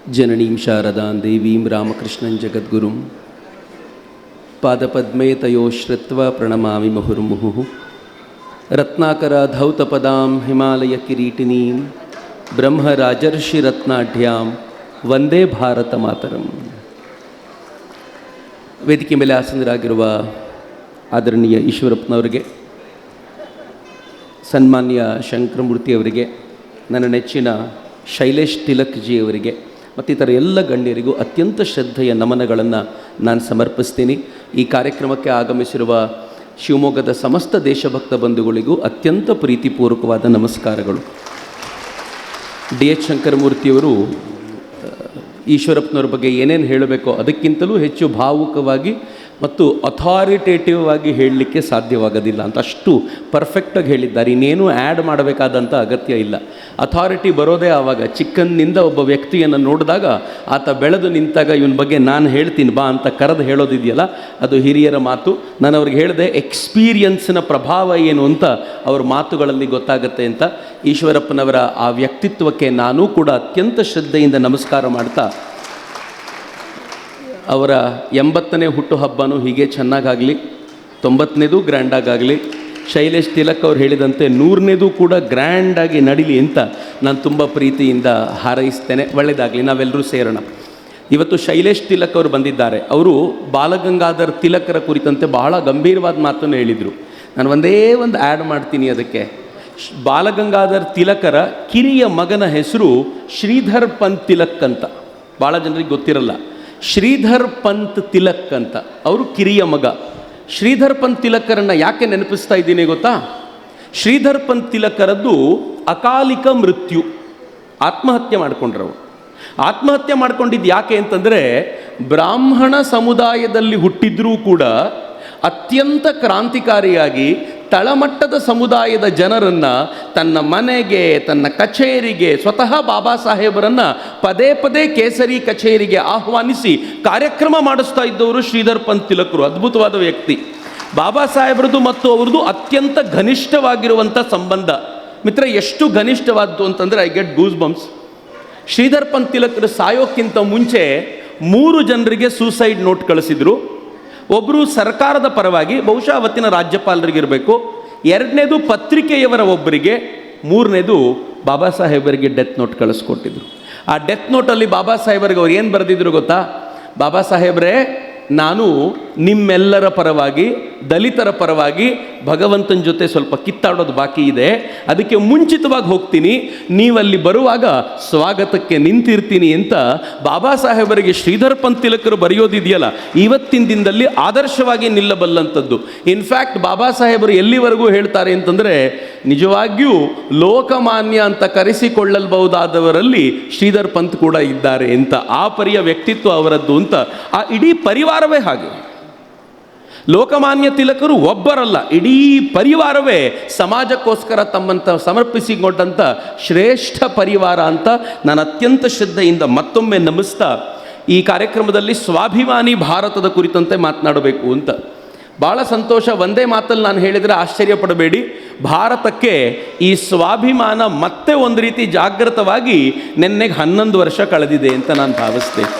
ಜನನೀಂ ಶಾರದಾಂ ದೇವೀಂ ರಾಮಕೃಷ್ಣಂ ಜಗದ್ಗುರುಂ ಪಾದಪದ್ಮೇ ತಯೋ ಶ್ರುತ್ವ ಪ್ರಣಮಾಮಿ ಮುಹುರ್ಮುಹುಃ. ರತ್ನಾಕರ ಧೌತಪದಾಂ ಹಿಮಾಲಯ ಕಿರೀಟಿನೀಂ ಬ್ರಹ್ಮರಾಜರ್ಷಿ ರತ್ನಾಢ್ಯಾಂ ವಂದೇ ಭಾರತ ಮಾತರಂ. ವೇದಿಕೆ ಮೇಲೆ ಆಸೀನರಾಗಿರುವ ಆದರಣೀಯ ಈಶ್ವರಪ್ಪನವರಿಗೆ, ಸನ್ಮಾನ್ಯ ಶಂಕರಮೂರ್ತಿಯವರಿಗೆ, ನನ್ನ ನೆಚ್ಚಿನ ಶೈಲೇಶ್ ತಿಲಕ್ ಜಿ ಅವರಿಗೆ ಮತ್ತಿತರ ಎಲ್ಲ ಗಣ್ಯರಿಗೂ ಅತ್ಯಂತ ಶ್ರದ್ಧೆಯ ನಮನಗಳನ್ನು ನಾನು ಸಮರ್ಪಿಸ್ತೀನಿ. ಈ ಕಾರ್ಯಕ್ರಮಕ್ಕೆ ಆಗಮಿಸಿರುವ ಶಿವಮೊಗ್ಗದ ಸಮಸ್ತ ದೇಶಭಕ್ತ ಬಂಧುಗಳಿಗೂ ಅತ್ಯಂತ ಪ್ರೀತಿಪೂರ್ವಕವಾದ ನಮಸ್ಕಾರಗಳು. ಡಿ ಎಚ್ ಶಂಕರಮೂರ್ತಿಯವರು ಈಶ್ವರಪ್ಪನವ್ರ ಬಗ್ಗೆ ಏನೇನು ಹೇಳಬೇಕೋ ಅದಕ್ಕಿಂತಲೂ ಹೆಚ್ಚು ಭಾವುಕವಾಗಿ ಮತ್ತು ಅಥಾರಿಟೇಟಿವ್ ಆಗಿ ಹೇಳಲಿಕ್ಕೆ ಸಾಧ್ಯವಾಗೋದಿಲ್ಲ ಅಂತ ಅಷ್ಟು ಪರ್ಫೆಕ್ಟಾಗಿ ಹೇಳಿದ್ದಾರೆ. ಇನ್ನೇನು ಆ್ಯಡ್ ಮಾಡಬೇಕಾದಂಥ ಅಗತ್ಯ ಇಲ್ಲ. ಅಥಾರಿಟಿ ಬರೋದೇ ಆವಾಗ. ಚಿಕ್ಕಂದಿನಿಂದ ಒಬ್ಬ ವ್ಯಕ್ತಿಯನ್ನು ನೋಡಿದಾಗ ಆತ ಬೆಳೆದು ನಿಂತಾಗ ಇವನ ಬಗ್ಗೆ ನಾನು ಹೇಳ್ತೀನಿ ಬಾ ಅಂತ ಕರೆದು ಹೇಳೋದಿದೆಯಲ್ಲ, ಅದು ಹಿರಿಯರ ಮಾತು. ನಾನು ಅವ್ರಿಗೆ ಹೇಳಿದೆ ಎಕ್ಸ್ಪೀರಿಯನ್ಸಿನ ಪ್ರಭಾವ ಏನು ಅಂತ ಅವ್ರ ಮಾತುಗಳಲ್ಲಿ ಗೊತ್ತಾಗುತ್ತೆ ಅಂತ. ಈಶ್ವರಪ್ಪನವರ ಆ ವ್ಯಕ್ತಿತ್ವಕ್ಕೆ ನಾನೂ ಕೂಡ ಅತ್ಯಂತ ಶ್ರದ್ಧೆಯಿಂದ ನಮಸ್ಕಾರ ಮಾಡ್ತಾ, ಅವರ 80ನೇ ಹುಟ್ಟುಹಬ್ಬನೂ ಹೀಗೆ ಚೆನ್ನಾಗಾಗಲಿ, 90ನೇದು ಗ್ರ್ಯಾಂಡಾಗಲಿ, ಶೈಲೇಶ್ ತಿಲಕ್ ಅವ್ರು ಹೇಳಿದಂತೆ 100ನೇದು ಕೂಡ ಗ್ರ್ಯಾಂಡಾಗಿ ನಡೀಲಿ ಅಂತ ನಾನು ತುಂಬ ಪ್ರೀತಿಯಿಂದ ಹಾರೈಸ್ತೇನೆ. ಒಳ್ಳೆಯದಾಗಲಿ, ನಾವೆಲ್ಲರೂ ಸೇರೋಣ. ಇವತ್ತು ಶೈಲೇಶ್ ತಿಲಕ್ ಅವರು ಬಂದಿದ್ದಾರೆ. ಅವರು ಬಾಲಗಂಗಾಧರ್ ತಿಲಕರ ಕುರಿತಂತೆ ಬಹಳ ಗಂಭೀರವಾದ ಮಾತನ್ನು ಹೇಳಿದರು. ನಾನು ಒಂದೇ ಒಂದು ಆ್ಯಡ್ ಮಾಡ್ತೀನಿ ಅದಕ್ಕೆ. ಬಾಲಗಂಗಾಧರ್ ತಿಲಕರ ಕಿರಿಯ ಮಗನ ಹೆಸರು ಶ್ರೀಧರ್ ಪಂತ್ ತಿಲಕ್ ಅಂತ. ಭಾಳ ಜನರಿಗೆ ಗೊತ್ತಿರಲ್ಲ. ಶ್ರೀಧರ್ ಪಂತ್ ತಿಲಕ್ ಅಂತ ಅವರು ಕಿರಿಯ ಮಗ. ಶ್ರೀಧರ್ ಪಂತ್ ತಿಲಕರನ್ನು ಯಾಕೆ ನೆನಪಿಸ್ತಾ ಇದ್ದೀನಿ ಗೊತ್ತಾ? ಶ್ರೀಧರ್ ಪಂತ್ ತಿಲಕರದ್ದು ಅಕಾಲಿಕ ಮೃತ್ಯು, ಆತ್ಮಹತ್ಯೆ ಮಾಡಿಕೊಂಡ್ರವರು. ಆತ್ಮಹತ್ಯೆ ಮಾಡ್ಕೊಂಡಿದ್ದು ಯಾಕೆ ಅಂತಂದರೆ, ಬ್ರಾಹ್ಮಣ ಸಮುದಾಯದಲ್ಲಿ ಹುಟ್ಟಿದ್ರೂ ಕೂಡ ಅತ್ಯಂತ ಕ್ರಾಂತಿಕಾರಿಯಾಗಿ ತಳಮಟ್ಟದ ಸಮುದಾಯದ ಜನರನ್ನು ತನ್ನ ಮನೆಗೆ, ತನ್ನ ಕಚೇರಿಗೆ, ಸ್ವತಃ ಬಾಬಾ ಸಾಹೇಬರನ್ನು ಪದೇ ಪದೇ ಕೇಸರಿ ಕಚೇರಿಗೆ ಆಹ್ವಾನಿಸಿ ಕಾರ್ಯಕ್ರಮ ಮಾಡಿಸ್ತಾ ಇದ್ದವರು ಶ್ರೀಧರ್ ಪಂತ್ ತಿಲಕರು. ಅದ್ಭುತವಾದ ವ್ಯಕ್ತಿ. ಬಾಬಾ ಸಾಹೇಬ್ರದ್ದು ಮತ್ತು ಅವ್ರದ್ದು ಅತ್ಯಂತ ಘನಿಷ್ಠವಾಗಿರುವಂಥ ಸಂಬಂಧ. ಮಿತ್ರ, ಎಷ್ಟು ಘನಿಷ್ಠವಾದ್ದು ಅಂತಂದರೆ I get goose bumps. Shridhar Pant ತಿಲಕರು ಸಾಯೋಕ್ಕಿಂತ ಮುಂಚೆ 3 ಜನರಿಗೆ ಸೂಸೈಡ್ ನೋಟ್ ಕಳಿಸಿದರು. ಒಬ್ಬರು ಸರ್ಕಾರದ ಪರವಾಗಿ, ಬಹುಶಃ ಅವತ್ತಿನ ರಾಜ್ಯಪಾಲರಿಗಿರಬೇಕು. 2ನೇದು ಪತ್ರಿಕೆಯವರ ಒಬ್ಬರಿಗೆ. 3ನೇದು ಬಾಬಾ ಸಾಹೇಬರಿಗೆ ಡೆತ್ ನೋಟ್ ಕಳಿಸ್ಕೊಟ್ಟಿದ್ರು. ಆ ಡೆತ್ ನೋಟಲ್ಲಿ ಬಾಬಾ ಸಾಹೇಬರಿಗೆ ಅವ್ರು ಏನು ಬರೆದಿದ್ರು ಗೊತ್ತಾ? ಬಾಬಾ ಸಾಹೇಬ್ರೇ, ನಾನು ನಿಮ್ಮೆಲ್ಲರ ಪರವಾಗಿ, ದಲಿತರ ಪರವಾಗಿ ಭಗವಂತನ ಜೊತೆ ಸ್ವಲ್ಪ ಕಿತ್ತಾಡೋದು ಬಾಕಿ ಇದೆ. ಅದಕ್ಕೆ ಮುಂಚಿತವಾಗಿ ಹೋಗ್ತೀನಿ, ನೀವಲ್ಲಿ ಬರುವಾಗ ಸ್ವಾಗತಕ್ಕೆ ನಿಂತಿರ್ತೀನಿ ಅಂತ ಬಾಬಾ ಸಾಹೇಬರಿಗೆ ಶ್ರೀಧರ್ ಪಂತ್ ತಿಲಕರು ಬರೆಯೋದಿದೆಯಲ್ಲ, ಇವತ್ತಿನ ದಿನದಲ್ಲಿ ಆದರ್ಶವಾಗಿ ನಿಲ್ಲಬಲ್ಲಂಥದ್ದು. ಇನ್ಫ್ಯಾಕ್ಟ್ ಬಾಬಾ ಸಾಹೇಬರು ಎಲ್ಲಿವರೆಗೂ ಹೇಳ್ತಾರೆ ಅಂತಂದರೆ, ನಿಜವಾಗಿಯೂ ಲೋಕಮಾನ್ಯ ಅಂತ ಕರೆಸಿಕೊಳ್ಳಬಹುದಾದವರಲ್ಲಿ ಶ್ರೀಧರ್ ಪಂತ್ ಕೂಡ ಇದ್ದಾರೆ ಅಂತ. ಆ ಪರಿಯ ವ್ಯಕ್ತಿತ್ವ ಅವರದ್ದು ಅಂತ. ಆ ಇಡೀ ಪರಿವಾರವೇ ಹಾಗೆ. ಲೋಕಮಾನ್ಯ ತಿಲಕರು ಒಬ್ಬರಲ್ಲ, ಇಡೀ ಪರಿವಾರವೇ ಸಮಾಜಕ್ಕೋಸ್ಕರ ತಮ್ಮಂತ ಸಮರ್ಪಿಸಿಕೊಂಡಂಥ ಶ್ರೇಷ್ಠ ಪರಿವಾರ ಅಂತ ನಾನು ಅತ್ಯಂತ ಶ್ರದ್ಧೆಯಿಂದ ಮತ್ತೊಮ್ಮೆ ನಮಿಸ್ತಾ, ಈ ಕಾರ್ಯಕ್ರಮದಲ್ಲಿ ಸ್ವಾಭಿಮಾನಿ ಭಾರತದ ಕುರಿತಂತೆ ಮಾತನಾಡಬೇಕು ಅಂತ. ಭಾಳ ಸಂತೋಷ. ಒಂದೇ ಮಾತಲ್ಲಿ ನಾನು ಹೇಳಿದರೆ ಆಶ್ಚರ್ಯ ಪಡಬೇಡಿ. ಭಾರತಕ್ಕೆ ಈ ಸ್ವಾಭಿಮಾನ ಮತ್ತೆ ಒಂದು ರೀತಿ ಜಾಗೃತವಾಗಿ ನೆನ್ನೆಗೆ 11 ವರ್ಷ ಕಳೆದಿದೆ ಅಂತ ನಾನು ಭಾವಿಸ್ತೇನೆ.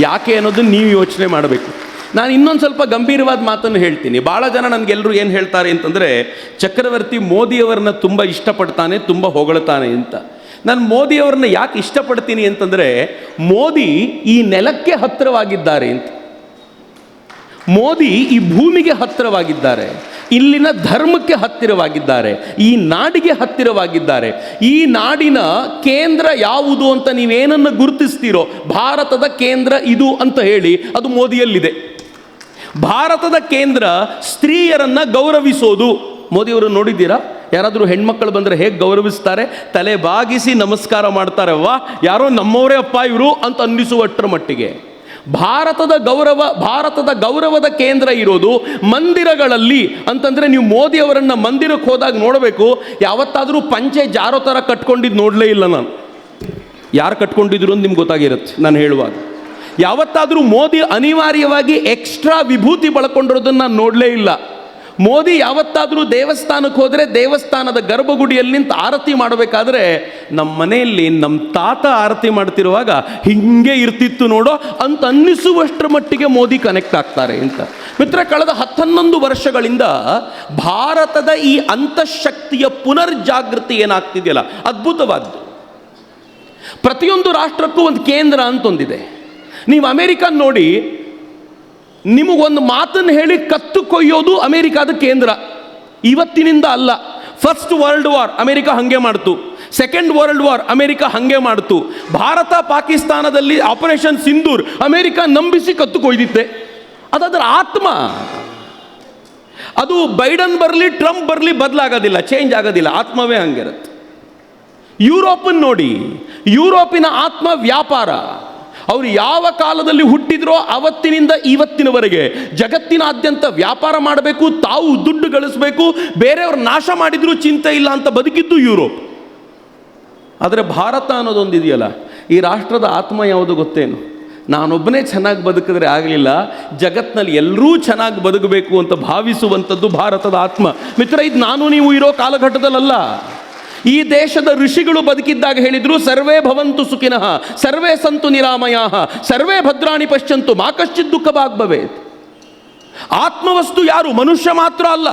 ಯಾಕೆ ಅನ್ನೋದನ್ನು ನೀವು ಯೋಚನೆ ಮಾಡಬೇಕು. ನಾನು ಇನ್ನೊಂದು ಸ್ವಲ್ಪ ಗಂಭೀರವಾದ ಮಾತನ್ನು ಹೇಳ್ತೀನಿ. ಭಾಳ ಜನ ನನಗೆಲ್ಲರೂ ಏನು ಹೇಳ್ತಾರೆ ಅಂತಂದರೆ, ಚಕ್ರವರ್ತಿ ಮೋದಿಯವರನ್ನ ತುಂಬ ಇಷ್ಟಪಡ್ತಾನೆ, ತುಂಬ ಹೊಗಳ್ತಾನೆ ಅಂತ. ನಾನು ಮೋದಿಯವರನ್ನ ಯಾಕೆ ಇಷ್ಟಪಡ್ತೀನಿ ಅಂತಂದರೆ, ಮೋದಿ ಈ ನೆಲಕ್ಕೆ ಹತ್ತಿರವಾಗಿದ್ದಾರೆ ಅಂತ. ಮೋದಿ ಈ ಭೂಮಿಗೆ ಹತ್ತಿರವಾಗಿದ್ದಾರೆ, ಇಲ್ಲಿನ ಧರ್ಮಕ್ಕೆ ಹತ್ತಿರವಾಗಿದ್ದಾರೆ, ಈ ನಾಡಿಗೆ ಹತ್ತಿರವಾಗಿದ್ದಾರೆ. ಈ ನಾಡಿನ ಕೇಂದ್ರ ಯಾವುದು ಅಂತ ನೀವೇನನ್ನು ಗುರುತಿಸ್ತೀರೋ, ಭಾರತದ ಕೇಂದ್ರ ಇದು ಅಂತ ಹೇಳಿ ಅದು ಮೋದಿಯಲ್ಲಿದೆ. ಭಾರತದ ಕೇಂದ್ರ ಸ್ತ್ರೀಯರನ್ನು ಗೌರವಿಸೋದು. ಮೋದಿಯವರು ನೋಡಿದ್ದೀರಾ? ಯಾರಾದರೂ ಹೆಣ್ಮಕ್ಕಳು ಬಂದರೆ ಹೇಗೆ ಗೌರವಿಸ್ತಾರೆ? ತಲೆ ಬಾಗಿಸಿ ನಮಸ್ಕಾರ ಮಾಡ್ತಾರೆ. ವಾ, ಯಾರೋ ನಮ್ಮವರೇ ಅಪ್ಪ ಇವರು ಅಂತ ಅನ್ನಿಸುವಷ್ಟರ ಮಟ್ಟಿಗೆ ಭಾರತದ ಗೌರವದ ಕೇಂದ್ರ ಇರೋದು ಮಂದಿರಗಳಲ್ಲಿ ಅಂತಂದರೆ, ನೀವು ಮೋದಿಯವರನ್ನು ಮಂದಿರಕ್ಕೆ ಹೋದಾಗ ನೋಡಬೇಕು. ಯಾವತ್ತಾದರೂ ಪಂಚೆ ಜಾರೋ ಥರ ಕಟ್ಕೊಂಡಿದ್ದು ನೋಡಲೇ ಇಲ್ಲ ನಾನು. ಯಾರು ಕಟ್ಕೊಂಡಿದ್ರು ಅಂತ ನಿಮ್ಗೆ ಗೊತ್ತಾಗಿರುತ್ತೆ ನಾನು ಹೇಳುವಾಗ. ಯಾವತ್ತಾದರೂ ಮೋದಿ ಅನಿವಾರ್ಯವಾಗಿ ಎಕ್ಸ್ಟ್ರಾ ವಿಭೂತಿ ಬಳಕೊಂಡಿರೋದನ್ನು ನಾನು ನೋಡಲೇ ಇಲ್ಲ. ಮೋದಿ ಯಾವತ್ತಾದರೂ ದೇವಸ್ಥಾನಕ್ಕೆ ಹೋದರೆ ದೇವಸ್ಥಾನದ ಗರ್ಭಗುಡಿಯಲ್ಲಿ ನಿಂತು ಆರತಿ ಮಾಡಬೇಕಾದ್ರೆ ನಮ್ಮ ಮನೆಯಲ್ಲಿ ನಮ್ಮ ತಾತ ಆರತಿ ಮಾಡ್ತಿರುವಾಗ ಹಿಂಗೆ ಇರ್ತಿತ್ತು ನೋಡೋ ಅಂತ ಅನ್ನಿಸುವಷ್ಟರ ಮಟ್ಟಿಗೆ ಮೋದಿ ಕನೆಕ್ಟ್ ಆಗ್ತಾರೆ ಅಂತ. ಮಿತ್ರ, ಕಳೆದ 11 ವರ್ಷಗಳಿಂದ ಭಾರತದ ಈ ಅಂತಃಶಕ್ತಿಯ ಪುನರ್ಜಾಗೃತಿ ಏನಾಗ್ತಿದೆಯಲ್ಲ, ಅದ್ಭುತವಾದ್ದು. ಪ್ರತಿಯೊಂದು ರಾಷ್ಟ್ರಕ್ಕೂ ಒಂದು ಕೇಂದ್ರ ಅಂತ ಒಂದಿದೆ. ನೀವು ಅಮೇರಿಕನ್ ನೋಡಿ, ನಿಮಗೊಂದು ಮಾತನ್ನು ಹೇಳಿ ಕತ್ತು ಕೊಯ್ಯೋದು ಅಮೇರಿಕಾದ ಕೇಂದ್ರ. ಇವತ್ತಿನಿಂದ ಅಲ್ಲ, ಫಸ್ಟ್ ವರ್ಲ್ಡ್ ವಾರ್ ಅಮೇರಿಕ ಹಾಗೆ ಮಾಡ್ತು, ಸೆಕೆಂಡ್ ವರ್ಲ್ಡ್ ವಾರ್ ಅಮೇರಿಕ ಹಾಗೆ ಮಾಡ್ತು. ಭಾರತ ಪಾಕಿಸ್ತಾನದಲ್ಲಿ ಆಪರೇಷನ್ ಸಿಂಧೂರ್ ಅಮೇರಿಕ ನಂಬಿಸಿ ಕತ್ತು ಕೊಯ್ದಿತ್ತೆ. ಅದರ ಆತ್ಮ. ಅದು ಬೈಡನ್ ಬರಲಿ ಟ್ರಂಪ್ ಬರಲಿ ಬದಲಾಗೋದಿಲ್ಲ, ಚೇಂಜ್ ಆಗೋದಿಲ್ಲ, ಆತ್ಮವೇ ಹಂಗಿರುತ್ತೆ. ಯುರೋಪನ್ ನೋಡಿ, ಯುರೋಪಿನ ಆತ್ಮ ವ್ಯಾಪಾರ. ಅವರು ಯಾವ ಕಾಲದಲ್ಲಿ ಹುಟ್ಟಿದ್ರೋ ಅವತ್ತಿನಿಂದ ಇವತ್ತಿನವರೆಗೆ ಜಗತ್ತಿನಾದ್ಯಂತ ವ್ಯಾಪಾರ ಮಾಡಬೇಕು, ತಾವು ದುಡ್ಡು ಗಳಿಸಬೇಕು, ಬೇರೆಯವ್ರ ನಾಶ ಮಾಡಿದ್ರೂ ಚಿಂತೆ ಇಲ್ಲ ಅಂತ ಬದುಕಿದ್ದು ಯುರೋಪ್. ಆದರೆ ಭಾರತ ಅನ್ನೋದೊಂದಿದೆಯಲ್ಲ, ಈ ರಾಷ್ಟ್ರದ ಆತ್ಮ ಯಾವುದು ಗೊತ್ತೇನು? ನಾನೊಬ್ಬನೇ ಚೆನ್ನಾಗಿ ಬದುಕಿದ್ರೆ ಆಗಲಿಲ್ಲ, ಜಗತ್ತಿನಲ್ಲಿ ಎಲ್ಲರೂ ಚೆನ್ನಾಗಿ ಬದುಕಬೇಕು ಅಂತ ಭಾವಿಸುವಂಥದ್ದು ಭಾರತದ ಆತ್ಮ. ಮಿತ್ರ, ಇದು ನಾನು ನೀವು ಇರೋ ಕಾಲಘಟ್ಟದಲ್ಲ. ಈ ದೇಶದ ಋಷಿಗಳು ಬದುಕಿದ್ದಾಗ ಹೇಳಿದ್ರು, ಸರ್ವೇ ಭವಂತು ಸುಖಿನಃ, ಸರ್ವೇ ಸಂತು ನಿರಾಮಯಾಃ, ಸರ್ವೇ ಭದ್ರಾಣಿ ಪಶ್ಯಂತು, ಮಾ ಕಶ್ಚಿತ್ ದುಃಖ ಭಾಗ್ ಭವೇತ್. ಆತ್ಮವಸ್ತು ಯಾರು? ಮನುಷ್ಯ ಮಾತ್ರ ಅಲ್ಲ,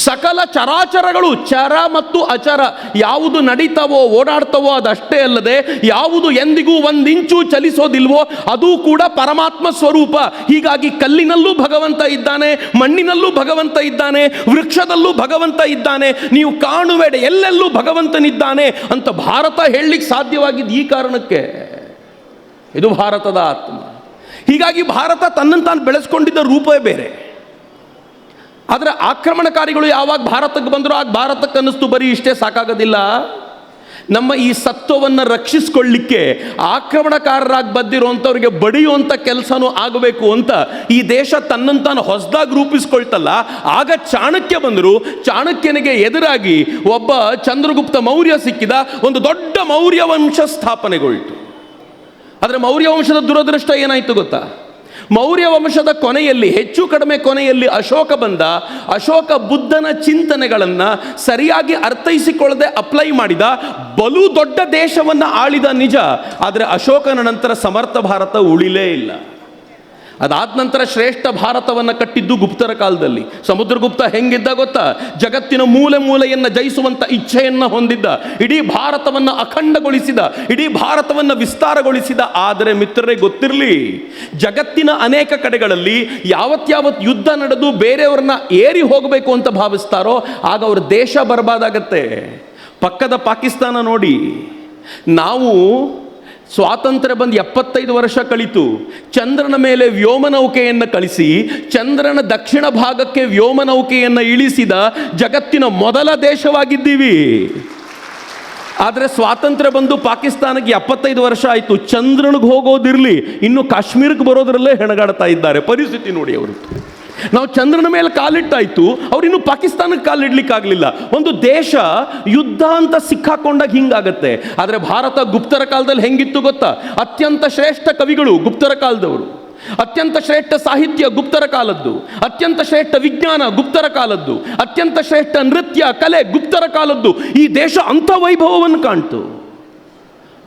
ಸಕಲ ಚರಾಚರಗಳು, ಚರ ಮತ್ತು ಅಚರ, ಯಾವುದು ನಡೀತಾವೋ ಓಡಾಡ್ತವೋ ಅದಷ್ಟೇ ಅಲ್ಲದೆ ಯಾವುದು ಎಂದಿಗೂ ಒಂದಿಂಚು ಚಲಿಸೋದಿಲ್ವೋ ಅದು ಕೂಡ ಪರಮಾತ್ಮ ಸ್ವರೂಪ. ಹೀಗಾಗಿ ಕಲ್ಲಿನಲ್ಲೂ ಭಗವಂತ ಇದ್ದಾನೆ, ಮಣ್ಣಿನಲ್ಲೂ ಭಗವಂತ ಇದ್ದಾನೆ, ವೃಕ್ಷದಲ್ಲೂ ಭಗವಂತ ಇದ್ದಾನೆ, ನೀವು ಕಾಣುವೆಡೆ ಎಲ್ಲೆಲ್ಲೂ ಭಗವಂತನಿದ್ದಾನೆ ಅಂತ ಭಾರತ ಹೇಳಲಿಕ್ಕೆ ಸಾಧ್ಯವಾಗಿದ್ದು ಈ ಕಾರಣಕ್ಕೆ. ಇದು ಭಾರತದ ಆತ್ಮ. ಹೀಗಾಗಿ ಭಾರತ ತನ್ನನ್ನು ತಾನು ಬೆಳೆಸ್ಕೊಂಡಿದ್ದ ರೂಪವೇ ಬೇರೆ. ಆದರೆ ಆಕ್ರಮಣಕಾರಿಗಳು ಯಾವಾಗ ಭಾರತಕ್ಕೆ ಬಂದರೂ ಆಗ ಭಾರತಕ್ಕೆ ಅನ್ನಿಸ್ತು ಬರೀ ಇಷ್ಟೇ ಸಾಕಾಗೋದಿಲ್ಲ, ನಮ್ಮ ಈ ಸತ್ವವನ್ನು ರಕ್ಷಿಸ್ಕೊಳ್ಳಿಕ್ಕೆ ಆಕ್ರಮಣಕಾರರಾಗಿ ಬಂದಿರುವಂಥವ್ರಿಗೆ ಬಡಿಯುವಂಥ ಕೆಲಸನೂ ಆಗಬೇಕು ಅಂತ ಈ ದೇಶ ತನ್ನನ್ನು ತಾನು ಹೊಸದಾಗಿ ರೂಪಿಸ್ಕೊಳ್ತಲ್ಲ. ಆಗ ಚಾಣಕ್ಯ ಬಂದರು. ಚಾಣಕ್ಯನಿಗೆ ಎದುರಾಗಿ ಒಬ್ಬ ಚಂದ್ರಗುಪ್ತ ಮೌರ್ಯ ಸಿಕ್ಕಿದ. ಒಂದು ದೊಡ್ಡ ಮೌರ್ಯ ವಂಶ ಸ್ಥಾಪನೆಗೊಳ್ತು. ಆದರೆ ಮೌರ್ಯ ವಂಶದ ದುರದೃಷ್ಟ ಏನಾಯಿತು ಗೊತ್ತಾ? ಮೌರ್ಯ ವಂಶದ ಕೊನೆಯಲ್ಲಿ, ಹೆಚ್ಚು ಕಡಿಮೆ ಕೊನೆಯಲ್ಲಿ ಅಶೋಕ ಬಂದ. ಅಶೋಕ ಬುದ್ಧನ ಚಿಂತನೆಗಳನ್ನು ಸರಿಯಾಗಿ ಅರ್ಥೈಸಿಕೊಳ್ಳದೆ ಅಪ್ಲೈ ಮಾಡಿದ. ಬಲು ದೊಡ್ಡ ದೇಶವನ್ನು ಆಳಿದ ನಿಜ, ಆದರೆ ಅಶೋಕನ ನಂತರ ಸಮರ್ಥ ಭಾರತ ಉಳಿಲೇ ಇಲ್ಲ. ಅದಾದ ನಂತರ ಶ್ರೇಷ್ಠ ಭಾರತವನ್ನು ಕಟ್ಟಿದ್ದು ಗುಪ್ತರ ಕಾಲದಲ್ಲಿ. ಸಮುದ್ರಗುಪ್ತ ಹೆಂಗಿದ್ದ ಗೊತ್ತಾ? ಜಗತ್ತಿನ ಮೂಲೆ ಮೂಲೆಯನ್ನು ಜಯಿಸುವಂಥ ಇಚ್ಛೆಯನ್ನು ಹೊಂದಿದ್ದ, ಇಡೀ ಭಾರತವನ್ನು ಅಖಂಡಗೊಳಿಸಿದ, ಇಡೀ ಭಾರತವನ್ನು ವಿಸ್ತಾರಗೊಳಿಸಿದ. ಆದರೆ ಮಿತ್ರರೇ, ಗೊತ್ತಿರಲಿ, ಜಗತ್ತಿನ ಅನೇಕ ಕಡೆಗಳಲ್ಲಿ ಯಾವತ್ತು ಯುದ್ಧ ನಡೆದು ಬೇರೆಯವ್ರನ್ನ ಏರಿ ಹೋಗಬೇಕು ಅಂತ ಭಾವಿಸ್ತಾರೋ ಆಗ ಅವ್ರ ದೇಶ ಬರ್ಬಾದಾಗತ್ತೆ. ಪಕ್ಕದ ಪಾಕಿಸ್ತಾನ ನೋಡಿ, ನಾವು ಸ್ವಾತಂತ್ರ್ಯ ಬಂದು 75 ವರ್ಷ ಕಳಿತು. ಚಂದ್ರನ ಮೇಲೆ ವ್ಯೋಮನೌಕೆಯನ್ನು ಕಳಿಸಿ ಚಂದ್ರನ ದಕ್ಷಿಣ ಭಾಗಕ್ಕೆ ವ್ಯೋಮನೌಕೆಯನ್ನು ಇಳಿಸಿದ ಜಗತ್ತಿನ ಮೊದಲ ದೇಶವಾಗಿದ್ದೀವಿ. ಆದರೆ ಸ್ವಾತಂತ್ರ್ಯ ಬಂದು ಪಾಕಿಸ್ತಾನಕ್ಕೆ 75 ವರ್ಷ ಆಯಿತು. ಚಂದ್ರನಿಗೆ ಹೋಗೋದಿರಲಿ, ಇನ್ನು ಕಾಶ್ಮೀರಕ್ಕೆ ಬರೋದ್ರಲ್ಲೇ ಹೆಣಗಾಡ್ತಾ ಇದ್ದಾರೆ. ಪರಿಸ್ಥಿತಿ ನೋಡಿ ಅವರು. ನಾವು ಚಂದ್ರನ ಮೇಲೆ ಕಾಲಿಟ್ಟಾಯ್ತು, ಅವ್ರಿನ್ನೂ ಪಾಕಿಸ್ತಾನಕ್ಕೆ ಕಾಲಿಡ್ಲಿಕ್ಕಾಗಲಿಲ್ಲ. ಒಂದು ದೇಶ ಯುದ್ಧ ಅಂತ ಸಿಕ್ಕಾಕೊಂಡಾಗ ಹಿಂಗಾಗತ್ತೆ. ಆದರೆ ಭಾರತ ಗುಪ್ತರ ಕಾಲದಲ್ಲಿ ಹೆಂಗಿತ್ತು ಗೊತ್ತಾ? ಅತ್ಯಂತ ಶ್ರೇಷ್ಠ ಕವಿಗಳು ಗುಪ್ತರ ಕಾಲದವರು, ಅತ್ಯಂತ ಶ್ರೇಷ್ಠ ಸಾಹಿತ್ಯ ಗುಪ್ತರ ಕಾಲದ್ದು, ಅತ್ಯಂತ ಶ್ರೇಷ್ಠ ವಿಜ್ಞಾನ ಗುಪ್ತರ ಕಾಲದ್ದು, ಅತ್ಯಂತ ಶ್ರೇಷ್ಠ ನೃತ್ಯ ಕಲೆ ಗುಪ್ತರ ಕಾಲದ್ದು. ಈ ದೇಶ ಅಂಥ ವೈಭವವನ್ನು ಕಾಣ್ತು.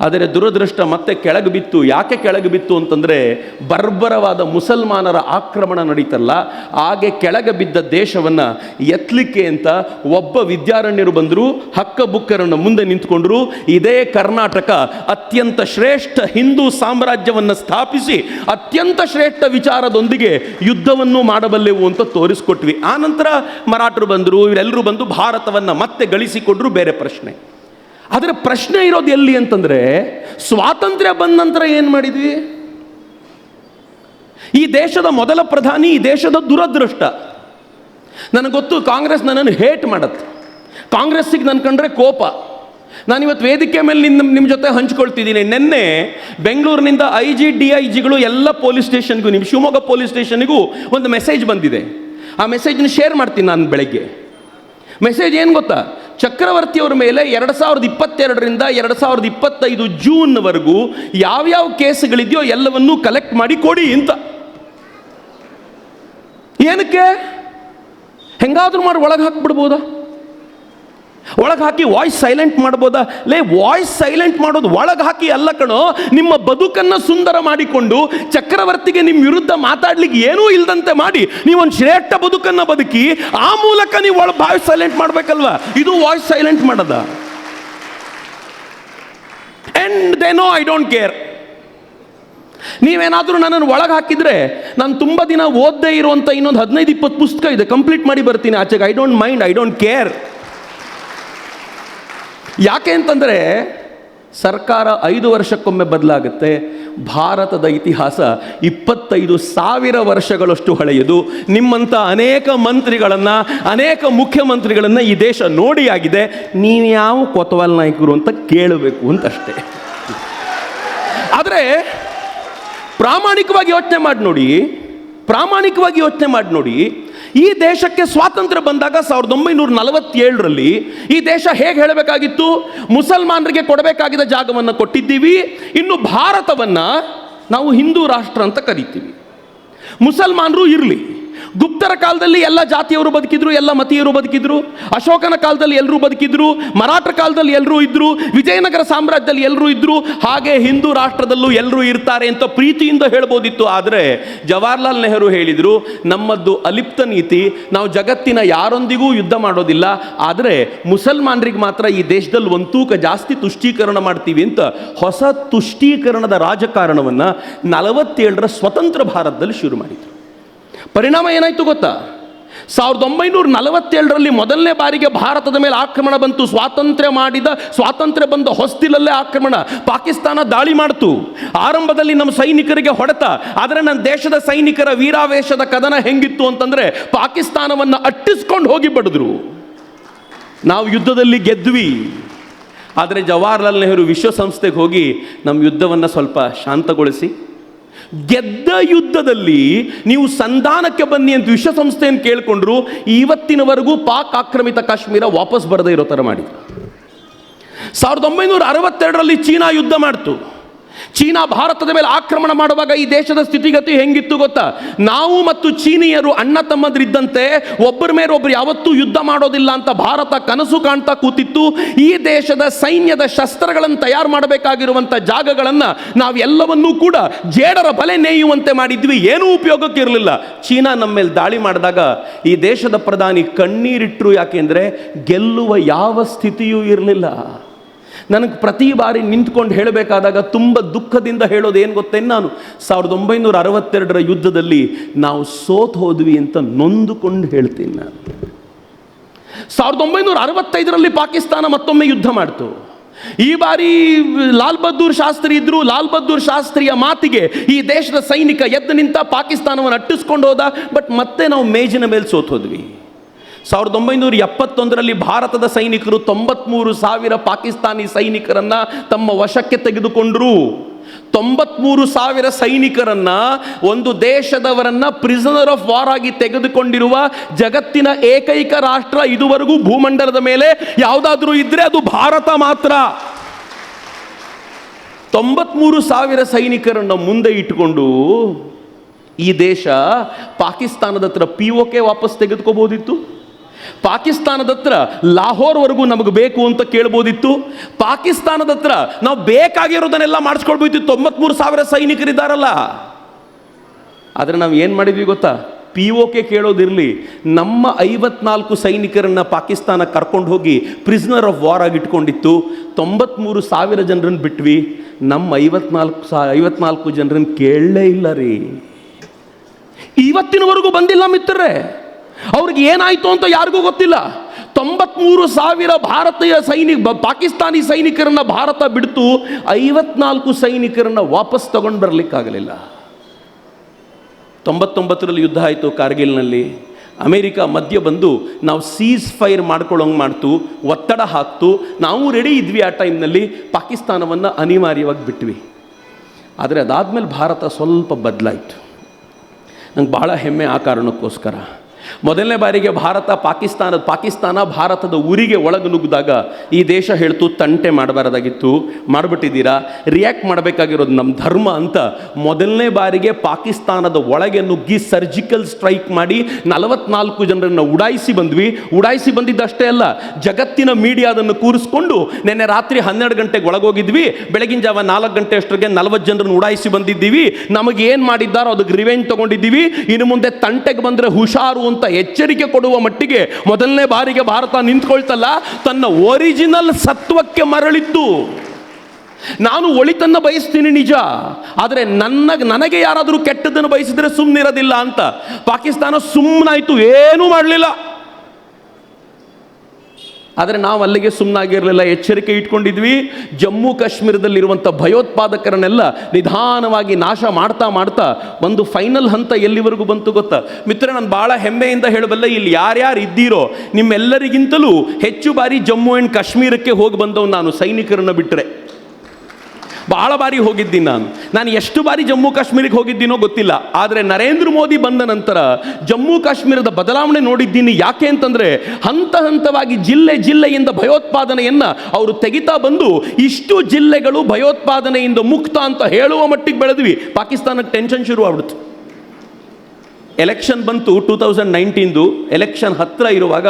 ಆದರೆ ದುರದೃಷ್ಟ ಮತ್ತೆ ಕೆಳಗೆ ಬಿತ್ತು. ಯಾಕೆ ಕೆಳಗೆ ಬಿತ್ತು ಅಂತಂದರೆ, ಬರ್ಬರವಾದ ಮುಸಲ್ಮಾನರ ಆಕ್ರಮಣ ನಡೀತಲ್ಲ, ಹಾಗೆ ಕೆಳಗೆ ಬಿದ್ದ ದೇಶವನ್ನು ಎತ್ತಲಿಕ್ಕೆ ಅಂತ ಒಬ್ಬ ವಿದ್ಯಾರಣ್ಯರು ಬಂದರು, ಹಕ್ಕಬುಕ್ಕರನ್ನು ಮುಂದೆ ನಿಂತ್ಕೊಂಡ್ರು. ಇದೇ ಕರ್ನಾಟಕ ಅತ್ಯಂತ ಶ್ರೇಷ್ಠ ಹಿಂದೂ ಸಾಮ್ರಾಜ್ಯವನ್ನು ಸ್ಥಾಪಿಸಿ ಅತ್ಯಂತ ಶ್ರೇಷ್ಠ ವಿಚಾರದೊಂದಿಗೆ ಯುದ್ಧವನ್ನು ಮಾಡಬಲ್ಲೆವು ಅಂತ ತೋರಿಸ್ಕೊಟ್ವಿ. ಆನಂತರ ಮರಾಠರು ಬಂದರು, ಇವರೆಲ್ಲರೂ ಬಂದು ಭಾರತವನ್ನು ಮತ್ತೆ ಗಳಿಸಿಕೊಂಡ್ರು. ಬೇರೆ ಪ್ರಶ್ನೆ. ಆದರೆ ಪ್ರಶ್ನೆ ಇರೋದು ಎಲ್ಲಿ ಅಂತಂದರೆ, ಸ್ವಾತಂತ್ರ್ಯ ಬಂದ ನಂತರ ಏನು ಮಾಡಿದ್ವಿ? ಈ ದೇಶದ ಮೊದಲ ಪ್ರಧಾನಿ, ಈ ದೇಶದ ದುರದೃಷ್ಟ. ನನಗೆ ಗೊತ್ತು, ಕಾಂಗ್ರೆಸ್ ನನ್ನನ್ನು ಹೇಟ್ ಮಾಡತ್ತೆ, ಕಾಂಗ್ರೆಸ್ಸಿಗೆ ನನ್ನ ಕಂಡ್ರೆ ಕೋಪ. ನಾನಿವತ್ತು ವೇದಿಕೆ ಮೇಲೆ ನಿಮ್ಮ ಜೊತೆ ಹಂಚ್ಕೊಳ್ತಿದ್ದೀನಿ. ನಿನ್ನೆ ಬೆಂಗಳೂರಿನಿಂದ IG DIGಗಳು ಎಲ್ಲ ಪೊಲೀಸ್ ಸ್ಟೇಷನ್ಗೂ, ನಿಮ್ಮ ಶಿವಮೊಗ್ಗ ಪೊಲೀಸ್ ಸ್ಟೇಷನ್ಗೂ ಒಂದು ಮೆಸೇಜ್ ಬಂದಿದೆ. ಆ ಮೆಸೇಜನ್ನ ಶೇರ್ ಮಾಡ್ತೀನಿ ನಾನು ಬೆಳಗ್ಗೆ. ಮೆಸೇಜ್ ಏನು ಗೊತ್ತಾ? ಚಕ್ರವರ್ತಿಯವರ ಮೇಲೆ 2022ರಿಂದ 2025 ಜೂನ್ವರೆಗೂ ಯಾವ್ಯಾವ ಕೇಸುಗಳಿದೆಯೋ ಎಲ್ಲವನ್ನೂ ಕಲೆಕ್ಟ್ ಮಾಡಿ ಕೊಡಿ ಅಂತ. ಏನಕ್ಕೆ? ಹೆಂಗಾದ್ರೂ ಮಾಡಿ ಒಳಗೆ ಹಾಕ್ಬಿಡ್ಬೋದಾ? ಒಳಗೆ ಹಾಕಿ ವಾಯ್ಸ್ ಸೈಲೆಂಟ್ ಮಾಡ್ಬೋದಾ? ವಾಯ್ಸ್ ಸೈಲೆಂಟ್ ಮಾಡೋದು ಒಳಗೆ ಹಾಕಿ ಅಲ್ಲ ಕಣೋ, ನಿಮ್ಮ ಬದುಕನ್ನು ಸುಂದರ ಮಾಡಿಕೊಂಡು ಚಕ್ರವರ್ತಿಗೆ ನಿಮ್ಮ ವಿರುದ್ಧ ಮಾತಾಡ್ಲಿಕ್ಕೆ ಏನೂ ಇಲ್ದಂತೆ ಮಾಡಿ ನೀವೊಂದು ಶ್ರೇಷ್ಠ ಬದುಕನ್ನು ಬದುಕಿ ಆ ಮೂಲಕ ನೀವು ವಾಯ್ಸ್ ಸೈಲೆಂಟ್ ಮಾಡ್ಬೇಕಲ್ವಾ? ಇದು ವಾಯ್ಸ್ ಸೈಲೆಂಟ್ ಮಾಡೋದ? And they know I don't care. ನೀವೇನಾದರೂ ನನ್ನನ್ನು ಒಳಗೆ ಹಾಕಿದ್ರೆ ನಾನು ತುಂಬ ದಿನ ಓದದೇ ಇರುವಂಥ ಇನ್ನೊಂದು 15-20 ಪುಸ್ತಕ ಇದೆ, ಕಂಪ್ಲೀಟ್ ಮಾಡಿ ಬರ್ತೀನಿ ಆಚೆಗೆ. I don't mind, I don't care. ಯಾಕೆ ಅಂತಂದರೆ ಸರ್ಕಾರ 5 ವರ್ಷಕ್ಕೊಮ್ಮೆ ಬದಲಾಗುತ್ತೆ. ಭಾರತದ ಇತಿಹಾಸ 25,000 ವರ್ಷಗಳಷ್ಟು ಹಳೆಯದು. ನಿಮ್ಮಂಥ ಅನೇಕ ಮಂತ್ರಿಗಳನ್ನು, ಅನೇಕ ಮುಖ್ಯಮಂತ್ರಿಗಳನ್ನು ಈ ದೇಶ ನೋಡಿ ಆಗಿದೆ. ನೀವು ಯಾವ ಕೊತ್ವಾಲ್ ನಾಯಕರು ಅಂತ ಕೇಳಬೇಕು ಅಂತಷ್ಟೇ. ಆದರೆ ಪ್ರಾಮಾಣಿಕವಾಗಿ ಯೋಚನೆ ಮಾಡಿ ನೋಡಿ, ಈ ದೇಶಕ್ಕೆ ಸ್ವಾತಂತ್ರ್ಯ ಬಂದಾಗ 1947ರಲ್ಲಿ ಈ ದೇಶ ಹೇಗೆ ಹೇಳಬೇಕಾಗಿತ್ತು? ಮುಸಲ್ಮಾನರಿಗೆ ಕೊಡಬೇಕಾಗಿದ್ದ ಜಾಗವನ್ನು ಕೊಟ್ಟಿದ್ದೀವಿ, ಇನ್ನು ಭಾರತವನ್ನು ನಾವು ಹಿಂದೂ ರಾಷ್ಟ್ರ ಅಂತ ಕರಿತೀವಿ. ಮುಸಲ್ಮಾನರು ಇರಲಿ. ಗುಪ್ತರ ಕಾಲದಲ್ಲಿ ಎಲ್ಲ ಜಾತಿಯವರು ಬದುಕಿದ್ರು, ಎಲ್ಲ ಮತೀಯರು ಬದುಕಿದ್ರು. ಅಶೋಕನ ಕಾಲದಲ್ಲಿ ಎಲ್ಲರೂ ಬದುಕಿದ್ರು, ಮರಾಠ ಕಾಲದಲ್ಲಿ ಎಲ್ಲರೂ ಇದ್ರು, ವಿಜಯನಗರ ಸಾಮ್ರಾಜ್ಯದಲ್ಲಿ ಎಲ್ಲರೂ ಇದ್ರು. ಹಾಗೆ ಹಿಂದೂ ರಾಷ್ಟ್ರದಲ್ಲೂ ಎಲ್ಲರೂ ಇರ್ತಾರೆ ಅಂತ ಪ್ರೀತಿಯಿಂದ ಹೇಳ್ಬೋದಿತ್ತು. ಆದರೆ ಜವಾಹರ್ಲಾಲ್ ನೆಹರು ಹೇಳಿದರು, ನಮ್ಮದ್ದು ಅಲಿಪ್ತ ನೀತಿ, ನಾವು ಜಗತ್ತಿನ ಯಾರೊಂದಿಗೂ ಯುದ್ಧ ಮಾಡೋದಿಲ್ಲ, ಆದರೆ ಮುಸಲ್ಮಾನರಿಗೆ ಮಾತ್ರ ಈ ದೇಶದಲ್ಲಿ ಒಂದು ತೂಕ ಜಾಸ್ತಿ ತುಷ್ಟೀಕರಣ ಮಾಡ್ತೀವಿ ಅಂತ ಹೊಸ ತುಷ್ಟೀಕರಣದ ರಾಜಕಾರಣವನ್ನು 47ರ ಸ್ವತಂತ್ರ ಭಾರತದಲ್ಲಿ ಶುರು ಮಾಡಿದರು. ಪರಿಣಾಮ ಏನಾಯಿತು ಗೊತ್ತಾ? 1947ರಲ್ಲಿ ಮೊದಲನೇ ಬಾರಿಗೆ ಭಾರತದ ಮೇಲೆ ಆಕ್ರಮಣ ಬಂತು. ಸ್ವಾತಂತ್ರ್ಯ ಬಂದ ಹೊಸ್ತಿಲಲ್ಲೇ ಆಕ್ರಮಣ. ಪಾಕಿಸ್ತಾನ ದಾಳಿ ಮಾಡ್ತು. ಆರಂಭದಲ್ಲಿ ನಮ್ಮ ಸೈನಿಕರಿಗೆ ಹೊಡೆತ. ಆದರೆ ನನ್ನ ದೇಶದ ಸೈನಿಕರ ವೀರಾವೇಶದ ಕದನ ಹೆಂಗಿತ್ತು ಅಂತಂದರೆ ಪಾಕಿಸ್ತಾನವನ್ನು ಅಟ್ಟಿಸ್ಕೊಂಡು ಹೋಗಿ ಬಡಿದ್ರು. ನಾವು ಯುದ್ಧದಲ್ಲಿ ಗೆದ್ವಿ. ಆದರೆ ಜವಾಹರ್ಲಾಲ್ ನೆಹರು ವಿಶ್ವಸಂಸ್ಥೆಗೆ ಹೋಗಿ ನಮ್ಮ ಯುದ್ಧವನ್ನು ಸ್ವಲ್ಪ ಶಾಂತಗೊಳಿಸಿ, ಗೆದ್ದ ಯುದ್ಧದಲ್ಲಿ ನೀವು ಸಂಧಾನಕ್ಕೆ ಬನ್ನಿ ಅಂತ ವಿಶ್ವಸಂಸ್ಥೆಯನ್ನು ಕೇಳಿಕೊಂಡ್ರು. ಇವತ್ತಿನವರೆಗೂ ಪಾಕ್ ಆಕ್ರಮಿತ ಕಾಶ್ಮೀರ ವಾಪಸ್ ಬರದೇ ಇರೋ ಥರ ಮಾಡಿದ್ರು. 1962ರಲ್ಲಿ ಚೀನಾ ಯುದ್ಧ ಮಾಡ್ತು. ಚೀನಾ ಭಾರತದ ಮೇಲೆ ಆಕ್ರಮಣ ಮಾಡುವಾಗ ಈ ದೇಶದ ಸ್ಥಿತಿಗತಿ ಹೆಂಗಿತ್ತು ಗೊತ್ತಾ? ನಾವು ಮತ್ತು ಚೀನಿಯರು ಅಣ್ಣ ತಮ್ಮದ್ರಿದ್ದಂತೆ, ಒಬ್ಬರ ಮೇಲೆ ಒಬ್ಬರು ಯಾವತ್ತೂ ಯುದ್ಧ ಮಾಡೋದಿಲ್ಲ ಅಂತ ಭಾರತ ಕನಸು ಕಾಣ್ತಾ ಕೂತಿತ್ತು. ಈ ದೇಶದ ಸೈನ್ಯದ ಶಸ್ತ್ರಗಳನ್ನು ತಯಾರು ಮಾಡಬೇಕಾಗಿರುವಂಥ ಜಾಗಗಳನ್ನು ನಾವೆಲ್ಲವನ್ನೂ ಕೂಡ ಜೇಡರ ಬಲೆ ನೇಯುವಂತೆ ಮಾಡಿದ್ವಿ. ಏನೂ ಉಪಯೋಗಕ್ಕೆ ಇರಲಿಲ್ಲ. ಚೀನಾ ನಮ್ಮ ಮೇಲೆ ದಾಳಿ ಮಾಡಿದಾಗ ಈ ದೇಶದ ಪ್ರಧಾನಿ ಕಣ್ಣೀರಿಟ್ಟರು. ಯಾಕೆಂದರೆ ಗೆಲ್ಲುವ ಯಾವ ಸ್ಥಿತಿಯೂ ಇರಲಿಲ್ಲ. ನನಗೆ ಪ್ರತಿ ಬಾರಿ ನಿಂತ್ಕೊಂಡು ಹೇಳಬೇಕಾದಾಗ ತುಂಬ ದುಃಖದಿಂದ ಹೇಳೋದು ಏನು ಗೊತ್ತೇನು? ನಾನು 1962ರ ಯುದ್ಧದಲ್ಲಿ ನಾವು ಸೋತು ಹೋದ್ವಿ ಅಂತ ನೊಂದುಕೊಂಡು ಹೇಳ್ತೀನಿ. ನಾನು 1965ರಲ್ಲಿ ಪಾಕಿಸ್ತಾನ ಮತ್ತೊಮ್ಮೆ ಯುದ್ಧ ಮಾಡ್ತು. ಈ ಬಾರಿ ಲಾಲ್ ಬಹದ್ದೂರ್ ಶಾಸ್ತ್ರಿ ಇದ್ರು. ಲಾಲ್ ಬಹದ್ದೂರ್ ಶಾಸ್ತ್ರಿಯ ಮಾತಿಗೆ ಈ ದೇಶದ ಸೈನಿಕ ಎದ್ದು ನಿಂತ ಪಾಕಿಸ್ತಾನವನ್ನು ಅಟ್ಟಿಸ್ಕೊಂಡು ಹೋದ. ಬಟ್ ಮತ್ತೆ ನಾವು ಮೇಜಿನ ಮೇಲೆ ಸೋತು ಹೋದ್ವಿ. 1971ರಲ್ಲಿ ಭಾರತದ ಸೈನಿಕರು 93,000 ಪಾಕಿಸ್ತಾನಿ ಸೈನಿಕರನ್ನ ತಮ್ಮ ವಶಕ್ಕೆ ತೆಗೆದುಕೊಂಡರು. 93,000 ಸೈನಿಕರನ್ನ, ಒಂದು ದೇಶದವರನ್ನ ಪ್ರಿಸನರ್ ಆಫ್ ವಾರ್ ಆಗಿ ತೆಗೆದುಕೊಂಡಿರುವ ಜಗತ್ತಿನ ಏಕೈಕ ರಾಷ್ಟ್ರ ಇದುವರೆಗೂ ಭೂಮಂಡಲದ ಮೇಲೆ ಯಾವುದಾದ್ರೂ ಇದ್ರೆ ಅದು ಭಾರತ ಮಾತ್ರ. 93,000 ಸೈನಿಕರನ್ನ ಮುಂದೆ ಇಟ್ಟುಕೊಂಡು ಈ ದೇಶ ಪಾಕಿಸ್ತಾನದ ಹತ್ರ POK ವಾಪಸ್ ತೆಗೆದುಕೋಬಹುದಿತ್ತು. ಪಾಕಿಸ್ತಾನದ ಹತ್ರ ಲಾಹೋರ್ವರೆಗೂ ನಮಗೆ ಬೇಕು ಅಂತ ಕೇಳ್ಬೋದಿತ್ತು. ಪಾಕಿಸ್ತಾನದ ಹತ್ರ ನಾವು ಬೇಕಾಗಿರೋದನ್ನೆಲ್ಲ ಮಾಡಿಸ್ಕೊಳ್ಬೋದಿತ್ತು. 93,000 ಸೈನಿಕರಿದ್ದಾರಲ್ಲ. ಆದರೆ ನಾವು ಏನು ಮಾಡಿದ್ವಿ ಗೊತ್ತಾ? POK ಕೇಳೋದಿರಲಿ, ನಮ್ಮ 54 ಸೈನಿಕರನ್ನ ಪಾಕಿಸ್ತಾನ ಕರ್ಕೊಂಡು ಹೋಗಿ ಪ್ರಿಸ್ನರ್ ಆಫ್ ವಾರ್ ಆಗಿ ಇಟ್ಕೊಂಡಿತ್ತು. 93,000 ಜನರನ್ನು ಬಿಟ್ವಿ. ನಮ್ಮ 54 ಜನರನ್ನು ಕೇಳಲೇ ಇಲ್ಲ ರೀ. ಇವತ್ತಿನವರೆಗೂ ಬಂದಿಲ್ಲ ಮಿತ್ರರೇ. ಅವ್ರಿಗೆ ಏನಾಯ್ತು ಅಂತ ಯಾರಿಗೂ ಗೊತ್ತಿಲ್ಲ. 93,000 ಭಾರತೀಯ ಪಾಕಿಸ್ತಾನಿ ಸೈನಿಕರನ್ನ ಭಾರತ ಬಿಡ್ತು. 54 ಸೈನಿಕರನ್ನ ವಾಪಸ್ ತಗೊಂಡು ಬರಲಿಕ್ಕಾಗಲಿಲ್ಲ. 99ರಲ್ಲಿ ಯುದ್ಧ ಆಯಿತು ಕಾರ್ಗಿಲ್ನಲ್ಲಿ. ಅಮೇರಿಕ ಮಧ್ಯ ಬಂದು ನಾವು ಸೀಸ್ ಫೈರ್ ಮಾಡ್ಕೊಳ್ಳೋಂಗೆ ಮಾಡ್ತು, ಒತ್ತಡ ಹಾಕ್ತು. ನಾವು ರೆಡಿ ಇದ್ವಿ ಆ ಟೈಮ್ನಲ್ಲಿ. ಪಾಕಿಸ್ತಾನವನ್ನು ಅನಿವಾರ್ಯವಾಗಿ ಬಿಟ್ವಿ. ಆದರೆ ಅದಾದಮೇಲೆ ಭಾರತ ಸ್ವಲ್ಪ ಬದಲಾಯಿತು. ನಂಗೆ ಭಾಳ ಹೆಮ್ಮೆ ಆ ಕಾರಣಕ್ಕೋಸ್ಕರ. ಮೊದಲನೇ ಬಾರಿಗೆ ಪಾಕಿಸ್ತಾನ ಭಾರತದ ಊರಿಗೆ ಒಳಗೆ ನುಗ್ಗಿದಾಗ ಈ ದೇಶ ಹೇಳ್ತು ತಂಟೆ ಮಾಡಬಾರದಾಗಿತ್ತು, ಮಾಡಿಬಿಟ್ಟಿದ್ದೀರಾ, ರಿಯಾಕ್ಟ್ ಮಾಡಬೇಕಾಗಿರೋದು ನಮ್ಮ ಧರ್ಮ ಅಂತ ಮೊದಲನೇ ಬಾರಿಗೆ ಪಾಕಿಸ್ತಾನದ ಒಳಗೆ ನುಗ್ಗಿ ಸರ್ಜಿಕಲ್ ಸ್ಟ್ರೈಕ್ ಮಾಡಿ 44 ಜನರನ್ನು ಉಡಾಯಿಸಿ ಬಂದಿದ್ದಷ್ಟೇ ಅಲ್ಲ, ಜಗತ್ತಿನ ಮೀಡಿಯಾದನ್ನು ಕೂರಿಸ್ಕೊಂಡು ನಿನ್ನೆ ರಾತ್ರಿ 12 ಗಂಟೆಗೆ ಒಳಗೋಗಿದ್ವಿ, ಬೆಳಗಿನ ಜಾವ 4 ಗಂಟೆ ಅಷ್ಟರಿಗೆ 40 ಜನರನ್ನು ಉಡಾಯಿಸಿ ಬಂದಿದ್ದೀವಿ, ನಮಗೆ ಏನು ಮಾಡಿದ್ದಾರೋ ಅದಕ್ಕೆ ರಿವೆಂಜ್ ತಗೊಂಡಿದ್ದೀವಿ, ಇನ್ನು ಮುಂದೆ ತಂಟೆಗೆ ಬಂದರೆ ಹುಷಾರು ಅಂತ ಎಚ್ಚರಿಕೆ ಕೊಡುವ ಮಟ್ಟಿಗೆ ಮೊದಲನೇ ಬಾರಿಗೆ ಭಾರತ ನಿಂತ್ಕೊಳ್ತಲ್ಲ, ತನ್ನ ಒರಿಜಿನಲ್ ಸತ್ವಕ್ಕೆ ಮರಳಿತ್ತು. ನಾನು ಒಳಿತನ್ನು ಬಯಸ್ತೀನಿ ನಿಜ, ಆದರೆ ನನಗೆ ಯಾರಾದರೂ ಕೆಟ್ಟದ್ದನ್ನು ಬಯಸಿದ್ರೆ ಸುಮ್ಮನಿರೋದಿಲ್ಲ ಅಂತ ಪಾಕಿಸ್ತಾನ ಸುಮ್ಮನಾಯಿತು, ಏನೂ ಮಾಡಲಿಲ್ಲ. ಆದರೆ ನಾವು ಅಲ್ಲಿಗೆ ಸುಮ್ಮನಾಗಿರಲಿಲ್ಲ, ಎಚ್ಚರಿಕೆ ಇಟ್ಕೊಂಡಿದ್ವಿ. ಜಮ್ಮು ಕಾಶ್ಮೀರದಲ್ಲಿರುವಂಥ ಭಯೋತ್ಪಾದಕರನ್ನೆಲ್ಲ ನಿಧಾನವಾಗಿ ನಾಶ ಮಾಡ್ತಾ ಒಂದು ಫೈನಲ್ ಹಂತ ಎಲ್ಲಿವರೆಗೂ ಬಂತು ಗೊತ್ತಾ ಮಿತ್ರರೇ? ನಾನು ಭಾಳ ಹೆಮ್ಮೆಯಿಂದ ಹೇಳಬಲ್ಲೆ, ಇಲ್ಲಿ ಯಾರ್ಯಾರು ಇದ್ದೀರೋ ನಿಮ್ಮೆಲ್ಲರಿಗಿಂತಲೂ ಹೆಚ್ಚು ಬಾರಿ ಜಮ್ಮು ಆ್ಯಂಡ್ ಕಾಶ್ಮೀರಕ್ಕೆ ಹೋಗಿ ಬಂದವು ನಾನು, ಸೈನಿಕರನ್ನು ಬಿಟ್ಟರೆ. ಬಹಳ ಬಾರಿ ಹೋಗಿದ್ದೀನಿ ನಾನು ಎಷ್ಟು ಬಾರಿ ಜಮ್ಮು ಕಾಶ್ಮೀರಕ್ಕೆ ಹೋಗಿದ್ದೀನೋ ಗೊತ್ತಿಲ್ಲ, ಆದರೆ ನರೇಂದ್ರ ಮೋದಿ ಬಂದ ನಂತರ ಜಮ್ಮು ಕಾಶ್ಮೀರದ ಬದಲಾವಣೆ ನೋಡಿದ್ದೀನಿ. ಯಾಕೆ ಅಂತಂದರೆ ಹಂತವಾಗಿ ಜಿಲ್ಲೆಯಿಂದ ಭಯೋತ್ಪಾದನೆಯನ್ನು ಅವರು ತೆಗಿತಾ ಬಂದು ಇಷ್ಟು ಜಿಲ್ಲೆಗಳು ಭಯೋತ್ಪಾದನೆಯಿಂದ ಮುಕ್ತ ಅಂತ ಹೇಳುವ ಮಟ್ಟಿಗೆ ಬೆಳೆದ್ವಿ. ಪಾಕಿಸ್ತಾನಕ್ಕೆ ಟೆನ್ಷನ್ ಶುರು ಆಗ್ಬಿಡ್ತು. ಎಲೆಕ್ಷನ್ ಬಂತು 2019, ಎಲೆಕ್ಷನ್ ಹತ್ತಿರ ಇರುವಾಗ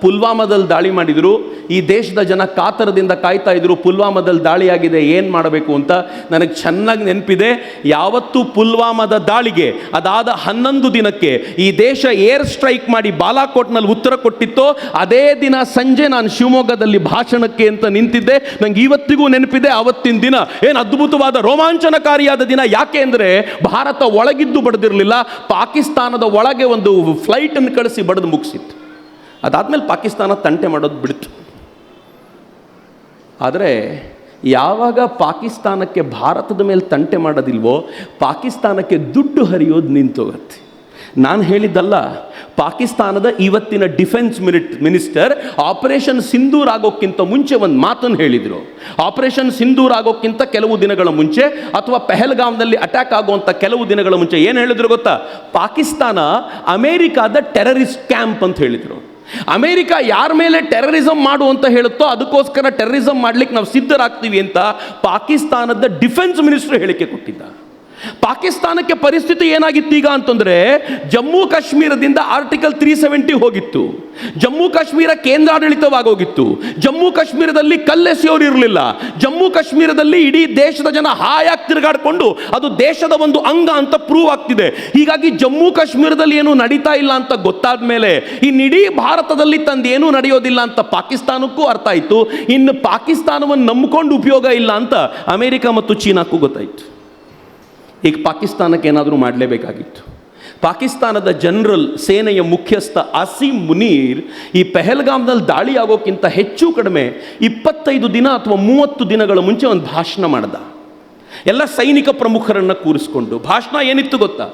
ಪುಲ್ವಾಮಾದಲ್ಲಿ ದಾಳಿ ಮಾಡಿದರು. ಈ ದೇಶದ ಜನ ಕಾತರದಿಂದ ಕಾಯ್ತಾ ಇದ್ರು, ಪುಲ್ವಾಮಾದಲ್ಲಿ ದಾಳಿಯಾಗಿದೆ, ಏನು ಮಾಡಬೇಕು ಅಂತ. ನನಗೆ ಚೆನ್ನಾಗಿ ನೆನಪಿದೆ, ಯಾವತ್ತು ಪುಲ್ವಾಮಾದ ದಾಳಿಗೆ ಅದಾದ 11 ದಿನಕ್ಕೆ ಈ ದೇಶ ಏರ್ ಸ್ಟ್ರೈಕ್ ಮಾಡಿ ಬಾಲಾಕೋಟ್ನಲ್ಲಿ ಉತ್ತರ ಕೊಟ್ಟಿತ್ತೋ ಅದೇ ದಿನ ಸಂಜೆ ನಾನು ಶಿವಮೊಗ್ಗದಲ್ಲಿ ಭಾಷಣಕ್ಕೆ ಅಂತ ನಿಂತಿದ್ದೆ. ನಂಗೆ ಇವತ್ತಿಗೂ ನೆನಪಿದೆ, ಆವತ್ತಿನ ದಿನ ಏನು ಅದ್ಭುತವಾದ ರೋಮಾಂಚನಕಾರಿಯಾದ ದಿನ. ಯಾಕೆ ಅಂದರೆ ಭಾರತ ಒಳಗಿದ್ದು ಬಡ್ದಿರಲಿಲ್ಲ, ಪಾಕಿಸ್ತಾನದ ಒಳಗೆ ಒಂದು ಫ್ಲೈಟನ್ನು ಕಳಿಸಿ ಬಡಿದು ಮುಗಿಸಿತ್ತು. ಅದಾದಮೇಲೆ ಪಾಕಿಸ್ತಾನ ತಂಟೆ ಮಾಡೋದು ಬಿಡ್ತು. ಆದರೆ ಯಾವಾಗ ಪಾಕಿಸ್ತಾನಕ್ಕೆ ಭಾರತದ ಮೇಲೆ ತಂಟೆ ಮಾಡೋದಿಲ್ವೋ ಪಾಕಿಸ್ತಾನಕ್ಕೆ ದುಡ್ಡು ಹರಿಯೋದು ನಿಂತೋಗತ್ತೆ. ನಾನು ಹೇಳಿದ್ದಲ್ಲ, ಪಾಕಿಸ್ತಾನದ ಇವತ್ತಿನ ಡಿಫೆನ್ಸ್ ಮಿನಿಸ್ಟರ್ ಆಪರೇಷನ್ ಸಿಂಧೂರ್ ಆಗೋಕ್ಕಿಂತ ಮುಂಚೆ ಒಂದು ಮಾತನ್ನು ಹೇಳಿದರು. ಆಪರೇಷನ್ ಸಿಂಧೂರ್ ಆಗೋಕ್ಕಿಂತ ಕೆಲವು ದಿನಗಳ ಮುಂಚೆ ಅಥವಾ ಪೆಹಲ್ಗಾಮ್ನಲ್ಲಿ ಅಟ್ಯಾಕ್ ಆಗುವಂಥ ಕೆಲವು ದಿನಗಳ ಮುಂಚೆ ಏನು ಹೇಳಿದ್ರು ಗೊತ್ತಾ? ಪಾಕಿಸ್ತಾನ ಅಮೇರಿಕಾದ ಟೆರರಿಸ್ಟ್ ಕ್ಯಾಂಪ್ ಅಂತ ಹೇಳಿದರು. ಅಮೇರಿಕ ಯಾರ ಮೇಲೆ ಟೆರರಿಸಮ್ ಮಾಡು ಅಂತ ಹೇಳುತ್ತೋ ಅದಕ್ಕೋಸ್ಕರ ಟೆರರಿಸಮ್ ಮಾಡ್ಲಿಕ್ಕೆ ನಾವು ಸಿದ್ಧರಾಗ್ತೀವಿ ಅಂತ ಪಾಕಿಸ್ತಾನದ ಡಿಫೆನ್ಸ್ ಮಿನಿಸ್ಟರ್ ಹೇಳಿಕೆ ಕೊಟ್ಟಿದ್ದ. ಪಾಕಿಸ್ತಾನಕ್ಕೆ ಪರಿಸ್ಥಿತಿ ಏನಾಗಿತ್ತು ಈಗ ಅಂತಂದರೆ, ಜಮ್ಮು ಕಾಶ್ಮೀರದಿಂದ ಆರ್ಟಿಕಲ್ 370 ಹೋಗಿತ್ತು, ಜಮ್ಮು ಕಾಶ್ಮೀರ ಕೇಂದ್ರಾಡಳಿತವಾಗೋಗಿತ್ತು, ಜಮ್ಮು ಕಾಶ್ಮೀರದಲ್ಲಿ ಕಲ್ಲೆಸೆಯೋರು ಇರಲಿಲ್ಲ, ಜಮ್ಮು ಕಾಶ್ಮೀರದಲ್ಲಿ ಇಡೀ ದೇಶದ ಜನ ಹಾಯಾಗಿ ತಿರುಗಾಡಿಕೊಂಡು ಅದು ದೇಶದ ಒಂದು ಅಂಗ ಅಂತ ಪ್ರೂವ್ ಆಗ್ತಿದೆ. ಹೀಗಾಗಿ ಜಮ್ಮು ಕಾಶ್ಮೀರದಲ್ಲಿ ಏನು ನಡೀತಾ ಇಲ್ಲ ಅಂತ ಗೊತ್ತಾದ ಮೇಲೆ ಇನ್ನಿಡೀ ಭಾರತದಲ್ಲಿ ತಂದೇನೂ ನಡೆಯೋದಿಲ್ಲ ಅಂತ ಪಾಕಿಸ್ತಾನಕ್ಕೂ ಅರ್ಥ ಆಯಿತು. ಇನ್ನು ಪಾಕಿಸ್ತಾನವನ್ನು ನಂಬಿಕೊಂಡು ಉಪಯೋಗ ಇಲ್ಲ ಅಂತ ಅಮೆರಿಕ ಮತ್ತು ಚೀನಾಕ್ಕೂ ಗೊತ್ತಾಯಿತು. ಈಗ ಪಾಕಿಸ್ತಾನಕ್ಕೆ ಏನಾದರೂ ಮಾಡಲೇಬೇಕಾಗಿತ್ತು. ಪಾಕಿಸ್ತಾನದ ಜನರಲ್ ಸೇನೆಯ ಮುಖ್ಯಸ್ಥ ಆಸಿಮ್ ಮುನೀರ್ ಈ ಪೆಹಲ್ಗಾಮ್ನಲ್ಲಿ ದಾಳಿ ಆಗೋಕ್ಕಿಂತ ಹೆಚ್ಚು ಕಡಿಮೆ 25 ದಿನ ಅಥವಾ 30 ದಿನಗಳ ಮುಂಚೆ ಒಂದು ಭಾಷಣ ಮಾಡ್ದ, ಎಲ್ಲ ಸೈನಿಕ ಪ್ರಮುಖರನ್ನು ಕೂರಿಸ್ಕೊಂಡು. ಭಾಷಣ ಏನಿತ್ತು ಗೊತ್ತಾ?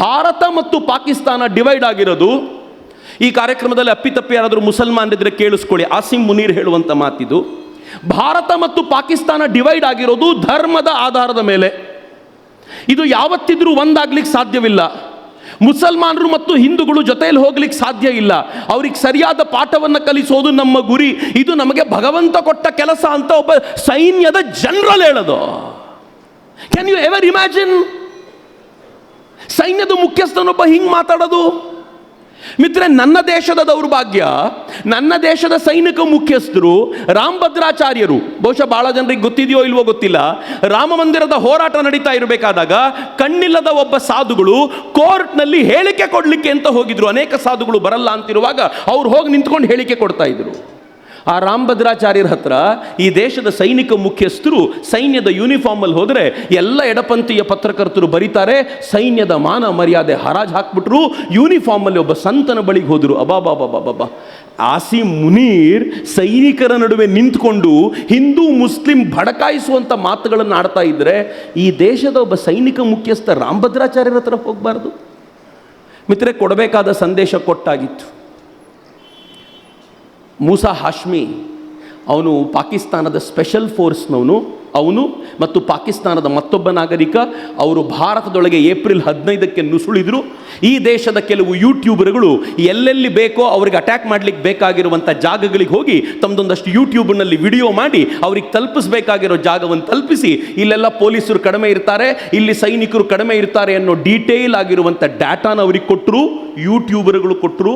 ಭಾರತ ಮತ್ತು ಪಾಕಿಸ್ತಾನ ಡಿವೈಡ್ ಆಗಿರೋದು, ಈ ಕಾರ್ಯಕ್ರಮದಲ್ಲಿ ಅಪ್ಪಿತಪ್ಪಿ ಯಾರಾದರೂ ಮುಸಲ್ಮಾನರಿದ್ರೆ ಕೇಳಿಸ್ಕೊಳ್ಳಿ, ಆಸಿಮ್ ಮುನೀರ್ ಹೇಳುವಂಥ ಮಾತಿದು. ಭಾರತ ಮತ್ತು ಪಾಕಿಸ್ತಾನ ಡಿವೈಡ್ ಆಗಿರೋದು ಧರ್ಮದ ಆಧಾರದ ಮೇಲೆ. ಇದು ಯಾವತ್ತಿದ್ರೂ ಒಂದಾಗ್ಲಿಕ್ಕೆ ಸಾಧ್ಯವಿಲ್ಲ. ಮುಸಲ್ಮಾನರು ಮತ್ತು ಹಿಂದೂಗಳು ಜೊತೆಯಲ್ಲಿ ಹೋಗ್ಲಿಕ್ಕೆ ಸಾಧ್ಯ ಇಲ್ಲ. ಅವ್ರಿಗೆ ಸರಿಯಾದ ಪಾಠವನ್ನು ಕಲಿಸೋದು ನಮ್ಮ ಗುರಿ, ಇದು ನಮಗೆ ಭಗವಂತ ಕೊಟ್ಟ ಕೆಲಸ ಅಂತ ಒಬ್ಬ ಸೈನ್ಯದ ಜನರಲ್ ಹೇಳೋದು. Can you ever imagine? ಸೈನ್ಯದ ಮುಖ್ಯಸ್ಥನೊಬ್ಬ ಹಿಂಗೆ ಮಾತಾಡೋದು. ಮಿತ್ರ, ನನ್ನ ದೇಶದ ದೌರ್ಭಾಗ್ಯ, ನನ್ನ ದೇಶದ ಸೈನಿಕ ಮುಖ್ಯಸ್ಥರು ರಾಮಭದ್ರಾಚಾರ್ಯರು, ಬಹುಶಃ ಬಹಳ ಜನರಿಗೆ ಗೊತ್ತಿದೆಯೋ ಇಲ್ವೋ ಗೊತ್ತಿಲ್ಲ, ರಾಮ ಮಂದಿರದ ಹೋರಾಟ ನಡೀತಾ ಇರಬೇಕಾದಾಗ ಕಣ್ಣಿಲ್ಲದ ಒಬ್ಬ ಸಾಧುಗಳು ಕೋರ್ಟ್ನಲ್ಲಿ ಹೇಳಿಕೆ ಕೊಡಲಿಕ್ಕೆ ಅಂತ ಹೋಗಿದ್ರು. ಅನೇಕ ಸಾಧುಗಳು ಬರಲ್ಲ ಅಂತಿರುವಾಗ ಅವ್ರು ಹೋಗಿ ನಿಂತ್ಕೊಂಡು ಹೇಳಿಕೆ ಕೊಡ್ತಾ ಇದ್ರು. ಆ ರಾಮಭದ್ರಾಚಾರ್ಯರ ಹತ್ರ ಈ ದೇಶದ ಸೈನಿಕ ಮುಖ್ಯಸ್ಥರು ಸೈನ್ಯದ ಯೂನಿಫಾರ್ಮಲ್ಲಿ ಹೋದರೆ ಎಲ್ಲ ಎಡಪಂಥೀಯ ಪತ್ರಕರ್ತರು ಬರೀತಾರೆ, ಸೈನ್ಯದ ಮಾನ ಮರ್ಯಾದೆ ಹರಾಜು ಹಾಕ್ಬಿಟ್ರು. ಯೂನಿಫಾರ್ಮಲ್ಲಿ ಒಬ್ಬ ಸಂತನ ಬಳಿಗೆ ಹೋದರು. ಅಬಾಬಾಬಾಬಾಬಾ, ಆಸಿಮ್ ಮುನೀರ್ ಸೈನಿಕರ ನಡುವೆ ನಿಂತ್ಕೊಂಡು ಹಿಂದೂ ಮುಸ್ಲಿಂ ಭಡಕಾಯಿಸುವಂಥ ಮಾತುಗಳನ್ನು ಆಡ್ತಾ ಇದ್ದರೆ ಈ ದೇಶದ ಒಬ್ಬ ಸೈನಿಕ ಮುಖ್ಯಸ್ಥ ರಾಮಭದ್ರಾಚಾರ್ಯರ ಹತ್ರ ಹೋಗಬಾರ್ದು? ಮಿತ್ರರೆ, ಕೊಡಬೇಕಾದ ಸಂದೇಶ ಕೊಟ್ಟಾಗಿತ್ತು. ಮೂಸಾ ಹಾಶ್ಮಿ ಅವನು ಪಾಕಿಸ್ತಾನದ ಸ್ಪೆಷಲ್ ಫೋರ್ಸ್ನವನು, ಅವನು ಮತ್ತು ಪಾಕಿಸ್ತಾನದ ಮತ್ತೊಬ್ಬ ನಾಗರಿಕ ಅವರು ಭಾರತದೊಳಗೆ ಏಪ್ರಿಲ್ 15ಕ್ಕೆ ನುಸುಳಿದ್ರು. ಈ ದೇಶದ ಕೆಲವು ಯೂಟ್ಯೂಬರ್ಗಳು ಎಲ್ಲೆಲ್ಲಿ ಬೇಕೋ ಅವ್ರಿಗೆ ಅಟ್ಯಾಕ್ ಮಾಡಲಿಕ್ಕೆ ಬೇಕಾಗಿರುವಂಥ ಜಾಗಗಳಿಗೆ ಹೋಗಿ ತಮ್ಮದೊಂದಷ್ಟು ಯೂಟ್ಯೂಬ್ನಲ್ಲಿ ವಿಡಿಯೋ ಮಾಡಿ ಅವ್ರಿಗೆ ತಲುಪಿಸಬೇಕಾಗಿರೋ ಜಾಗವನ್ನು ತಲುಪಿಸಿ, ಇಲ್ಲೆಲ್ಲ ಪೊಲೀಸರು ಕಡಿಮೆ ಇರ್ತಾರೆ, ಇಲ್ಲಿ ಸೈನಿಕರು ಕಡಿಮೆ ಇರ್ತಾರೆ ಅನ್ನೋ ಡೀಟೇಲ್ ಆಗಿರುವಂಥ ಡಾಟಾನ ಅವ್ರಿಗೆ ಕೊಟ್ಟರು, ಯೂಟ್ಯೂಬರ್ಗಳು ಕೊಟ್ಟರು.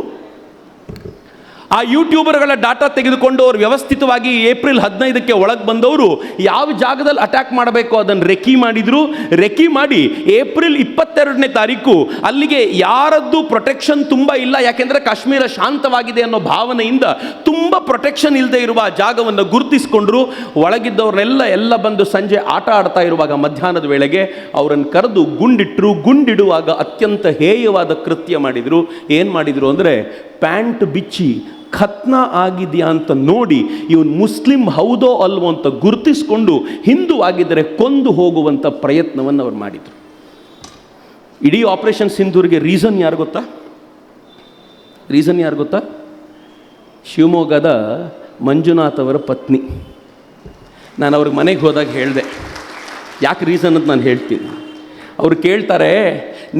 ಆ ಯೂಟ್ಯೂಬರ್ಗಳ ಡಾಟಾ ತೆಗೆದುಕೊಂಡು ಅವರು ವ್ಯವಸ್ಥಿತವಾಗಿ ಏಪ್ರಿಲ್ 15ಕ್ಕೆ ಒಳಗೆ ಬಂದವರು ಯಾವ ಜಾಗದಲ್ಲಿ ಅಟ್ಯಾಕ್ ಮಾಡಬೇಕು ಅದನ್ನು ರೆಕಿ ಮಾಡಿದರು. ರೆಕಿ ಮಾಡಿ ಏಪ್ರಿಲ್ 22ನೇ ತಾರೀಕು ಅಲ್ಲಿಗೆ ಯಾರದ್ದು ಪ್ರೊಟೆಕ್ಷನ್ ತುಂಬ ಇಲ್ಲ, ಯಾಕೆಂದರೆ ಕಾಶ್ಮೀರ ಶಾಂತವಾಗಿದೆ ಅನ್ನೋ ಭಾವನೆಯಿಂದ ತುಂಬ ಪ್ರೊಟೆಕ್ಷನ್ ಇಲ್ಲದೆ ಇರುವ ಆ ಜಾಗವನ್ನು ಗುರುತಿಸಿಕೊಂಡ್ರು. ಒಳಗಿದ್ದವ್ರನ್ನೆಲ್ಲ ಬಂದು ಸಂಜೆ ಆಟ ಆಡ್ತಾ ಇರುವಾಗ ಮಧ್ಯಾಹ್ನದ ವೇಳೆಗೆ ಅವರನ್ನು ಕರೆದು ಗುಂಡಿಟ್ಟರು. ಗುಂಡಿಡುವಾಗ ಅತ್ಯಂತ ಹೇಯವಾದ ಕೃತ್ಯ ಮಾಡಿದರು. ಏನು ಮಾಡಿದರು ಅಂದರೆ, ಪ್ಯಾಂಟ್ ಬಿಚ್ಚಿ ಖತ್ನ ಆಗಿದೆಯಾ ಅಂತ ನೋಡಿ ಇವನು ಮುಸ್ಲಿಂ ಹೌದೋ ಅಲ್ವೋ ಅಂತ ಗುರುತಿಸಿಕೊಂಡು ಹಿಂದೂ ಆಗಿದ್ದರೆ ಕೊಂದು ಹೋಗುವಂಥ ಪ್ರಯತ್ನವನ್ನು ಅವ್ರು ಮಾಡಿದರು. ಇಡೀ ಆಪರೇಷನ್ ಸಿಂಧೂರಿಗೆ ರೀಸನ್ ಯಾರು ಗೊತ್ತಾ? ಶಿವಮೊಗ್ಗದ ಮಂಜುನಾಥ್ ಅವರ ಪತ್ನಿ. ನಾನು ಅವ್ರಿಗೆ ಮನೆಗೆ ಹೋದಾಗ ಹೇಳಿದೆ, ಯಾಕೆ ರೀಸನ್ ಅಂತ ನಾನು ಹೇಳ್ತೀನಿ. ಅವ್ರು ಕೇಳ್ತಾರೆ,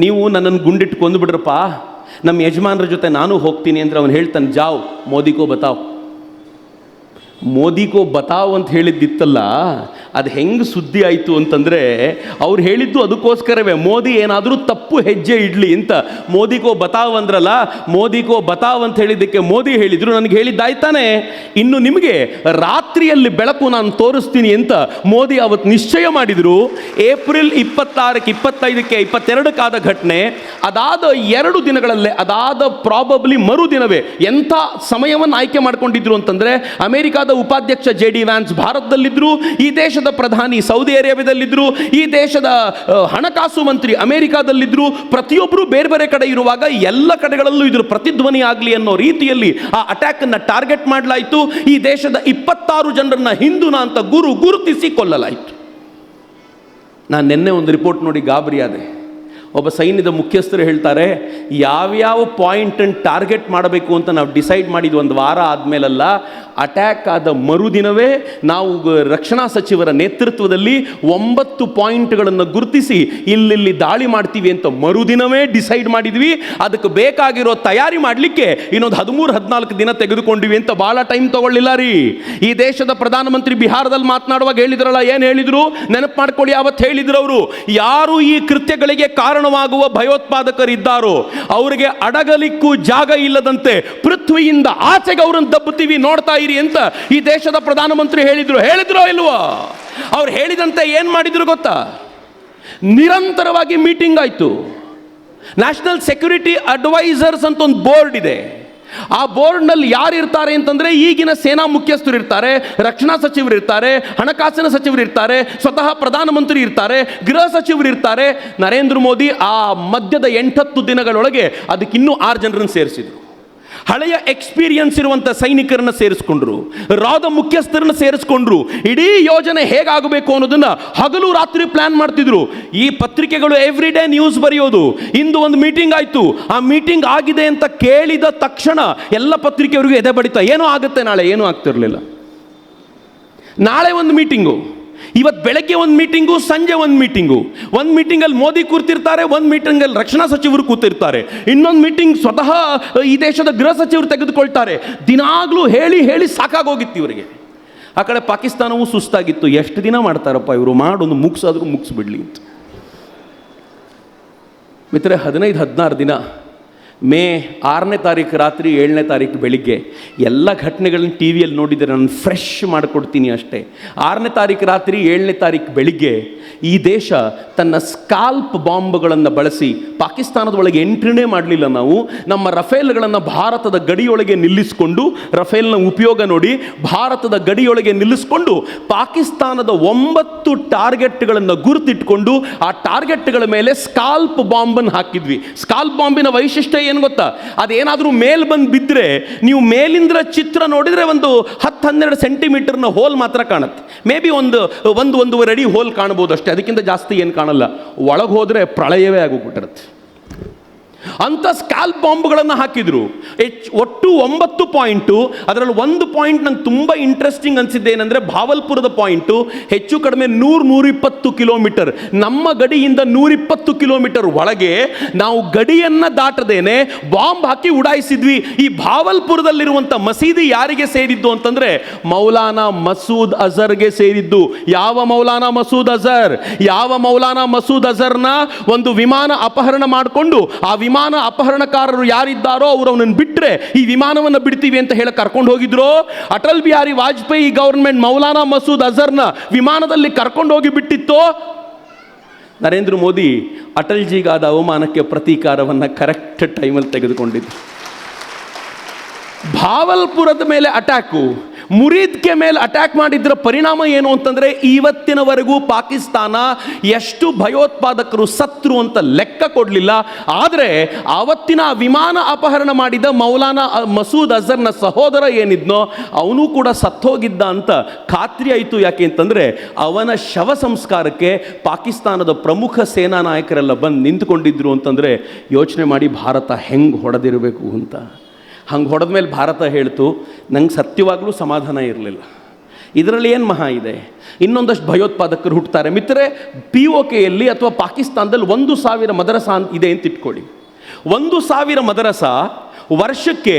ನೀವು ನನ್ನನ್ನು ಗುಂಡಿಟ್ಟು ಕೊಂದುಬಿಡ್ರಪ್ಪ, ನಮ್ಮ ಯಜಮಾನರ ಜೊತೆ ನಾನು ಹೋಗ್ತೀನಿ ಅಂದರೆ ಅವನು ಹೇಳ್ತಾನೆ, ಜಾವ್ ಮೋದಿಗೋ ಬತಾವ್ ಅಂತ ಹೇಳಿದ್ದಿತ್ತಲ್ಲ, ಅದು ಹೆಂಗೆ ಸುದ್ದಿ ಆಯಿತು ಅಂತಂದರೆ ಅವ್ರು ಹೇಳಿದ್ದು ಅದಕ್ಕೋಸ್ಕರವೇ, ಮೋದಿ ಏನಾದರೂ ತಪ್ಪು ಹೆಜ್ಜೆ ಇಡಲಿ ಅಂತ. ಮೋದಿಗೋ ಬತಾವ್ ಅಂದ್ರಲ್ಲ, ಮೋದಿಗೋ ಬತಾವ್ ಅಂತ ಹೇಳಿದ್ದಕ್ಕೆ ಮೋದಿ ಹೇಳಿದರು, ನನಗೆ ಹೇಳಿದ್ದಾಯ್ತಾನೆ, ಇನ್ನು ನಿಮಗೆ ರಾತ್ರಿಯಲ್ಲಿ ಬೆಳಕು ನಾನು ತೋರಿಸ್ತೀನಿ ಅಂತ ಮೋದಿ ಅವತ್ತು ನಿಶ್ಚಯ ಮಾಡಿದರು. ಏಪ್ರಿಲ್ 26ಕ್ಕೆ 25ಕ್ಕೆ 22ಕ್ಕಾದ ಘಟನೆ. ಅದಾದ 2 ದಿನಗಳಲ್ಲೇ, ಅದಾದ ಪ್ರಾಬಬ್ಲಿ ಮರುದಿನವೇ ಎಂಥ ಸಮಯವನ್ನು ಆಯ್ಕೆ ಮಾಡ್ಕೊಂಡಿದ್ರು ಅಂತಂದರೆ, ಅಮೆರಿಕಾದ ಉಪಾಧ್ಯಕ್ಷ JD ವ್ಯಾನ್ಸ್ ಭಾರತದಲ್ಲಿದ್ದರು, ಈ ದೇಶದ ಪ್ರಧಾನಿ ಸೌದಿ ಅರೇಬಿಯಾದಲ್ಲಿದ್ದರು, ಈ ದೇಶದ ಹಣಕಾಸು ಮಂತ್ರಿ ಅಮೆರಿಕಾದಲ್ಲಿದ್ದರು. ಪ್ರತಿಯೊಬ್ಬರು ಬೇರೆ ಬೇರೆ ಕಡೆ ಇರುವಾಗ ಎಲ್ಲ ಕಡೆಗಳಲ್ಲೂ ಇದ್ರ ಪ್ರತಿಧ್ವನಿ ಆಗಲಿ ಅನ್ನೋ ರೀತಿಯಲ್ಲಿ ಆ ಅಟ್ಯಾಕ್ ಅನ್ನು ಟಾರ್ಗೆಟ್ ಮಾಡಲಾಯಿತು. ಈ ದೇಶದ 26 ಜನರನ್ನ ಹಿಂದೂನ ಅಂತ ಗುರುತಿಸಿ ಕೊಲ್ಲಲಾಯಿತು. ನಾನು ನಿನ್ನೆ ಒಂದು ರಿಪೋರ್ಟ್ ನೋಡಿ ಗಾಬರಿಯಾದೆ. ಒಬ್ಬ ಸೈನ್ಯದ ಮುಖ್ಯಸ್ಥರು ಹೇಳ್ತಾರೆ, ಯಾವ್ಯಾವ ಪಾಯಿಂಟನ್ನು ಟಾರ್ಗೆಟ್ ಮಾಡಬೇಕು ಅಂತ ನಾವು ಡಿಸೈಡ್ ಮಾಡಿದ್ದು 1 ವಾರ ಆದಮೇಲಲ್ಲ, ಅಟ್ಯಾಕ್ ಆದ ಮರುದಿನವೇ ನಾವು ರಕ್ಷಣಾ ಸಚಿವರ ನೇತೃತ್ವದಲ್ಲಿ 9 ಪಾಯಿಂಟ್ಗಳನ್ನು ಗುರುತಿಸಿ ಇಲ್ಲಿ ದಾಳಿ ಮಾಡ್ತೀವಿ ಅಂತ ಮರುದಿನವೇ ಡಿಸೈಡ್ ಮಾಡಿದ್ವಿ. ಅದಕ್ಕೆ ಬೇಕಾಗಿರೋ ತಯಾರಿ ಮಾಡಲಿಕ್ಕೆ ಇನ್ನೊಂದು 13-14 ದಿನ ತೆಗೆದುಕೊಂಡಿವಿ ಅಂತ. ಭಾಳ ಟೈಮ್ ತಗೊಳ್ಳಿಲ್ಲ ರೀ. ಈ ದೇಶದ ಪ್ರಧಾನಮಂತ್ರಿ ಬಿಹಾರದಲ್ಲಿ ಮಾತನಾಡುವಾಗ ಹೇಳಿದ್ರಲ್ಲ, ಏನು ಹೇಳಿದ್ರು ನೆನಪು ಮಾಡ್ಕೊಳ್ಳಿ. ಅವತ್ತು ಹೇಳಿದ್ರು ಅವರು, ಯಾರು ಈ ಕೃತ್ಯಗಳಿಗೆ ಕಾರಣವಾಗುವ ಭಯೋತ್ಪಾದಕರಿದ್ದಾರೋ ಅವರಿಗೆ ಅಡಗಲಿಕ್ಕೂ ಜಾಗ ಇಲ್ಲದಂತೆ ಪೃಥ್ವಿಯಿಂದ ಆಚೆಗೆ ಅವರನ್ನು ದಬ್ಬುತ್ತೀವಿ, ನೋಡ್ತಾ ಇರಿ ಅಂತ ಈ ದೇಶದ ಪ್ರಧಾನಮಂತ್ರಿ ಹೇಳಿದ್ರೋ ಇಲ್ವೋ? ಅವ್ರು ಹೇಳಿದಂತೆ ಏನು ಮಾಡಿದ್ರು ಗೊತ್ತಾ? ನಿರಂತರವಾಗಿ ಮೀಟಿಂಗ್ ಆಯಿತು. ನ್ಯಾಷನಲ್ ಸೆಕ್ಯೂರಿಟಿ ಅಡ್ವೈಸರ್ಸ್ ಅಂತ ಒಂದು ಬೋರ್ಡ್ ಇದೆ. ಆ ಬೋರ್ಡ್ನಲ್ಲಿ ಯಾರು ಇರ್ತಾರೆ ಅಂತಂದರೆ, ಈಗಿನ ಸೇನಾ ಮುಖ್ಯಸ್ಥರು ಇರ್ತಾರೆ, ರಕ್ಷಣಾ ಸಚಿವರು ಇರ್ತಾರೆ, ಹಣಕಾಸಿನ ಸಚಿವರು ಇರ್ತಾರೆ, ಸ್ವತಃ ಪ್ರಧಾನಮಂತ್ರಿ ಇರ್ತಾರೆ, ಗೃಹ ಸಚಿವರು ಇರ್ತಾರೆ. ನರೇಂದ್ರ ಮೋದಿ ಆ ಮಧ್ಯದ 8-10 ದಿನಗಳೊಳಗೆ ಅದಕ್ಕೆ ಇನ್ನೂ 6 ಜನರನ್ನು ಸೇರಿಸಿದರು. ಹಳೆಯ ಎಕ್ಸ್ಪೀರಿಯನ್ಸ್ ಇರುವಂಥ ಸೈನಿಕರನ್ನ ಸೇರಿಸ್ಕೊಂಡ್ರು, ರಾದ ಮುಖ್ಯಸ್ಥರನ್ನ ಸೇರಿಸ್ಕೊಂಡ್ರು. ಇಡೀ ಯೋಜನೆ ಹೇಗಾಗಬೇಕು ಅನ್ನೋದನ್ನ ಹಗಲು ರಾತ್ರಿ ಪ್ಲಾನ್ ಮಾಡ್ತಿದ್ರು. ಈ ಪತ್ರಿಕೆಗಳು ಎವ್ರಿ ಡೇ ನ್ಯೂಸ್ ಬರೆಯೋದು. ಇಂದು ಒಂದು ಮೀಟಿಂಗ್ ಆಯಿತು, ಆ ಮೀಟಿಂಗ್ ಆಗಿದೆ ಅಂತ ಕೇಳಿದ ತಕ್ಷಣ ಎಲ್ಲ ಪತ್ರಿಕೆಯವರಿಗೂ ಎದೆ ಬಡಿತ, ಏನೋ ಆಗುತ್ತೆ ನಾಳೆ, ಏನೂ ಆಗ್ತಿರ್ಲಿಲ್ಲ. ನಾಳೆ ಒಂದು ಮೀಟಿಂಗು, ಇವತ್ತು ಬೆಳಗ್ಗೆ ಒಂದು ಮೀಟಿಂಗು, ಸಂಜೆ ಒಂದು ಮೀಟಿಂಗು. ಒಂದು ಮೀಟಿಂಗಲ್ಲಿ ಮೋದಿ ಕೂರ್ತಿರ್ತಾರೆ, ಒಂದು ಮೀಟಿಂಗಲ್ಲಿ ರಕ್ಷಣಾ ಸಚಿವರು ಕೂತಿರ್ತಾರೆ, ಇನ್ನೊಂದು ಮೀಟಿಂಗ್ ಸ್ವತಃ ಈ ದೇಶದ ಗೃಹ ಸಚಿವರು ತೆಗೆದುಕೊಳ್ತಾರೆ. ದಿನಾಗ್ಲೂ ಹೇಳಿ ಸಾಕಾಗೋಗಿತ್ತು ಇವರಿಗೆ. ಆ ಕಡೆ ಪಾಕಿಸ್ತಾನವೂ ಸುಸ್ತಾಗಿತ್ತು. ಎಷ್ಟು ದಿನ ಮಾಡ್ತಾರಪ್ಪ ಇವರು, ಮಾಡೊಂದು ಮುಗಿಸಾದ್ರೂ ಮುಗಿಸ್ಬಿಡ್ಲಿ ಅಂತ. ಮಿತ್ರರೆ, 15-16 ದಿನ, ಮೇ 6ನೇ ತಾರೀಕು ರಾತ್ರಿ 7ನೇ ತಾರೀಕು ಬೆಳಿಗ್ಗೆ ಎಲ್ಲ ಘಟನೆಗಳನ್ನ ಟಿ ವಿಯಲ್ಲಿ ನೋಡಿದರೆ ನಾನು ಫ್ರೆಶ್ ಮಾಡಿಕೊಡ್ತೀನಿ ಅಷ್ಟೇ. 6ನೇ ತಾರೀಕು ರಾತ್ರಿ 7ನೇ ತಾರೀಕು ಬೆಳಿಗ್ಗೆ ಈ ದೇಶ ತನ್ನ ಸ್ಕಾಲ್ಪ್ ಬಾಂಬ್ಗಳನ್ನು ಬಳಸಿ ಪಾಕಿಸ್ತಾನದ ಒಳಗೆ ಎಂಟ್ರಿನೇ ಮಾಡಲಿಲ್ಲ. ನಾವು ನಮ್ಮ ರಫೇಲ್ಗಳನ್ನು ಭಾರತದ ಗಡಿಯೊಳಗೆ ನಿಲ್ಲಿಸಿಕೊಂಡು, ರಫೇಲ್ನ ಉಪಯೋಗ ನೋಡಿ, ಭಾರತದ ಗಡಿಯೊಳಗೆ ನಿಲ್ಲಿಸಿಕೊಂಡು ಪಾಕಿಸ್ತಾನದ 9 ಟಾರ್ಗೆಟ್ಗಳನ್ನು ಗುರುತಿಟ್ಕೊಂಡು ಆ ಟಾರ್ಗೆಟ್ಗಳ ಮೇಲೆ ಸ್ಕಾಲ್ಪ್ ಬಾಂಬನ್ನು ಹಾಕಿದ್ವಿ. ಸ್ಕಾಲ್ಪ್ ಬಾಂಬಿನ ವೈಶಿಷ್ಟ್ಯ ಏನು ಗೊತ್ತಾ? ಅದೇನಾದರೂ ಮೇಲ್ ಬಂದು ಬಿದ್ದರೆ ನೀವು ಮೇಲಿಂದ ಚಿತ್ರ ನೋಡಿದರೆ ಒಂದು 10-12 ಸೆಂಟಿಮೀಟರ್ನ ಹೋಲ್ ಮಾತ್ರ ಕಾಣುತ್ತೆ. ಮೇ ಬಿ 1-1.5 ಅಡಿ ಹೋಲ್ ಕಾಣ್ಬೋದು ಅಷ್ಟೇ, ಅದಕ್ಕಿಂತ ಜಾಸ್ತಿ ಏನು ಕಾಣಲ್ಲ. ಒಳಗೆ ಹೋದರೆ ಪ್ರಳಯವೇ ಆಗೋಗ್ಬಿಟ್ಟಿರುತ್ತೆ. ಅಂಥ ಸ್ಕ್ಯಾಲ್ಪ್ ಬಾಂಬ್ಗಳನ್ನು ಹಾಕಿದ್ರು. ಒಟ್ಟು 9 ಪಾಯಿಂಟು. ಅದರಲ್ಲಿ ಒಂದು ಪಾಯಿಂಟ್ ನಂಗೆ ತುಂಬ ಇಂಟ್ರೆಸ್ಟಿಂಗ್ ಅನಿಸಿದ್ದೆ ಏನಂದರೆ ಭಾವಲ್ಪುರದ ಪಾಯಿಂಟು ಹೆಚ್ಚು ಕಡಿಮೆ 100-120 ಕಿಲೋಮೀಟರ್, ನಮ್ಮ ಗಡಿಯಿಂದ 120 ಕಿಲೋಮೀಟರ್ ಒಳಗೆ ನಾವು ಗಡಿಯನ್ನು ದಾಟದೇನೆ ಬಾಂಬ್ ಹಾಕಿ ಉಡಾಯಿಸಿದ್ವಿ. ಈ ಭಾವಲ್ಪುರದಲ್ಲಿರುವಂಥ ಮಸೀದಿ ಯಾರಿಗೆ ಸೇರಿದ್ದು ಅಂತಂದರೆ ಮೌಲಾನಾ ಮಸೂದ್ ಅಜರ್ಗೆ ಸೇರಿದ್ದು. ಯಾವ ಮೌಲಾನಾ ಮಸೂದ್ ಅಜರ್? ಯಾವ ಮೌಲಾನಾ ಮಸೂದ್ ಅಜರ್ನ ಒಂದು ವಿಮಾನ ಅಪಹರಣ ಮಾಡಿಕೊಂಡು ಆ ವಿಮಾನ ಅಪಹರಣಕಾರರು ಯಾರಿದ್ದಾರೋ ಅವರು ಅವನನ್ನು ಬಿಟ್ಟರೆ ಈ ವಿಮಾನವನ್ನು ಬಿಡ್ತೀವಿ ಅಂತ ಹೇಳಿ ಕರ್ಕೊಂಡು ಹೋಗಿದ್ರು. ಅಟಲ್ ಬಿಹಾರಿ ವಾಜಪೇಯಿ ಗವರ್ಮೆಂಟ್ ಮೌಲಾನಾ ಮಸೂದ್ ಅಜರ್ನ ವಿಮಾನದಲ್ಲಿ ಕರ್ಕೊಂಡು ಹೋಗಿ ಬಿಟ್ಟಿತ್ತು. ನರೇಂದ್ರ ಮೋದಿ ಅಟಲ್ಜಿಗಾದ ಅವಮಾನಕ್ಕೆ ಪ್ರತೀಕಾರವನ್ನು ಕರೆಕ್ಟ್ ಟೈಮಲ್ಲಿ ತೆಗೆದುಕೊಂಡಿದ್ದು. ಭಾವಲ್ಪುರದ ಮೇಲೆ ಅಟ್ಯಾಕು, ಮುರೀದ್ಗೆ ಮೇಲೆ ಅಟ್ಯಾಕ್ ಮಾಡಿದ್ರ ಪರಿಣಾಮ ಏನು ಅಂತಂದರೆ ಇವತ್ತಿನವರೆಗೂ ಪಾಕಿಸ್ತಾನ ಎಷ್ಟು ಭಯೋತ್ಪಾದಕರು ಸತ್ರು ಅಂತ ಲೆಕ್ಕ ಕೊಡಲಿಲ್ಲ. ಆದರೆ ಆವತ್ತಿನ ವಿಮಾನ ಅಪಹರಣ ಮಾಡಿದ ಮೌಲಾನಾ ಮಸೂದ್ ಅಜರ್ನ ಸಹೋದರ ಏನಿದ್ನೋ ಅವನು ಕೂಡ ಸತ್ತೋಗಿದ್ದ ಅಂತ ಖಾತ್ರಿ ಆಯಿತು. ಯಾಕೆ ಅಂತಂದರೆ ಅವನ ಶವ ಸಂಸ್ಕಾರಕ್ಕೆ ಪಾಕಿಸ್ತಾನದ ಪ್ರಮುಖ ಸೇನಾ ನಾಯಕರೆಲ್ಲ ಬಂದು ನಿಂತುಕೊಂಡಿದ್ರು. ಅಂತಂದರೆ ಯೋಚನೆ ಮಾಡಿ ಭಾರತ ಹೆಂಗೆ ಹೊಡೆದಿರಬೇಕು ಅಂತ. ಹಂಗೆ ಹೊಡೆದ ಮೇಲೆ ಭಾರತ ಹೇಳ್ತು ನಂಗೆ ಸತ್ಯವಾಗಲೂ ಸಮಾಧಾನ ಇರಲಿಲ್ಲ, ಇದರಲ್ಲಿ ಏನು ಮಹಾ ಇದೆ, ಇನ್ನೊಂದಷ್ಟು ಭಯೋತ್ಪಾದಕರು ಹುಟ್ಟುತ್ತಾರೆ. ಮಿತ್ರರೆ, POKಯಲ್ಲಿ ಅಥವಾ ಪಾಕಿಸ್ತಾನದಲ್ಲಿ 1,000 ಮದರಸಾ ಇದೆ ಅಂತ ಇಟ್ಕೊಳ್ಳಿ. 1,000 ಮದರಸಾ ವರ್ಷಕ್ಕೆ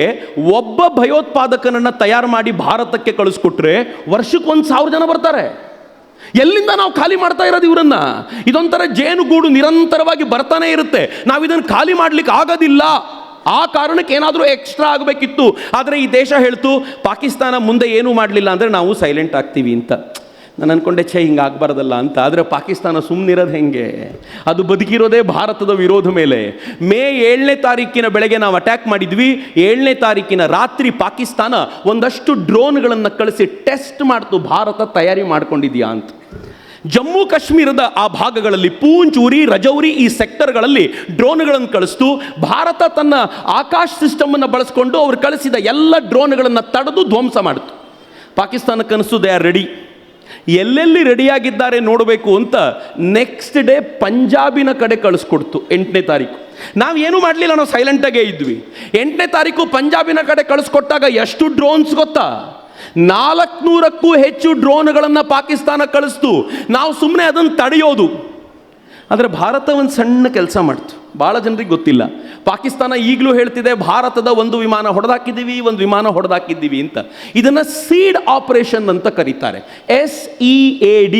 ಒಬ್ಬ ಭಯೋತ್ಪಾದಕನನ್ನು ತಯಾರು ಮಾಡಿ ಭಾರತಕ್ಕೆ ಕಳಿಸ್ಕೊಟ್ರೆ ವರ್ಷಕ್ಕೆ 1,000 ಜನ ಬರ್ತಾರೆ. ಎಲ್ಲಿಂದ ನಾವು ಖಾಲಿ ಮಾಡ್ತಾ ಇರೋದು ಇವರನ್ನ? ಇದೊಂಥರ ಜೇನುಗೂಡು ನಿರಂತರವಾಗಿ ಬರ್ತಾನೆ ಇರುತ್ತೆ. ನಾವು ಇದನ್ನು ಖಾಲಿ ಮಾಡಲಿಕ್ಕೆ ಆಗೋದಿಲ್ಲ. ಆ ಕಾರಣಕ್ಕೆ ಏನಾದರೂ ಎಕ್ಸ್ಟ್ರಾ ಆಗಬೇಕಿತ್ತು. ಆದರೆ ಈ ದೇಶ ಹೇಳ್ತು ಪಾಕಿಸ್ತಾನ ಮುಂದೆ ಏನೂ ಮಾಡಲಿಲ್ಲ ಅಂದರೆ ನಾವು ಸೈಲೆಂಟ್ ಆಗ್ತೀವಿ ಅಂತ. ನಾನು ಅಂದ್ಕೊಂಡೆ ಹಿಂಗೆ ಆಗಬಾರ್ದಲ್ಲ ಅಂತ. ಆದರೆ ಪಾಕಿಸ್ತಾನ ಸುಮ್ಮನಿರೋದು ಹೆಂಗೆ? ಅದು ಬದುಕಿರೋದೇ ಭಾರತದ ವಿರೋಧ ಮೇಲೆ. ಮೇ 7ನೇ ತಾರೀಕಿನ ಬೆಳಗ್ಗೆ ನಾವು ಅಟ್ಯಾಕ್ ಮಾಡಿದ್ವಿ. 7ನೇ ತಾರೀಕಿನ ರಾತ್ರಿ ಪಾಕಿಸ್ತಾನ ಒಂದಷ್ಟು ಡ್ರೋನ್ಗಳನ್ನು ಕಳಿಸಿ ಟೆಸ್ಟ್ ಮಾಡ್ತು, ಭಾರತ ತಯಾರಿ ಮಾಡ್ಕೊಂಡಿದ್ಯಾ ಅಂತ. ಜಮ್ಮು ಕಾಶ್ಮೀರದ ಆ ಭಾಗಗಳಲ್ಲಿ ಪೂಂಚ್, ಉರಿ, ರಜೌರಿ ಈ ಸೆಕ್ಟರ್ಗಳಲ್ಲಿ ಡ್ರೋನ್ಗಳನ್ನು ಕಳಿಸ್ತು. ಭಾರತ ತನ್ನ ಆಕಾಶ್ ಸಿಸ್ಟಮನ್ನು ಬಳಸ್ಕೊಂಡು ಅವರು ಕಳಿಸಿದ ಎಲ್ಲ ಡ್ರೋನ್ಗಳನ್ನು ತಡೆದು ಧ್ವಂಸ ಮಾಡಿತು. ಪಾಕಿಸ್ತಾನಕ್ಕೆ ಅನಿಸ್ತು ದೇ ಆರ್ ರೆಡಿ. ಎಲ್ಲೆಲ್ಲಿ ರೆಡಿಯಾಗಿದ್ದಾರೆ ನೋಡಬೇಕು ಅಂತ ನೆಕ್ಸ್ಟ್ ಡೇ ಪಂಜಾಬಿನ ಕಡೆ ಕಳಿಸ್ಕೊಡ್ತು 8ನೇ ತಾರೀಕು. ನಾವೇನು ಮಾಡಲಿಲ್ಲ, ನಾವು ಸೈಲೆಂಟಾಗೇ ಇದ್ವಿ. 8ನೇ ತಾರೀಕು ಪಂಜಾಬಿನ ಕಡೆ ಕಳಿಸ್ಕೊಟ್ಟಾಗ ಎಷ್ಟು ಡ್ರೋನ್ಸ್ ಗೊತ್ತಾ? 400ಕ್ಕೂ ಹೆಚ್ಚು ಡ್ರೋನ್ಗಳನ್ನು ಪಾಕಿಸ್ತಾನ ಕಳಿಸ್ತು. ನಾವು ಸುಮ್ಮನೆ ಅದನ್ನು ತಡೆಯೋದು. ಆದರೆ ಭಾರತ ಒಂದು ಸಣ್ಣ ಕೆಲಸ ಮಾಡ್ತು, ಭಾಳ ಜನರಿಗೆ ಗೊತ್ತಿಲ್ಲ. ಪಾಕಿಸ್ತಾನ ಈಗಲೂ ಹೇಳ್ತಿದೆ ಭಾರತದ ಒಂದು ವಿಮಾನ ಹೊಡೆದಾಕಿದ್ದೀವಿ ಅಂತ. ಇದನ್ನು ಸೀಡ್ ಆಪರೇಷನ್ ಅಂತ ಕರೀತಾರೆ, SEAD.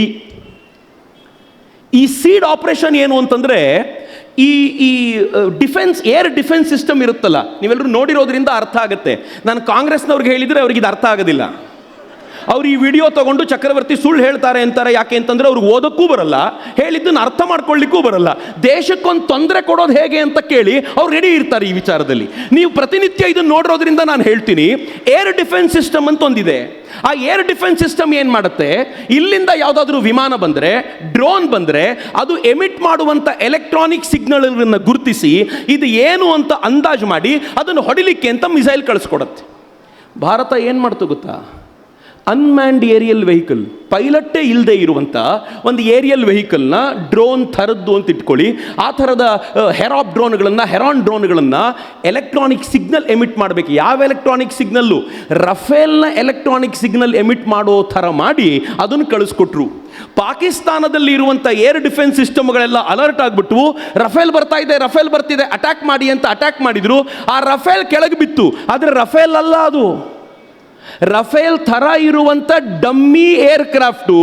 ಈ ಸೀಡ್ ಆಪರೇಷನ್ ಏನು ಅಂತಂದರೆ ಈ ಡಿಫೆನ್ಸ್, ಏರ್ ಡಿಫೆನ್ಸ್ ಸಿಸ್ಟಮ್ ಇರುತ್ತಲ್ಲ, ನೀವೆಲ್ಲರೂ ನೋಡಿರೋದ್ರಿಂದ ಅರ್ಥ ಆಗುತ್ತೆ. ನಾನು ಕಾಂಗ್ರೆಸ್ನವ್ರಿಗೆ ಹೇಳಿದರೆ ಅವ್ರಿಗೆ ಇದು ಅರ್ಥ ಆಗೋದಿಲ್ಲ. ಅವ್ರು ಈ ವಿಡಿಯೋ ತಗೊಂಡು ಚಕ್ರವರ್ತಿ ಸುಳ್ಳು ಹೇಳ್ತಾರೆ ಅಂತಾರೆ. ಯಾಕೆ ಅಂತಂದರೆ ಅವ್ರಿಗೆ ಓದೋಕ್ಕೂ ಬರಲ್ಲ, ಹೇಳಿದ್ದನ್ನು ಅರ್ಥ ಮಾಡ್ಕೊಳ್ಳಿಕ್ಕೂ ಬರಲ್ಲ. ದೇಶಕ್ಕೊಂದು ತೊಂದರೆ ಕೊಡೋದು ಹೇಗೆ ಅಂತ ಕೇಳಿ ಅವ್ರು ರೆಡಿ ಇರ್ತಾರೆ ಈ ವಿಚಾರದಲ್ಲಿ. ನೀವು ಪ್ರತಿನಿತ್ಯ ಇದನ್ನು ನೋಡಿರೋದ್ರಿಂದ ನಾನು ಹೇಳ್ತೀನಿ, ಏರ್ ಡಿಫೆನ್ಸ್ ಸಿಸ್ಟಮ್ ಅಂತ ಒಂದಿದೆ. ಆ ಏರ್ ಡಿಫೆನ್ಸ್ ಸಿಸ್ಟಮ್ ಏನು ಮಾಡುತ್ತೆ, ಇಲ್ಲಿಂದ ಯಾವುದಾದ್ರೂ ವಿಮಾನ ಬಂದರೆ, ಡ್ರೋನ್ ಬಂದರೆ ಅದು ಎಮಿಟ್ ಮಾಡುವಂಥ ಎಲೆಕ್ಟ್ರಾನಿಕ್ ಸಿಗ್ನಲ್ಗಳನ್ನು ಗುರುತಿಸಿ ಇದು ಏನು ಅಂತ ಅಂದಾಜು ಮಾಡಿ ಅದನ್ನು ಹೊಡಿಲಿಕ್ಕೆ ಅಂತ ಮಿಸೈಲ್ ಕಳಿಸ್ಕೊಡುತ್ತೆ. ಭಾರತ ಏನು ಮಾಡ್ತು ಗೊತ್ತಾ? ಅನ್ಮ್ಯಾನ್ಡ್ ಏರಿಯಲ್ ವೆಹಿಕಲ್, ಪೈಲಟ್ಟೇ ಇಲ್ಲದೆ ಇರುವಂಥ ಒಂದು ಏರಿಯಲ್ ವೆಹಿಕಲ್ನ ಡ್ರೋನ್ ಥರದ್ದು ಅಂತ ಇಟ್ಕೊಳ್ಳಿ. ಆ ಥರದ ಹೆರಾನ್ ಡ್ರೋನ್ಗಳನ್ನು ಎಲೆಕ್ಟ್ರಾನಿಕ್ ಸಿಗ್ನಲ್ ಎಮಿಟ್ ಮಾಡಬೇಕು. ಯಾವ ಎಲೆಕ್ಟ್ರಾನಿಕ್ ಸಿಗ್ನಲ್ಲು? ರಫೇಲ್ನ ಎಲೆಕ್ಟ್ರಾನಿಕ್ ಸಿಗ್ನಲ್ ಎಮಿಟ್ ಮಾಡೋ ಥರ ಮಾಡಿ ಅದನ್ನು ಕಳಿಸ್ಕೊಟ್ರು. ಪಾಕಿಸ್ತಾನದಲ್ಲಿ ಇರುವಂಥ ಏರ್ ಡಿಫೆನ್ಸ್ ಸಿಸ್ಟಮ್ಗಳೆಲ್ಲ ಅಲರ್ಟ್ ಆಗಿಬಿಟ್ಟು ರಫೇಲ್ ಬರ್ತಿದೆ ಅಟ್ಯಾಕ್ ಮಾಡಿ ಅಂತ ಅಟ್ಯಾಕ್ ಮಾಡಿದ್ರು. ಆ ರಫೇಲ್ ಕೆಳಗೆ ಬಿತ್ತು. ಆದರೆ ರಫೇಲ್ ಅಲ್ಲ, ಅದು ರಫೇಲ್ ಥರ ಇರುವಂಥ ಡಮ್ಮಿ ಏರ್ಕ್ರಾಫ್ಟು.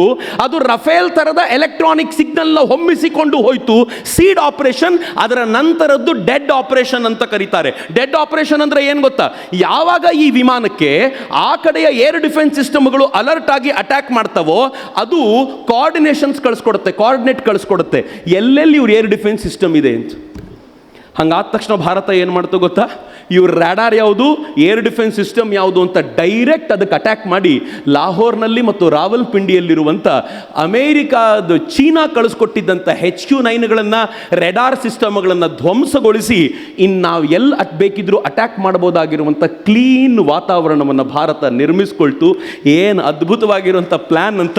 ಅದು ರಫೇಲ್ ಥರದ ಎಲೆಕ್ಟ್ರಾನಿಕ್ ಸಿಗ್ನಲ್ನ ಹೊಮ್ಮಿಸಿಕೊಂಡು ಹೋಯಿತು. Seed operation. ಅದರ ನಂತರದ್ದು ಡೆಡ್ ಆಪರೇಷನ್ ಅಂತ ಕರೀತಾರೆ. ಡೆಡ್ ಆಪರೇಷನ್ ಅಂದರೆ ಏನು ಗೊತ್ತಾ? ಯಾವಾಗ ಈ ವಿಮಾನಕ್ಕೆ ಆ ಕಡೆಯ ಏರ್ ಡಿಫೆನ್ಸ್ ಸಿಸ್ಟಮ್ಗಳು ಅಲರ್ಟ್ ಆಗಿ ಅಟ್ಯಾಕ್ ಮಾಡ್ತಾವೋ ಅದು ಕೋಆರ್ಡಿನೇಟ್ ಕಳಿಸ್ಕೊಡುತ್ತೆ ಎಲ್ಲೆಲ್ಲಿ ಇವ್ರ ಏರ್ ಡಿಫೆನ್ಸ್ ಸಿಸ್ಟಮ್ ಇದೆ ಅಂತ. ಹಂಗಾದ ತಕ್ಷಣ ಭಾರತ ಏನು ಮಾಡ್ತು ಗೊತ್ತಾ? ಇವ್ರ ರ್ಯಾಡಾರ್ ಯಾವುದು, ಏರ್ ಡಿಫೆನ್ಸ್ ಸಿಸ್ಟಮ್ ಯಾವುದು ಅಂತ ಡೈರೆಕ್ಟ್ ಅದಕ್ಕೆ ಅಟ್ಯಾಕ್ ಮಾಡಿ ಲಾಹೋರ್ನಲ್ಲಿ ಮತ್ತು ರಾವಲ್ಪಿಂಡಿಯಲ್ಲಿರುವಂಥ ಅಮೇರಿಕಾದ ಚೀನಾ ಕಳಿಸ್ಕೊಟ್ಟಿದ್ದಂಥ HQ-9ಗಳನ್ನು ರೆಡಾರ್ ಸಿಸ್ಟಮ್ಗಳನ್ನು ಧ್ವಂಸಗೊಳಿಸಿ ಇನ್ನು ನಾವು ಎಲ್ಲಿ ಬೇಕಿದ್ರೂ ಅಟ್ಯಾಕ್ ಮಾಡ್ಬೋದಾಗಿರುವಂಥ ಕ್ಲೀನ್ ವಾತಾವರಣವನ್ನು ಭಾರತ ನಿರ್ಮಿಸ್ಕೊಳ್ತು. ಏನು ಅದ್ಭುತವಾಗಿರುವಂಥ ಪ್ಲ್ಯಾನ್ ಅಂತ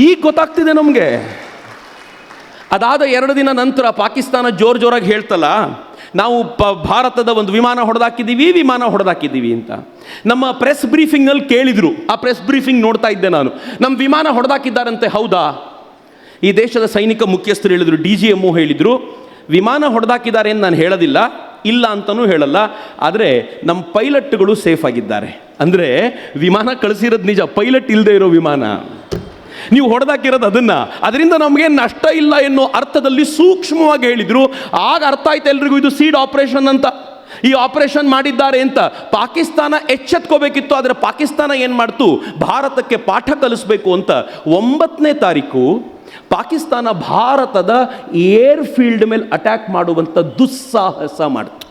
ಈಗ ಗೊತ್ತಾಗ್ತಿದೆ ನಮಗೆ. ಅದಾದ 2 ದಿನ ನಂತರ ಪಾಕಿಸ್ತಾನ ಜೋರಾಗಿ ಹೇಳ್ತಲ್ಲ, ನಾವು ಭಾರತದ ಒಂದು ವಿಮಾನ ಹೊಡೆದಾಕಿದ್ದೀವಿ ಅಂತ. ನಮ್ಮ ಪ್ರೆಸ್ ಬ್ರೀಫಿಂಗ್ನಲ್ಲಿ ಕೇಳಿದರು, ಆ ಪ್ರೆಸ್ ಬ್ರೀಫಿಂಗ್ ನೋಡ್ತಾ ಇದ್ದೆ ನಾನು. ನಮ್ಮ ವಿಮಾನ ಹೊಡೆದಾಕಿದ್ದಾರಂತೆ, ಹೌದಾ? ಈ ದೇಶದ ಸೈನಿಕ ಮುಖ್ಯಸ್ಥರು ಹೇಳಿದರು, DGMO ಹೇಳಿದರು, ವಿಮಾನ ಹೊಡೆದಾಕಿದ್ದಾರೆ ಅಂತ ನಾನು ಹೇಳೋದಿಲ್ಲ, ಇಲ್ಲ ಅಂತಲೂ ಹೇಳಲ್ಲ, ಆದರೆ ನಮ್ಮ ಪೈಲಟ್ಗಳು ಸೇಫ್ ಆಗಿದ್ದಾರೆ. ಅಂದರೆ ವಿಮಾನ ಕಳಿಸಿರೋದು ನಿಜ, ಪೈಲಟ್ ಇಲ್ಲದೆ ಇರೋ ವಿಮಾನ. ನೀವು ಹೊಡೆದಾಕಿರೋದು ಅದರಿಂದ ನಮಗೇನು ನಷ್ಟ ಇಲ್ಲ ಎನ್ನೋ ಅರ್ಥದಲ್ಲಿ ಸೂಕ್ಷ್ಮವಾಗಿ ಹೇಳಿದರು. ಆಗ ಅರ್ಥ ಆಯ್ತು ಎಲ್ರಿಗೂ, ಇದು ಸೀಡ್ ಆಪರೇಷನ್ ಅಂತ, ಈ ಆಪರೇಷನ್ ಮಾಡಿದ್ದಾರೆ ಅಂತ. ಪಾಕಿಸ್ತಾನ ಎಚ್ಚೆತ್ಕೋಬೇಕಿತ್ತು, ಆದರೆ ಪಾಕಿಸ್ತಾನ ಏನು ಮಾಡ್ತು, ಭಾರತಕ್ಕೆ ಪಾಠ ಕಲಿಸ್ಬೇಕು ಅಂತ 9ನೇ ತಾರೀಕು ಪಾಕಿಸ್ತಾನ ಭಾರತದ ಏರ್ ಫೀಲ್ಡ್ ಮೇಲೆ ಅಟ್ಯಾಕ್ ಮಾಡುವಂಥ ದುಸ್ಸಾಹಸ ಮಾಡ್ತು.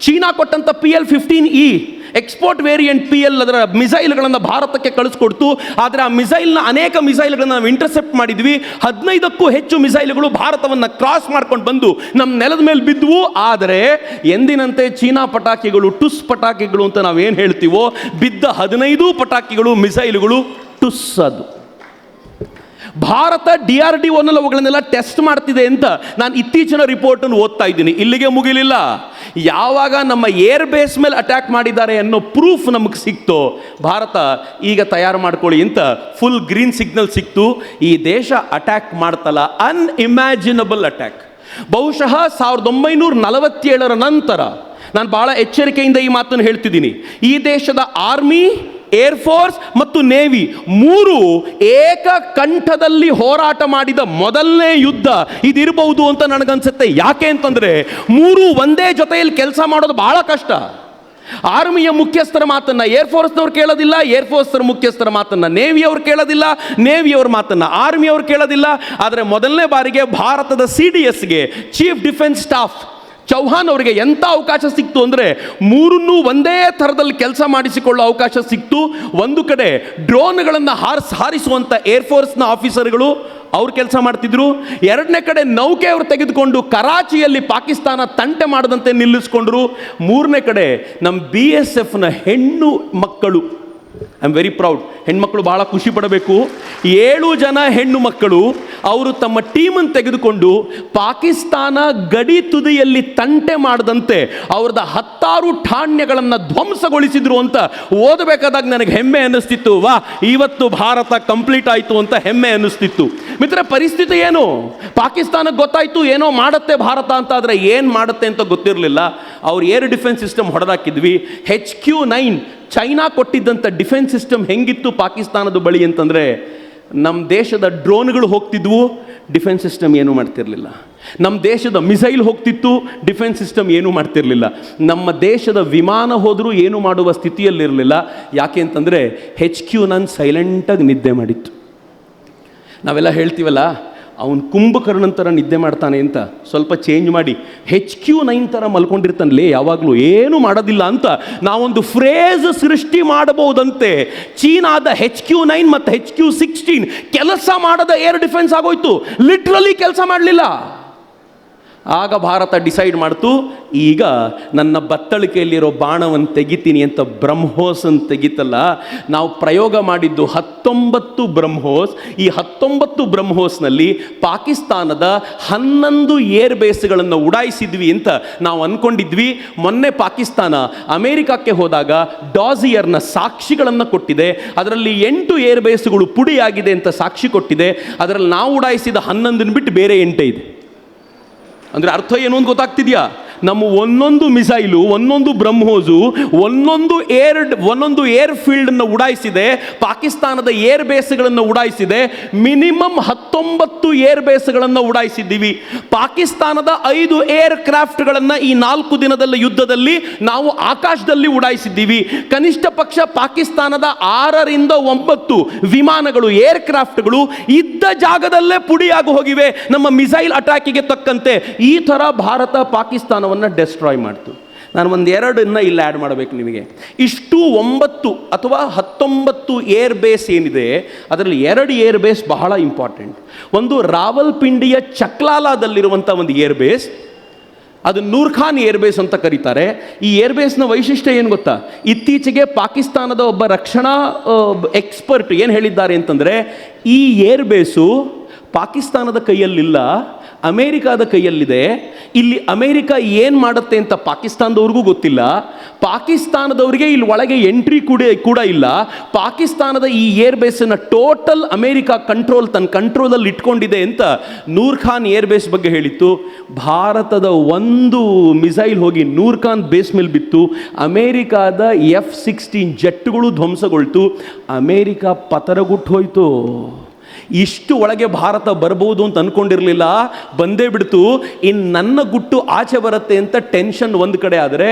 ಚೀನಾ ಕೊಟ್ಟಂಥ PL-15E ಎಕ್ಸ್ಪೋರ್ಟ್ ವೇರಿಯಂಟ್ PL ಅದರ ಮಿಸೈಲ್ಗಳನ್ನು ಭಾರತಕ್ಕೆ ಕಳಿಸ್ಕೊಡ್ತು. ಆದರೆ ಆ ಅನೇಕ ಮಿಸೈಲ್ಗಳನ್ನು ನಾವು ಇಂಟರ್ಸೆಪ್ಟ್ ಮಾಡಿದ್ವಿ. 15ಕ್ಕೂ ಹೆಚ್ಚು ಮಿಸೈಲ್ಗಳು ಭಾರತವನ್ನು ಕ್ರಾಸ್ ಮಾಡ್ಕೊಂಡು ಬಂದು ನಮ್ಮ ನೆಲದ ಮೇಲೆ ಬಿದ್ದುವು. ಆದರೆ ಎಂದಿನಂತೆ ಚೀನಾ ಪಟಾಕಿಗಳು, ಟುಸ್ ಪಟಾಕಿಗಳು ಅಂತ ನಾವೇನು ಹೇಳ್ತೀವೋ, ಬಿದ್ದ 15 ಪಟಾಕಿಗಳು, ಮಿಸೈಲ್ಗಳು ಟುಸ್. ಅದು ಭಾರತ DRDOನಲ್ಲಿ ಅವುಗಳನ್ನೆಲ್ಲ ಟೆಸ್ಟ್ ಮಾಡ್ತಿದೆ ಅಂತ ನಾನು ಇತ್ತೀಚಿನ ರಿಪೋರ್ಟನ್ನು ಓದ್ತಾ ಇದ್ದೀನಿ. ಇಲ್ಲಿಗೆ ಮುಗಿಲಿಲ್ಲ. ಯಾವಾಗ ನಮ್ಮ ಏರ್ ಬೇಸ್ ಮೇಲೆ ಅಟ್ಯಾಕ್ ಮಾಡಿದ್ದಾರೆ ಅನ್ನೋ ಪ್ರೂಫ್ ನಮಗೆ ಸಿಕ್ತೋ, ಭಾರತ ಈಗ ತಯಾರು ಮಾಡ್ಕೊಳ್ಳಿ ಅಂತ ಫುಲ್ ಗ್ರೀನ್ ಸಿಗ್ನಲ್ ಸಿಕ್ತು. ಈ ದೇಶ ಅಟ್ಯಾಕ್ ಮಾಡ್ತಲ್ಲ, ಅನ್ಇಮ್ಯಾಜಿನಬಲ್ ಅಟ್ಯಾಕ್. ಬಹುಶಃ 1947 ನಂತರ, ನಾನು ಭಾಳ ಎಚ್ಚರಿಕೆಯಿಂದ ಈ ಮಾತನ್ನು ಹೇಳ್ತಿದ್ದೀನಿ, ಈ ದೇಶದ ಆರ್ಮಿ, ಏರ್ ಫೋರ್ಸ್ ಮತ್ತು ನೇವಿ 3 ಏಕಕಂಠದಲ್ಲಿ ಹೋರಾಟ ಮಾಡಿದ ಮೊದಲನೇ ಯುದ್ಧ ಇದಿರಬಹುದು ಅಂತ ನನಗನ್ಸುತ್ತೆ. ಯಾಕೆ ಅಂತಂದರೆ 3 ಒಂದೇ ಜೊತೆಯಲ್ಲಿ ಕೆಲಸ ಮಾಡೋದು ಬಹಳ ಕಷ್ಟ. ಆರ್ಮಿಯ ಮುಖ್ಯಸ್ಥರ ಮಾತನ್ನು ಏರ್ ಫೋರ್ಸ್ನವ್ರು ಕೇಳೋದಿಲ್ಲ, ಏರ್ ಫೋರ್ಸ್ನ ಮುಖ್ಯಸ್ಥರ ಮಾತನ್ನು ನೇವಿಯವರು ಕೇಳೋದಿಲ್ಲ, ನೇವಿಯವ್ರ ಮಾತನ್ನು ಆರ್ಮಿಯವರು ಕೇಳೋದಿಲ್ಲ. ಆದರೆ ಮೊದಲನೇ ಬಾರಿಗೆ ಭಾರತದ CDSಗೆ, ಚೀಫ್ ಡಿಫೆನ್ಸ್ ಸ್ಟಾಫ್ ಚೌಹಾನ್ ಅವರಿಗೆ ಎಂಥ ಅವಕಾಶ ಸಿಕ್ತು ಅಂದರೆ 3 ಒಂದೇ ಥರದಲ್ಲಿ ಕೆಲಸ ಮಾಡಿಸಿಕೊಳ್ಳೋ ಅವಕಾಶ ಸಿಕ್ತು. ಒಂದು ಕಡೆ ಡ್ರೋನ್ಗಳನ್ನು ಹಾರಿಸುವಂಥ ಏರ್ಫೋರ್ಸ್ನ ಆಫೀಸರ್ಗಳು ಅವ್ರು ಕೆಲಸ ಮಾಡ್ತಿದ್ರು. 2ನೇ ಕಡೆ ನೌಕೆ ಅವರು ತೆಗೆದುಕೊಂಡು ಕರಾಚಿಯಲ್ಲಿ ಪಾಕಿಸ್ತಾನ ತಂಟೆ ಮಾಡದಂತೆ ನಿಲ್ಲಿಸ್ಕೊಂಡ್ರು. 3ನೇ ಕಡೆ ನಮ್ಮ BSFನ ಹೆಣ್ಣು ಮಕ್ಕಳು, ಐ ಆಮ್ ವೆರಿ ಪ್ರೌಡ್, ಹೆಣ್ಮಕ್ಳು ಭಾಳ ಖುಷಿ ಪಡಬೇಕು. 7 ಜನ ಹೆಣ್ಣು ಮಕ್ಕಳು ಅವರು ತಮ್ಮ ಟೀಮನ್ನು ತೆಗೆದುಕೊಂಡು ಪಾಕಿಸ್ತಾನ ಗಡಿ ತುದಿಯಲ್ಲಿ ತಂಟೆ ಮಾಡದಂತೆ ಅವ್ರದ್ದು 10 ಠಾಣ್ಯಗಳನ್ನು ಧ್ವಂಸಗೊಳಿಸಿದ್ರು ಅಂತ ಓದಬೇಕಾದಾಗ ನನಗೆ ಹೆಮ್ಮೆ ಅನ್ನಿಸ್ತಿತ್ತು. ವಾ, ಇವತ್ತು ಭಾರತ ಕಂಪ್ಲೀಟ್ ಆಯಿತು ಅಂತ ಹೆಮ್ಮೆ ಅನ್ನಿಸ್ತಿತ್ತು. ಮಿತ್ರ, ಪರಿಸ್ಥಿತಿ ಏನು? ಪಾಕಿಸ್ತಾನಕ್ಕೆ ಗೊತ್ತಾಯಿತು ಏನೋ ಮಾಡುತ್ತೆ ಭಾರತ ಅಂತ, ಆದರೆ ಏನು ಮಾಡುತ್ತೆ ಅಂತ ಗೊತ್ತಿರಲಿಲ್ಲ. ಅವ್ರು ಏರ್ ಡಿಫೆನ್ಸ್ ಸಿಸ್ಟಮ್ ಹೊಡೆದಾಕಿದ್ವಿ. HQ-9 ಚೈನಾ ಕೊಟ್ಟಿದ್ದಂಥ ಡಿಫೆನ್ಸ್ ಸಿಸ್ಟಮ್ ಹೆಂಗಿತ್ತು ಪಾಕಿಸ್ತಾನದ ಬಳಿ ಅಂತಂದರೆ, ನಮ್ಮ ದೇಶದ ಡ್ರೋನ್ಗಳು ಹೋಗ್ತಿದ್ವು, ಡಿಫೆನ್ಸ್ ಸಿಸ್ಟಮ್ ಏನೂ ಮಾಡ್ತಿರಲಿಲ್ಲ. ನಮ್ಮ ದೇಶದ ಮಿಸೈಲ್ ಹೋಗ್ತಿತ್ತು, ಡಿಫೆನ್ಸ್ ಸಿಸ್ಟಮ್ ಏನೂ ಮಾಡ್ತಿರಲಿಲ್ಲ. ನಮ್ಮ ದೇಶದ ವಿಮಾನ ಹೋದರೂ ಏನು ಮಾಡುವ ಸ್ಥಿತಿಯಲ್ಲಿರಲಿಲ್ಲ. ಯಾಕೆ ಅಂತಂದರೆ HQ-9 ಸೈಲೆಂಟಾಗಿ ನಿದ್ದೆ ಮಾಡಿತ್ತು. ನಾವೆಲ್ಲ ಹೇಳ್ತೀವಲ್ಲ, ಅವನು ಕುಂಭಕರ್ಣನ ಥರ ನಿದ್ದೆ ಮಾಡ್ತಾನೆ ಅಂತ, ಸ್ವಲ್ಪ ಚೇಂಜ್ ಮಾಡಿ HQ-9 ಥರ ಮಲ್ಕೊಂಡಿರ್ತಾನಲ್ಲೇ, ಯಾವಾಗಲೂ ಏನೂ ಮಾಡೋದಿಲ್ಲ ಅಂತ ನಾವೊಂದು ಫ್ರೇಸ್ ಸೃಷ್ಟಿ ಮಾಡಬಹುದಂತೆ. ಚೀನಾದ HQ-9 ಮತ್ತು HQ-16 ಕೆಲಸ ಮಾಡದ ಏರ್ ಡಿಫೆನ್ಸ್ ಆಗೋಯ್ತು, ಲಿಟ್ರಲಿ ಕೆಲಸ ಮಾಡಲಿಲ್ಲ. ಆಗ ಭಾರತ ಡಿಸೈಡ್ ಮಾಡ್ತು, ಈಗ ನನ್ನ ಬತ್ತಳಿಕೆಯಲ್ಲಿರೋ ಬಾಣವನ್ನು ತೆಗಿತೀನಿ ಅಂತ ಬ್ರಹ್ಮೋಸನ್ನು ತೆಗಿತಲ್ಲ. ನಾವು ಪ್ರಯೋಗ ಮಾಡಿದ್ದು 19 ಬ್ರಹ್ಮೋಸ್. ಈ 19 ಬ್ರಹ್ಮೋಸ್ನಲ್ಲಿ ಪಾಕಿಸ್ತಾನದ 11 ಏರ್ ಬೇಸ್ಗಳನ್ನು ಉಡಾಯಿಸಿದ್ವಿ ಅಂತ ನಾವು ಅಂದ್ಕೊಂಡಿದ್ವಿ. ಮೊನ್ನೆ ಪಾಕಿಸ್ತಾನ ಅಮೇರಿಕಕ್ಕೆ ಹೋದಾಗ ಡಾಸಿಯರ್ನ ಸಾಕ್ಷಿಗಳನ್ನು ಕೊಟ್ಟಿದೆ. ಅದರಲ್ಲಿ 8 ಏರ್ ಬೇಸ್ಗಳು ಪುಡಿಯಾಗಿದೆ ಅಂತ ಸಾಕ್ಷಿ ಕೊಟ್ಟಿದೆ. ಅದರಲ್ಲಿ ನಾವು ಉಡಾಯಿಸಿದ 11 ಬಿಟ್ಟು ಬೇರೆ 8 ಇದೆ. ಅಂದರೆ ಅರ್ಥ ಏನು ಅಂತ ಗೊತ್ತಾಗ್ತಿದೆಯಾ? ನಮ್ಮ ಒಂದೊಂದು ಮಿಸೈಲು, ಒಂದೊಂದು ಬ್ರಹ್ಮೋಸು, ಒಂದೊಂದು ಏರ್ ಫೀಲ್ಡನ್ನು ಉಡಾಯಿಸಿದೆ, ಪಾಕಿಸ್ತಾನದ ಏರ್ ಬೇಸ್ಗಳನ್ನು ಉಡಾಯಿಸಿದೆ. ಮಿನಿಮಮ್ 19 ಏರ್ ಬೇಸ್ಗಳನ್ನು ಉಡಾಯಿಸಿದ್ದೀವಿ. ಪಾಕಿಸ್ತಾನದ 5 ಏರ್ ಕ್ರಾಫ್ಟ್ಗಳನ್ನು ಈ 4 ದಿನದ ಯುದ್ಧದಲ್ಲಿ ನಾವು ಆಕಾಶದಲ್ಲಿ ಉಡಾಯಿಸಿದ್ದೀವಿ. ಕನಿಷ್ಠ ಪಕ್ಷ ಪಾಕಿಸ್ತಾನದ 6 ರಿಂದ 9 ವಿಮಾನಗಳು, ಏರ್ ಕ್ರಾಫ್ಟ್ಗಳು ಇದ್ದ ಜಾಗದಲ್ಲೇ ಪುಡಿಯಾಗಿ ಹೋಗಿವೆ ನಮ್ಮ ಮಿಸೈಲ್ ಅಟ್ಯಾಕಿಗೆ ತಕ್ಕಂತೆ. ಈ ಥರ ಭಾರತ ಪಾಕಿಸ್ತಾನವನ್ನು ಡೆಸ್ಟ್ರಾಯ್ ಮಾಡ್ತು. ನಾನು ಒಂದು 2 ಇಲ್ಲಿ ಆ್ಯಡ್ ಮಾಡಬೇಕು ನಿಮಗೆ. ಇಷ್ಟು 9 ಅಥವಾ 19 ಏರ್ ಬೇಸ್ ಏನಿದೆ, ಅದರಲ್ಲಿ 2 ಏರ್ ಬೇಸ್ ಬಹಳ ಇಂಪಾರ್ಟೆಂಟ್. ಒಂದು ರಾವಲ್ಪಿಂಡಿಯ ಚಕ್ಲಾಲಾದಲ್ಲಿರುವಂಥ ಒಂದು ಏರ್ ಬೇಸ್, ಅದು ನೂರ್ ಖಾನ್ ಏರ್ ಬೇಸ್ ಅಂತ ಕರೀತಾರೆ. ಈ ಏರ್ ಬೇಸ್ನ ವೈಶಿಷ್ಟ್ಯ ಏನು ಗೊತ್ತಾ? ಇತ್ತೀಚೆಗೆ ಪಾಕಿಸ್ತಾನದ ಒಬ್ಬ ರಕ್ಷಣಾ ಎಕ್ಸ್ಪರ್ಟ್ ಏನು ಹೇಳಿದ್ದಾರೆ ಅಂತಂದರೆ, ಈ ಏರ್ ಬೇಸು ಪಾಕಿಸ್ತಾನದ ಕೈಯಲ್ಲಿಲ್ಲ, ಅಮೇರಿಕಾದ ಕೈಯಲ್ಲಿದೆ. ಇಲ್ಲಿ ಅಮೇರಿಕ ಏನು ಮಾಡುತ್ತೆ ಅಂತ ಪಾಕಿಸ್ತಾನದವ್ರಿಗೂ ಗೊತ್ತಿಲ್ಲ, ಪಾಕಿಸ್ತಾನದವ್ರಿಗೆ ಇಲ್ಲಿ ಒಳಗೆ ಎಂಟ್ರಿ ಕೂಡ ಇಲ್ಲ. ಪಾಕಿಸ್ತಾನದ ಈ ಏರ್ ಬೇಸನ್ನು ಟೋಟಲ್ ಅಮೇರಿಕಾ ತನ್ನ ಕಂಟ್ರೋಲಲ್ಲಿ ಇಟ್ಕೊಂಡಿದೆ ಅಂತ ನೂರ್ ಖಾನ್ ಏರ್ ಬೇಸ್ ಬಗ್ಗೆ ಹೇಳಿತ್ತು. ಭಾರತದ ಒಂದು ಮಿಸೈಲ್ ಹೋಗಿ ನೂರ್ ಖಾನ್ ಬೇಸ್ ಮೇಲೆ ಬಿತ್ತು, ಅಮೇರಿಕಾದ F-16 ಜೆಟ್ಗಳು ಧ್ವಂಸಗೊಳ್ತು, ಅಮೇರಿಕ ಪತರಗುಟ್ಟು ಹೋಯಿತು. ಇಷ್ಟು ಒಳಗೆ ಭಾರತ ಬರ್ಬೋದು ಅಂತ ಅಂದ್ಕೊಂಡಿರಲಿಲ್ಲ, ಬಂದೇ ಬಿಡ್ತು. ಇನ್ನು ನನ್ನ ಗುಟ್ಟು ಆಚೆ ಬರುತ್ತೆ ಅಂತ ಟೆನ್ಷನ್ ಒಂದು ಕಡೆ ಆದರೆ,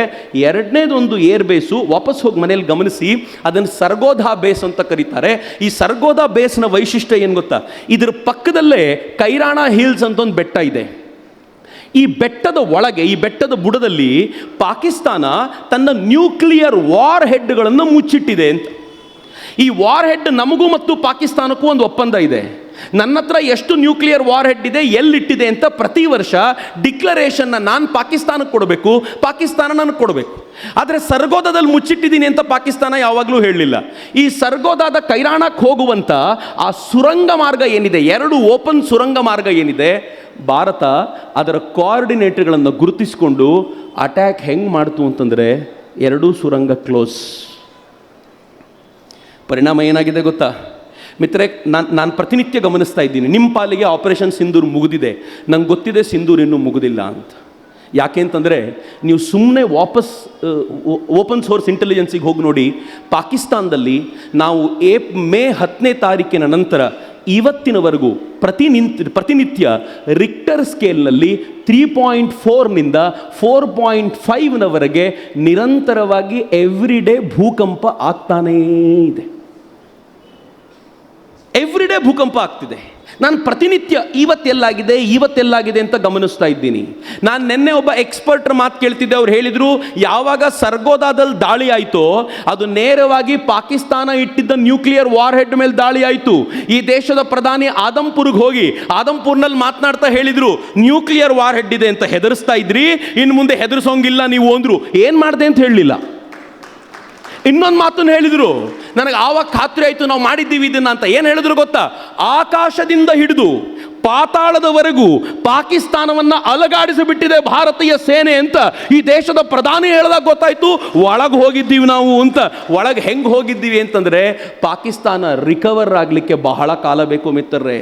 ಎರಡನೇದೊಂದು ಏರ್ ಬೇಸು ವಾಪಸ್ ಹೋಗಿ ಮನೇಲಿ ಗಮನಿಸಿ, ಅದನ್ನು ಸರ್ಗೋಧಾ ಬೇಸ್ ಅಂತ ಕರೀತಾರೆ. ಈ ಸರ್ಗೋಧಾ ಬೇಸ್ನ ವೈಶಿಷ್ಟ್ಯ ಏನು ಗೊತ್ತಾ, ಇದ್ರ ಪಕ್ಕದಲ್ಲೇ ಕೈರಾಣ ಹಿಲ್ಸ್ ಅಂತ ಒಂದು ಬೆಟ್ಟ ಇದೆ. ಈ ಬೆಟ್ಟದ ಒಳಗೆ, ಈ ಬೆಟ್ಟದ ಬುಡದಲ್ಲಿ ಪಾಕಿಸ್ತಾನ ತನ್ನ ನ್ಯೂಕ್ಲಿಯರ್ ವಾರ್ ಹೆಡ್ಗಳನ್ನು ಮುಚ್ಚಿಟ್ಟಿದೆ ಅಂತ. ಈ ವಾರ್ ಹೆಡ್ ನಮಗೂ ಮತ್ತು ಪಾಕಿಸ್ತಾನಕ್ಕೂ ಒಂದು ಒಪ್ಪಂದ ಇದೆ. ನನ್ನ ಹತ್ರ ಎಷ್ಟು ನ್ಯೂಕ್ಲಿಯರ್ ವಾರ್ ಹೆಡ್ ಇದೆ, ಎಲ್ಲಿಟ್ಟಿದೆ ಅಂತ ಪ್ರತಿ ವರ್ಷ ಡಿಕ್ಲರೇಷನ್ನ ನಾನು ಪಾಕಿಸ್ತಾನಕ್ಕೆ ಕೊಡಬೇಕು, ಪಾಕಿಸ್ತಾನ ನನಗೆ ಕೊಡಬೇಕು. ಆದರೆ ಸರ್ಗೋದಾದಲ್ಲಿ ಮುಚ್ಚಿಟ್ಟಿದ್ದೀನಿ ಅಂತ ಪಾಕಿಸ್ತಾನ ಯಾವಾಗಲೂ ಹೇಳಲಿಲ್ಲ. ಈ ಸರ್ಗೋದಾದ ಕೈರಾಣಕ್ಕೆ ಹೋಗುವಂಥ ಆ ಸುರಂಗ ಮಾರ್ಗ ಏನಿದೆ, 2 ಓಪನ್ ಸುರಂಗ ಮಾರ್ಗ ಏನಿದೆ, ಭಾರತ ಅದರ ಕೋಆರ್ಡಿನೇಟರ್ಗಳನ್ನು ಗುರುತಿಸಿಕೊಂಡು ಅಟ್ಯಾಕ್ ಹೆಂಗೆ ಮಾಡ್ತು ಅಂತಂದರೆ 2 ಸುರಂಗ ಕ್ಲೋಸ್. ಪರಿಣಾಮ ಏನಾಗಿದೆ ಗೊತ್ತಾ ಮಿತ್ರರೆ, ನಾನು ಪ್ರತಿನಿತ್ಯ ಗಮನಿಸ್ತಾ ಇದ್ದೀನಿ, ನಿಮ್ಮ ಪಾಲಿಗೆ ಆಪರೇಷನ್ ಸಿಂಧೂರ್ ಮುಗಿದಿದೆ, ನಂಗೆ ಗೊತ್ತಿದೆ ಸಿಂಧೂರ್ ಇನ್ನೂ ಮುಗಿದಿಲ್ಲ ಅಂತ. ಯಾಕೆ ಅಂತಂದರೆ, ನೀವು ಸುಮ್ಮನೆ ವಾಪಸ್ ಓಪನ್ ಸೋರ್ಸ್ ಇಂಟೆಲಿಜೆನ್ಸಿಗೆ ಹೋಗಿ ನೋಡಿ, ಪಾಕಿಸ್ತಾನದಲ್ಲಿ ನಾವು ಮೇ 10ನೇ ತಾರೀಕಿನ ನಂತರ ಇವತ್ತಿನವರೆಗೂ ಪ್ರತಿನಿತ್ಯ ರಿಕ್ಟರ್ ಸ್ಕೇಲ್ನಲ್ಲಿ 3.4ನಿಂದ 4.5ನವರೆಗೆ ನಿರಂತರವಾಗಿ ಎವ್ರಿ ಡೇ ಭೂಕಂಪ ಆಗ್ತಾನೇ ಇದೆ. ಎವ್ರಿ ಡೇ ಭೂಕಂಪ ಆಗ್ತಿದೆ. ನಾನು ಪ್ರತಿನಿತ್ಯ ಇವತ್ತೆಲ್ಲಾಗಿದೆ ಅಂತ ಗಮನಿಸ್ತಾ ಇದ್ದೀನಿ. ನಾನು ನಿನ್ನೆ ಒಬ್ಬ ಎಕ್ಸ್ಪರ್ಟ್ರ ಮಾತು ಕೇಳ್ತಿದ್ದೆ. ಅವ್ರು ಹೇಳಿದರು, ಯಾವಾಗ ಸರ್ಗೋದಾದಲ್ಲಿ ದಾಳಿ ಆಯಿತೋ ಅದು ನೇರವಾಗಿ ಪಾಕಿಸ್ತಾನ ಇಟ್ಟಿದ್ದ ನ್ಯೂಕ್ಲಿಯರ್ ವಾರ್ ಹೆಡ್ ಮೇಲೆ ದಾಳಿ ಆಯಿತು. ಈ ದೇಶದ ಪ್ರಧಾನಿ ಆದಂಪುರ್ಗೆ ಹೋಗಿ ಆದಂಪುರ್ನಲ್ಲಿ ಮಾತನಾಡ್ತಾ ಹೇಳಿದರು, ನ್ಯೂಕ್ಲಿಯರ್ ವಾರ್ ಹೆಡ್ ಇದೆ ಅಂತ ಹೆದರಿಸ್ತಾ ಇದ್ರಿ, ಇನ್ನು ಮುಂದೆ ಹೆದರ್ಸೋಂಗಿಲ್ಲ ನೀವು ಅಂದರು. ಏನು ಮಾಡಿದೆ ಅಂತ ಹೇಳಲಿಲ್ಲ. ಇನ್ನೊಂದು ಮಾತನ್ನು ಹೇಳಿದರು, ನನಗೆ ಆವಾಗ ಖಾತ್ರಿ ಆಯಿತು ನಾವು ಮಾಡಿದ್ದೀವಿ ಇದನ್ನು ಅಂತ. ಏನು ಹೇಳಿದ್ರು ಗೊತ್ತಾ, ಆಕಾಶದಿಂದ ಹಿಡಿದು ಪಾತಾಳದವರೆಗೂ ಪಾಕಿಸ್ತಾನವನ್ನು ಅಲಗಾಡಿಸಿಬಿಟ್ಟಿದೆ ಭಾರತೀಯ ಸೇನೆ ಅಂತ ಈ ದೇಶದ ಪ್ರಧಾನಿ ಹೇಳಿದಾಗ ಗೊತ್ತಾಯಿತು ಒಳಗೆ ಹೋಗಿದ್ದೀವಿ ನಾವು ಅಂತ. ಒಳಗೆ ಹೆಂಗೆ ಹೋಗಿದ್ದೀವಿ ಅಂತಂದರೆ, ಪಾಕಿಸ್ತಾನ ರಿಕವರ್ ಆಗಲಿಕ್ಕೆ ಬಹಳ ಕಾಲ ಬೇಕು ಮಿತ್ರರೇ.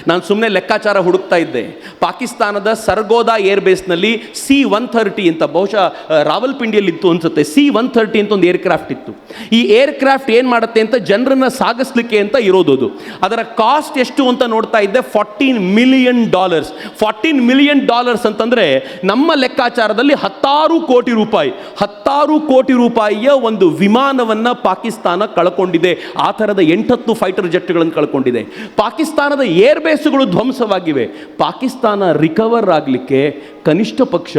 ನಾನು ಸುಮ್ಮನೆ ಲೆಕ್ಕಾಚಾರ ಹುಡುಕ್ತಾ ಇದ್ದೆ. ಪಾಕಿಸ್ತಾನದ ಸರ್ಗೋದಾ ಏರ್ ಬೇಸ್ನಲ್ಲಿ C-130 ಅಂತ, ಬಹುಶಃ ರಾವಲ್ಪಿಂಡಿಯಲ್ಲಿ ಇತ್ತು ಅನ್ಸುತ್ತೆ, C-130 ಅಂತ ಒಂದು ಏರ್ಕ್ರಾಫ್ಟ್ ಇತ್ತು. ಈ ಏರ್ಕ್ರಾಫ್ಟ್ ಏನು ಮಾಡುತ್ತೆ ಅಂತ, ಜನರನ್ನು ಸಾಗಿಸ್ಲಿಕ್ಕೆ ಅಂತ ಇರೋದು. ಅದರ ಕಾಸ್ಟ್ ಎಷ್ಟು ಅಂತ ನೋಡ್ತಾ ಇದ್ದೆ, $14 million. $14 million ಅಂತಂದ್ರೆ ನಮ್ಮ ಲೆಕ್ಕಾಚಾರದಲ್ಲಿ 16 ಕೋಟಿ ರೂಪಾಯಿಯ ಒಂದು ವಿಮಾನವನ್ನ ಪಾಕಿಸ್ತಾನ ಕಳ್ಕೊಂಡಿದೆ. ಆ ಥರದ 8 ಫೈಟರ್ ಜೆಟ್ಗಳನ್ನು ಕಳ್ಕೊಂಡಿದೆ. ಪಾಕಿಸ್ತಾನದ ಏರ್ ಬೇಸ್ಗಳು ಧ್ವಂಸವಾಗಿವೆ. ಪಾಕಿಸ್ತಾನ ರಿಕವರ್ ಆಗಲಿಕ್ಕೆ ಕನಿಷ್ಠ ಪಕ್ಷ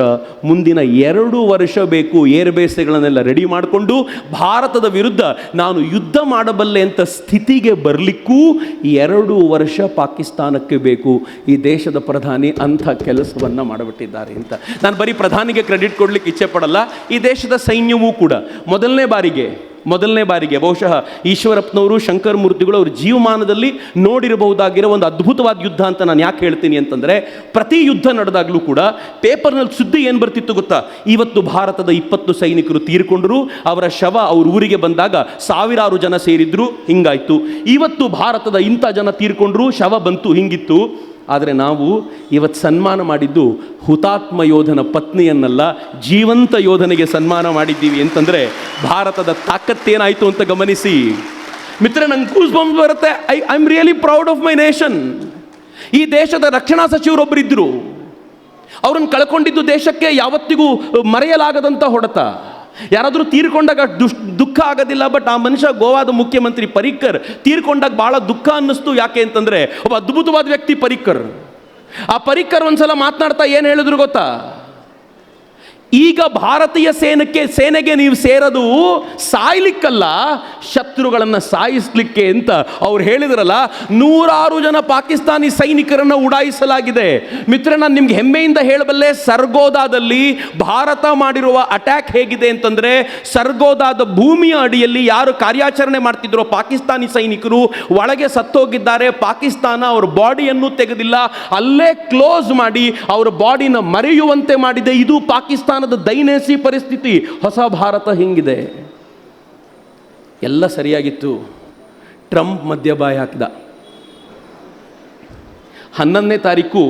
ಮುಂದಿನ 2 ವರ್ಷ ಬೇಕು. ಏರ್ ಬೇಸ್ಗಳನ್ನೆಲ್ಲ ರೆಡಿ ಮಾಡಿಕೊಂಡು ಭಾರತದ ವಿರುದ್ಧ ನಾನು ಯುದ್ಧ ಮಾಡಬಲ್ಲೆ ಅಂತ ಸ್ಥಿತಿಗೆ ಬರಲಿಕ್ಕೂ 2 ವರ್ಷ ಪಾಕಿಸ್ತಾನಕ್ಕೆ ಬೇಕು. ಈ ದೇಶದ ಪ್ರಧಾನಿ ಅಂಥ ಕೆಲಸವನ್ನು ಮಾಡಿಬಿಟ್ಟಿದ್ದಾರೆ ಅಂತ. ನಾನು ಬರೀ ಪ್ರಧಾನಿಗೆ ಕ್ರೆಡಿಟ್ ಕೊಡಲಿಕ್ಕೆ ಇಚ್ಛೆ ಪಡಲ್ಲ. ಈ ದೇಶದ ಸೈನ್ಯವೂ ಕೂಡ ಮೊದಲನೇ ಬಾರಿಗೆ ಬಹುಶಃ ಈಶ್ವರಪ್ಪನವರು, ಶಂಕರ್ ಮೂರ್ತಿಗಳು ಅವ್ರ ಜೀವಮಾನದಲ್ಲಿ ನೋಡಿರಬಹುದಾಗಿರೋ ಒಂದು ಅದ್ಭುತವಾದ ಯುದ್ಧ ಅಂತ ನಾನು ಯಾಕೆ ಹೇಳ್ತೀನಿ ಅಂತಂದರೆ, ಪ್ರತಿ ಯುದ್ಧ ನಡೆದಾಗಲೂ ಕೂಡ ಪೇಪರ್ನಲ್ಲಿ ಸುದ್ದಿ ಏನು ಬರ್ತಿತ್ತು ಗೊತ್ತಾ, ಇವತ್ತು ಭಾರತದ 20 ಸೈನಿಕರು ತೀರ್ಕೊಂಡ್ರು, ಅವರ ಶವ ಅವ್ರ ಊರಿಗೆ ಬಂದಾಗ ಸಾವಿರಾರು ಜನ ಸೇರಿದ್ರು, ಹಿಂಗಾಯ್ತು. ಇವತ್ತು ಭಾರತದ ಇಂಥ ಜನ ತೀರ್ಕೊಂಡ್ರು, ಶವ ಬಂತು, ಹಿಂಗಿತ್ತು. ಆದರೆ ನಾವು ಇವತ್ತು ಸನ್ಮಾನ ಮಾಡಿದ್ದು ಹುತಾತ್ಮ ಯೋಧನ ಪತ್ನಿಯನ್ನಲ್ಲ, ಜೀವಂತ ಯೋಧನಿಗೆ ಸನ್ಮಾನ ಮಾಡಿದ್ದೀವಿ ಅಂತಂದರೆ ಭಾರತದ ತಾಕತ್ತೇನಾಯಿತು ಅಂತ ಗಮನಿಸಿ ಮಿತ್ರ. ನಂಗೆ ಗೂಸ್ ಬಂಪ್ಸ್ ಬರುತ್ತೆ. I am really proud of my nation. ಈ ದೇಶದ ರಕ್ಷಣಾ ಸಚಿವರೊಬ್ಬರಿದ್ದರು, ಅವ್ರನ್ನ ಕಳ್ಕೊಂಡಿದ್ದು ದೇಶಕ್ಕೆ ಯಾವತ್ತಿಗೂ ಮರೆಯಲಾಗದಂಥ ಹೊಡೆತ. ಯಾರಾದರೂ ತೀರ್ಕೊಂಡಾಗ ದುಃಖ ಆಗೋದಿಲ್ಲ, ಬಟ್ ಆ ಮನುಷ್ಯ ಗೋವಾದ ಮುಖ್ಯಮಂತ್ರಿ ಪರಿಕ್ಕರ್ ತೀರ್ಕೊಂಡಾಗ ಭಾಳ ದುಃಖ ಅನ್ನಿಸ್ತು. ಯಾಕೆ ಅಂತಂದರೆ, ಒಬ್ಬ ಅದ್ಭುತವಾದ ವ್ಯಕ್ತಿ ಪರಿಕ್ಕರ್. ಆ ಪರಿಕ್ಕರ್ ಒಂದ್ಸಲ ಮಾತನಾಡ್ತಾ ಏನು ಹೇಳಿದ್ರು ಗೊತ್ತಾ, ಈಗ ಭಾರತೀಯ ಸೇನೆಗೆ ನೀವು ಸೇರೋದು ಸಾಯ್ಲಿಕ್ಕಲ್ಲ, ಶತ್ರುಗಳನ್ನು ಸಾಯಿಸ್ಲಿಕ್ಕೆ ಅಂತ ಅವ್ರು ಹೇಳಿದ್ರಲ್ಲ. 106 ಜನ ಪಾಕಿಸ್ತಾನಿ ಸೈನಿಕರನ್ನು ಉಡಾಯಿಸಲಾಗಿದೆ. ಮಿತ್ರ, ನಾನು ನಿಮ್ಗೆ ಹೆಮ್ಮೆಯಿಂದ ಹೇಳಬಲ್ಲೆ, ಸರ್ಗೋದಾದಲ್ಲಿ ಭಾರತ ಮಾಡಿರುವ ಅಟ್ಯಾಕ್ ಹೇಗಿದೆ ಅಂತಂದ್ರೆ, ಸರ್ಗೋದಾದ ಭೂಮಿಯ ಅಡಿಯಲ್ಲಿ ಯಾರು ಕಾರ್ಯಾಚರಣೆ ಮಾಡ್ತಿದ್ರೋ ಪಾಕಿಸ್ತಾನಿ ಸೈನಿಕರು ಒಳಗೆ ಸತ್ತೋಗಿದ್ದಾರೆ. ಪಾಕಿಸ್ತಾನ ಅವ್ರ ಬಾಡಿಯನ್ನು ತೆಗೆದಿಲ್ಲ, ಅಲ್ಲೇ ಕ್ಲೋಸ್ ಮಾಡಿ ಅವರ ಬಾಡಿನ ಮರೆಯುವಂತೆ ಮಾಡಿದೆ. ಇದು ಪಾಕಿಸ್ತಾನದ ದೈನೇಸಿ ಪರಿಸ್ಥಿತಿ. ಹೊಸ ಭಾರತ ಹಿಂಗಿದೆ. ಎಲ್ಲ ಸರಿಯಾಗಿತ್ತು. ಟ್ರಂಪ್ ಮಧ್ಯಬಾಯಿ ಹಾಕಿದ. 11ನೇ ತಾರೀಕು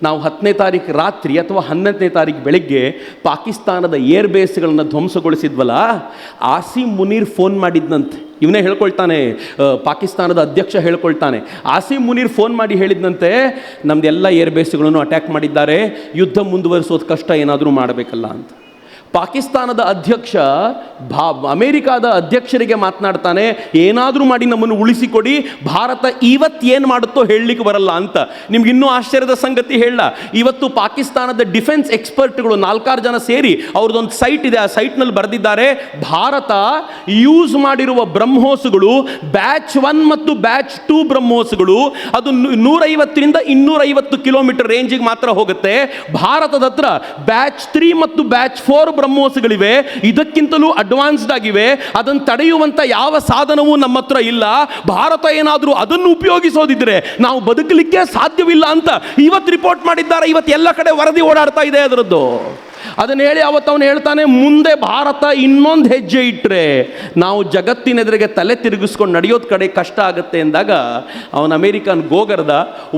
ನಾವು 10ನೇ ತಾರೀಕು ರಾತ್ರಿ ಅಥವಾ 11ನೇ ತಾರೀಕು ಬೆಳಗ್ಗೆ ಪಾಕಿಸ್ತಾನದ ಏರ್ ಬೇಸ್ಗಳನ್ನು ಧ್ವಂಸಗೊಳಿಸಿದ್ವಲ್ಲ, ಆಸಿಮ್ ಮುನೀರ್ ಫೋನ್ ಮಾಡಿದ್ನಂತೆ. ಇವನೇ ಹೇಳ್ಕೊಳ್ತಾನೆ, ಪಾಕಿಸ್ತಾನದ ಅಧ್ಯಕ್ಷ ಹೇಳ್ಕೊಳ್ತಾನೆ. ಆಸಿಮ್ ಮುನೀರ್ ಫೋನ್ ಮಾಡಿ ಹೇಳಿದ್ನಂತೆ, ನಮ್ದೆಲ್ಲ ಏರ್ ಬೇಸ್ಗಳನ್ನು ಅಟ್ಯಾಕ್ ಮಾಡಿದ್ದಾರೆ, ಯುದ್ಧ ಮುಂದುವರಿಸೋದು ಕಷ್ಟ, ಏನಾದರೂ ಮಾಡಬೇಕಲ್ಲ ಅಂತ. ಪಾಕಿಸ್ತಾನದ ಅಧ್ಯಕ್ಷ ಅಮೆರಿಕಾದ ಅಧ್ಯಕ್ಷರಿಗೆ ಮಾತನಾಡ್ತಾನೆ, ಏನಾದರೂ ಮಾಡಿ ನಮ್ಮನ್ನು ಉಳಿಸಿಕೊಡಿ, ಭಾರತ ಇವತ್ತೇನು ಮಾಡುತ್ತೋ ಹೇಳಲಿಕ್ಕೆ ಬರಲ್ಲ ಅಂತ. ನಿಮ್ಗೆ ಇನ್ನೂ ಆಶ್ಚರ್ಯದ ಸಂಗತಿ ಹೇಳ, ಇವತ್ತು ಪಾಕಿಸ್ತಾನದ ಡಿಫೆನ್ಸ್ ಎಕ್ಸ್ಪರ್ಟ್ಗಳು 4-6 ಜನ ಸೇರಿ ಅವ್ರದ್ದೊಂದು ಸೈಟ್ ಇದೆ, ಆ ಸೈಟ್ನಲ್ಲಿ ಬರೆದಿದ್ದಾರೆ, ಭಾರತ ಯೂಸ್ ಮಾಡಿರುವ ಬ್ರಹ್ಮೋಸ್ಗಳು ಬ್ಯಾಚ್ 1 ಮತ್ತು ಬ್ಯಾಚ್ 2 ಬ್ರಹ್ಮೋಸ್ಗಳು ಅದು 150ರಿಂದ 250 ಕಿಲೋಮೀಟರ್ ರೇಂಜಿಗೆ ಮಾತ್ರ ಹೋಗುತ್ತೆ. ಭಾರತದ ಹತ್ರ ಬ್ಯಾಚ್ 3 ಮತ್ತು ಬ್ಯಾಚ್ 4 ಬ್ರಹ್ಮೋಸ್ಗಳಿವೆ, ಇದಕ್ಕಿಂತಲೂ ಅಡ್ವಾನ್ಸ್ಡ್ ಆಗಿವೆ. ಅದನ್ನು ತಡೆಯುವಂತ ಯಾವ ಸಾಧನವೂ ನಮ್ಮ ಹತ್ರ ಇಲ್ಲ. ಭಾರತ ಏನಾದರೂ ಅದನ್ನು ಉಪಯೋಗಿಸೋದಿದ್ರೆ ನಾವು ಬದುಕಲಿಕ್ಕೆ ಸಾಧ್ಯವಿಲ್ಲ ಅಂತ ಇವತ್ತು ರಿಪೋರ್ಟ್ ಮಾಡಿದ್ದಾರೆ. ಇವತ್ತು ಎಲ್ಲ ಕಡೆ ವರದಿ ಓಡಾಡ್ತಾ ಇದೆ ಅದರದ್ದು. ಅದನ್ನು ಹೇಳಿ ಅವನು ಹೇಳ್ತಾನೆ, ಮುಂದೆ ಭಾರತ ಇನ್ನೊಂದು ಹೆಜ್ಜೆ ಇಟ್ಟರೆ ನಾವು ಜಗತ್ತಿನೆದುರಿಗೆ ತಲೆ ತಿರುಗಿಸ್ಕೊಂಡು ನಡೆಯೋದು ಕಡೆ ಕಷ್ಟ ಆಗುತ್ತೆ ಎಂದಾಗ ಅವನು ಅಮೇರಿಕನ್ ಗೋಗರ್ದ.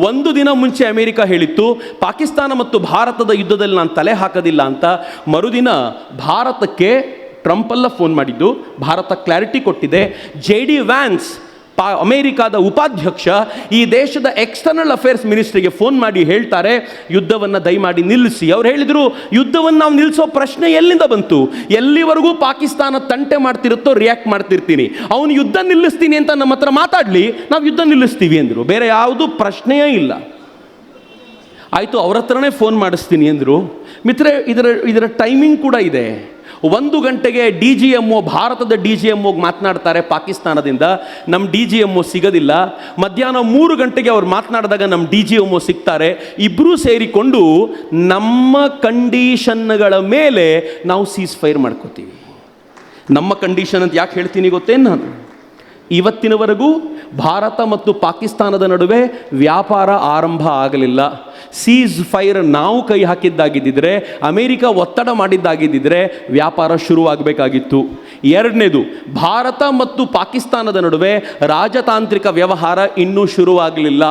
1 ದಿನ ಮುಂಚೆ ಅಮೇರಿಕ ಹೇಳಿತ್ತು, ಪಾಕಿಸ್ತಾನ ಮತ್ತು ಭಾರತದ ಯುದ್ಧದಲ್ಲಿ ನಾನು ತಲೆ ಹಾಕೋದಿಲ್ಲ ಅಂತ. ಮರುದಿನ ಭಾರತಕ್ಕೆ ಟ್ರಂಪಲ್ಲ ಫೋನ್ ಮಾಡಿದ್ದು, ಭಾರತ ಕ್ಲಾರಿಟಿ ಕೊಟ್ಟಿದೆ. JD ವ್ಯಾನ್ಸ್ ಅಮೇರಿಕಾದ ಉಪಾಧ್ಯಕ್ಷ ಈ ದೇಶದ ಎಕ್ಸ್ಟರ್ನಲ್ ಅಫೇರ್ಸ್ ಮಿನಿಸ್ಟ್ರಿಗೆ ಫೋನ್ ಮಾಡಿ ಹೇಳ್ತಾರೆ, ಯುದ್ಧವನ್ನು ದಯಮಾಡಿ ನಿಲ್ಲಿಸಿ. ಅವ್ರು ಹೇಳಿದರು, ಯುದ್ಧವನ್ನು ನಾವು ನಿಲ್ಲಿಸೋ ಪ್ರಶ್ನೆ ಎಲ್ಲಿಂದ ಬಂತು? ಎಲ್ಲಿವರೆಗೂ ಪಾಕಿಸ್ತಾನ ತಂಟೆ ಮಾಡ್ತಿರುತ್ತೋ ರಿಯಾಕ್ಟ್ ಮಾಡ್ತಿರ್ತೀನಿ. ಅವನು ಯುದ್ಧ ನಿಲ್ಲಿಸ್ತೀನಿ ಅಂತ ನಮ್ಮ ಹತ್ರ ಮಾತಾಡಲಿ, ನಾವು ಯುದ್ಧ ನಿಲ್ಲಿಸ್ತೀವಿ ಅಂದರು. ಬೇರೆ ಯಾವುದು ಪ್ರಶ್ನೆಯೇ ಇಲ್ಲ. ಆಯಿತು, ಅವ್ರ ಹತ್ರನೇ ಫೋನ್ ಮಾಡಿಸ್ತೀನಿ ಅಂದರು. ಮಿತ್ರ, ಇದರ ಟೈಮಿಂಗ್ ಕೂಡ ಇದೆ. 1 ಗಂಟೆಗೆ DGMO, ಭಾರತದ DGMOಗೆ ಮಾತನಾಡ್ತಾರೆ ಪಾಕಿಸ್ತಾನದಿಂದ, ನಮ್ಮ DGMO ಸಿಗೋದಿಲ್ಲ. ಮಧ್ಯಾಹ್ನ 3 ಗಂಟೆಗೆ ಅವ್ರು ಮಾತನಾಡಿದಾಗ ನಮ್ಮ DGMO ಸಿಗ್ತಾರೆ. ಇಬ್ಬರೂ ಸೇರಿಕೊಂಡು ನಮ್ಮ ಕಂಡೀಷನ್ಗಳ ಮೇಲೆ ನಾವು ಸೀಸ್ ಫೈರ್ ಮಾಡ್ಕೋತೀವಿ. ನಮ್ಮ ಕಂಡೀಷನ್ ಅಂತ ಯಾಕೆ ಹೇಳ್ತೀನಿ ಗೊತ್ತೇನು? ನಾನು ಇವತ್ತಿನವರೆಗೂ ಭಾರತ ಮತ್ತು ಪಾಕಿಸ್ತಾನದ ನಡುವೆ ವ್ಯಾಪಾರ ಆರಂಭ ಆಗಲಿಲ್ಲ. ಸೀಸ್ ಫೈರ್ ನಾವು ಕೈ ಹಾಕಿದ್ದಾಗಿದ್ದರೆ, ಅಮೇರಿಕ ಒತ್ತಡ ಮಾಡಿದ್ದಾಗಿದ್ದರೆ ವ್ಯಾಪಾರ ಶುರುವಾಗಬೇಕಾಗಿತ್ತು. 2ನೇದು, ಭಾರತ ಮತ್ತು ಪಾಕಿಸ್ತಾನದ ನಡುವೆ ರಾಜತಾಂತ್ರಿಕ ವ್ಯವಹಾರ ಇನ್ನೂ ಶುರುವಾಗಲಿಲ್ಲ.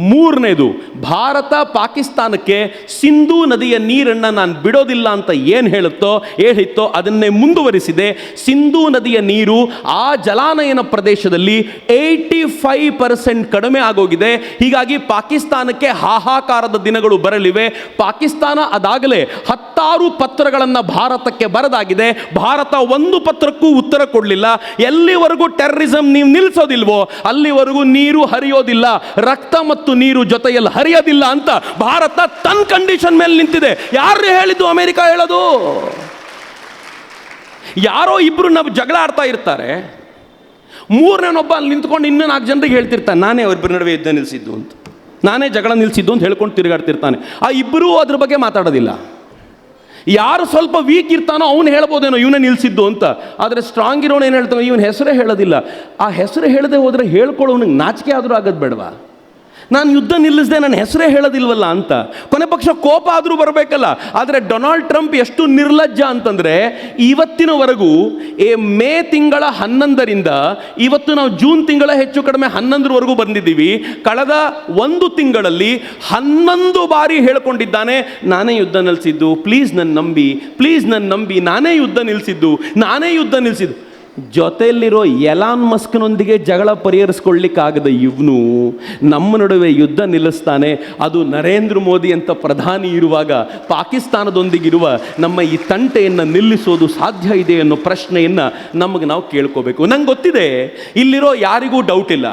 3ನೇದು, ಭಾರತ ಪಾಕಿಸ್ತಾನಕ್ಕೆ ಸಿಂಧೂ ನದಿಯ ನೀರನ್ನು ನಾನು ಬಿಡೋದಿಲ್ಲ ಅಂತ ಏನು ಹೇಳಿತ್ತೋ ಅದನ್ನೇ ಮುಂದುವರಿಸಿದೆ. ಸಿಂಧೂ ನದಿಯ ನೀರು ಆ ಜಲಾನಯನ ಪ್ರದೇಶದಲ್ಲಿ 85% ಕಡಿಮೆ ಆಗೋಗಿದೆ. ಹೀಗಾಗಿ ಪಾಕಿಸ್ತಾನಕ್ಕೆ ಹಾಹಾಕಾರದ ದಿನಗಳು ಬರಲಿವೆ. ಪಾಕಿಸ್ತಾನ ಅದಾಗಲೇ 16 ಪತ್ರಗಳನ್ನು ಭಾರತಕ್ಕೆ ಬರೆದಾಗಿದೆ. ಭಾರತ 1 ಪತ್ರಕ್ಕೂ ಉತ್ತರ ಕೊಡಲಿಲ್ಲ. ಎಲ್ಲಿವರೆಗೂ ಟೆರರಿಸಂ ನೀವು ನಿಲ್ಲಿಸೋದಿಲ್ವೋ ಅಲ್ಲಿವರೆಗೂ ನೀರು ಹರಿಯೋದಿಲ್ಲ, ರಕ್ತ ಮತ್ತು ನೀರು ಜೊತೆಯಲ್ಲಿ ಹರಿಯೋದಿಲ್ಲ ಅಂತ ಭಾರತ ತನ್ನ ಕಂಡೀಷನ್ ಮೇಲೆ ನಿಂತಿದೆ. ಯಾರು ಹೇಳಿದ್ದು? ಅಮೆರಿಕ ಹೇಳೋದು. ಯಾರೋ ಇಬ್ರು ನಾವು ಜಗಳ ಆಡ್ತಾ ಇರ್ತಾರೆ, 3ನೇನೊಬ್ಬ ಅಲ್ಲಿ ನಿಂತ್ಕೊಂಡು ಇನ್ನೂ 4 ಜನರಿಗೆ ಹೇಳ್ತಿರ್ತಾನೆ, ನಾನೇ ಅವರಿಬ್ಬರ ನಡುವೆ ಯುದ್ಧ ನಿಲ್ಲಿಸಿದ್ದು ಅಂತ, ನಾನೇ ಜಗಳ ನಿಲ್ಲಿಸಿದ್ದು ಅಂತ ಹೇಳ್ಕೊಂಡು ತಿರುಗಾಡ್ತಿರ್ತಾನೆ. ಆ ಇಬ್ಬರೂ ಅದ್ರ ಬಗ್ಗೆ ಮಾತಾಡೋದಿಲ್ಲ. ಯಾರು ಸ್ವಲ್ಪ ವೀಕ್ ಇರ್ತಾನೋ ಅವನು ಹೇಳ್ಬೋದೇನೋ ಇವನೇ ನಿಲ್ಲಿಸಿದ್ದು ಅಂತ. ಆದರೆ ಸ್ಟ್ರಾಂಗ್ ಇರೋನು ಏನು ಹೇಳ್ತಾನೋ, ಇವನ ಹೆಸರೇ ಹೇಳೋದಿಲ್ಲ. ಆ ಹೆಸರು ಹೇಳದೆ ಹೋದರೆ ಹೇಳ್ಕೊಳ್ಳೋನಿಗೆ ನಾಚಿಕೆ ಆದರೂ ಆಗೋದು ಬೇಡವಾ? ನಾನು ಯುದ್ಧ ನಿಲ್ಲಿಸದೆ ನನ್ನ ಹೆಸರೇ ಹೇಳೋದಿಲ್ವಲ್ಲ ಅಂತ ಕೊನೆ ಪಕ್ಷ ಕೋಪ ಆದರೂ ಬರಬೇಕಲ್ಲ. ಆದರೆ ಡೊನಾಲ್ಡ್ ಟ್ರಂಪ್ ಎಷ್ಟು ನಿರ್ಲಜ್ಜ ಅಂತಂದರೆ, ಇವತ್ತಿನವರೆಗೂ ಮೇ ತಿಂಗಳ 11ರಿಂದ ಇವತ್ತು ನಾವು ಜೂನ್ ತಿಂಗಳ ಹೆಚ್ಚು ಕಡಿಮೆ 11ರವರೆಗೂ ಬಂದಿದ್ದೀವಿ. ಕಳೆದ 1 ತಿಂಗಳಲ್ಲಿ 11 ಬಾರಿ ಹೇಳ್ಕೊಂಡಿದ್ದಾನೆ, ನಾನೇ ಯುದ್ಧ ನಿಲ್ಲಿಸಿದ್ದು, ಪ್ಲೀಸ್ ನನ್ನ ನಂಬಿ, ನಾನೇ ಯುದ್ಧ ನಿಲ್ಲಿಸಿದ್ದು. ಜೊತೆಯಲ್ಲಿರೋ ಎಲಾನ್ ಮಸ್ಕ್ನೊಂದಿಗೆ ಜಗಳ ಪರಿಹರಿಸ್ಕೊಳ್ಳಿಕ್ಕಾಗದ ಇವನು ನಮ್ಮ ನಡುವೆ ಯುದ್ಧ ನಿಲ್ಲಿಸ್ತಾನೆ. ಅದು ನರೇಂದ್ರ ಮೋದಿ ಅಂತ ಪ್ರಧಾನಿ ಇರುವಾಗ ಪಾಕಿಸ್ತಾನದೊಂದಿಗಿರುವ ನಮ್ಮ ಈ ತಂಟೆಯನ್ನು ನಿಲ್ಲಿಸೋದು ಸಾಧ್ಯ ಇದೆ ಅನ್ನೋ ಪ್ರಶ್ನೆಯನ್ನು ನಾವು ಕೇಳ್ಕೋಬೇಕು. ನಂಗೆ ಗೊತ್ತಿದೆ, ಇಲ್ಲಿರೋ ಯಾರಿಗೂ ಡೌಟ್ ಇಲ್ಲ,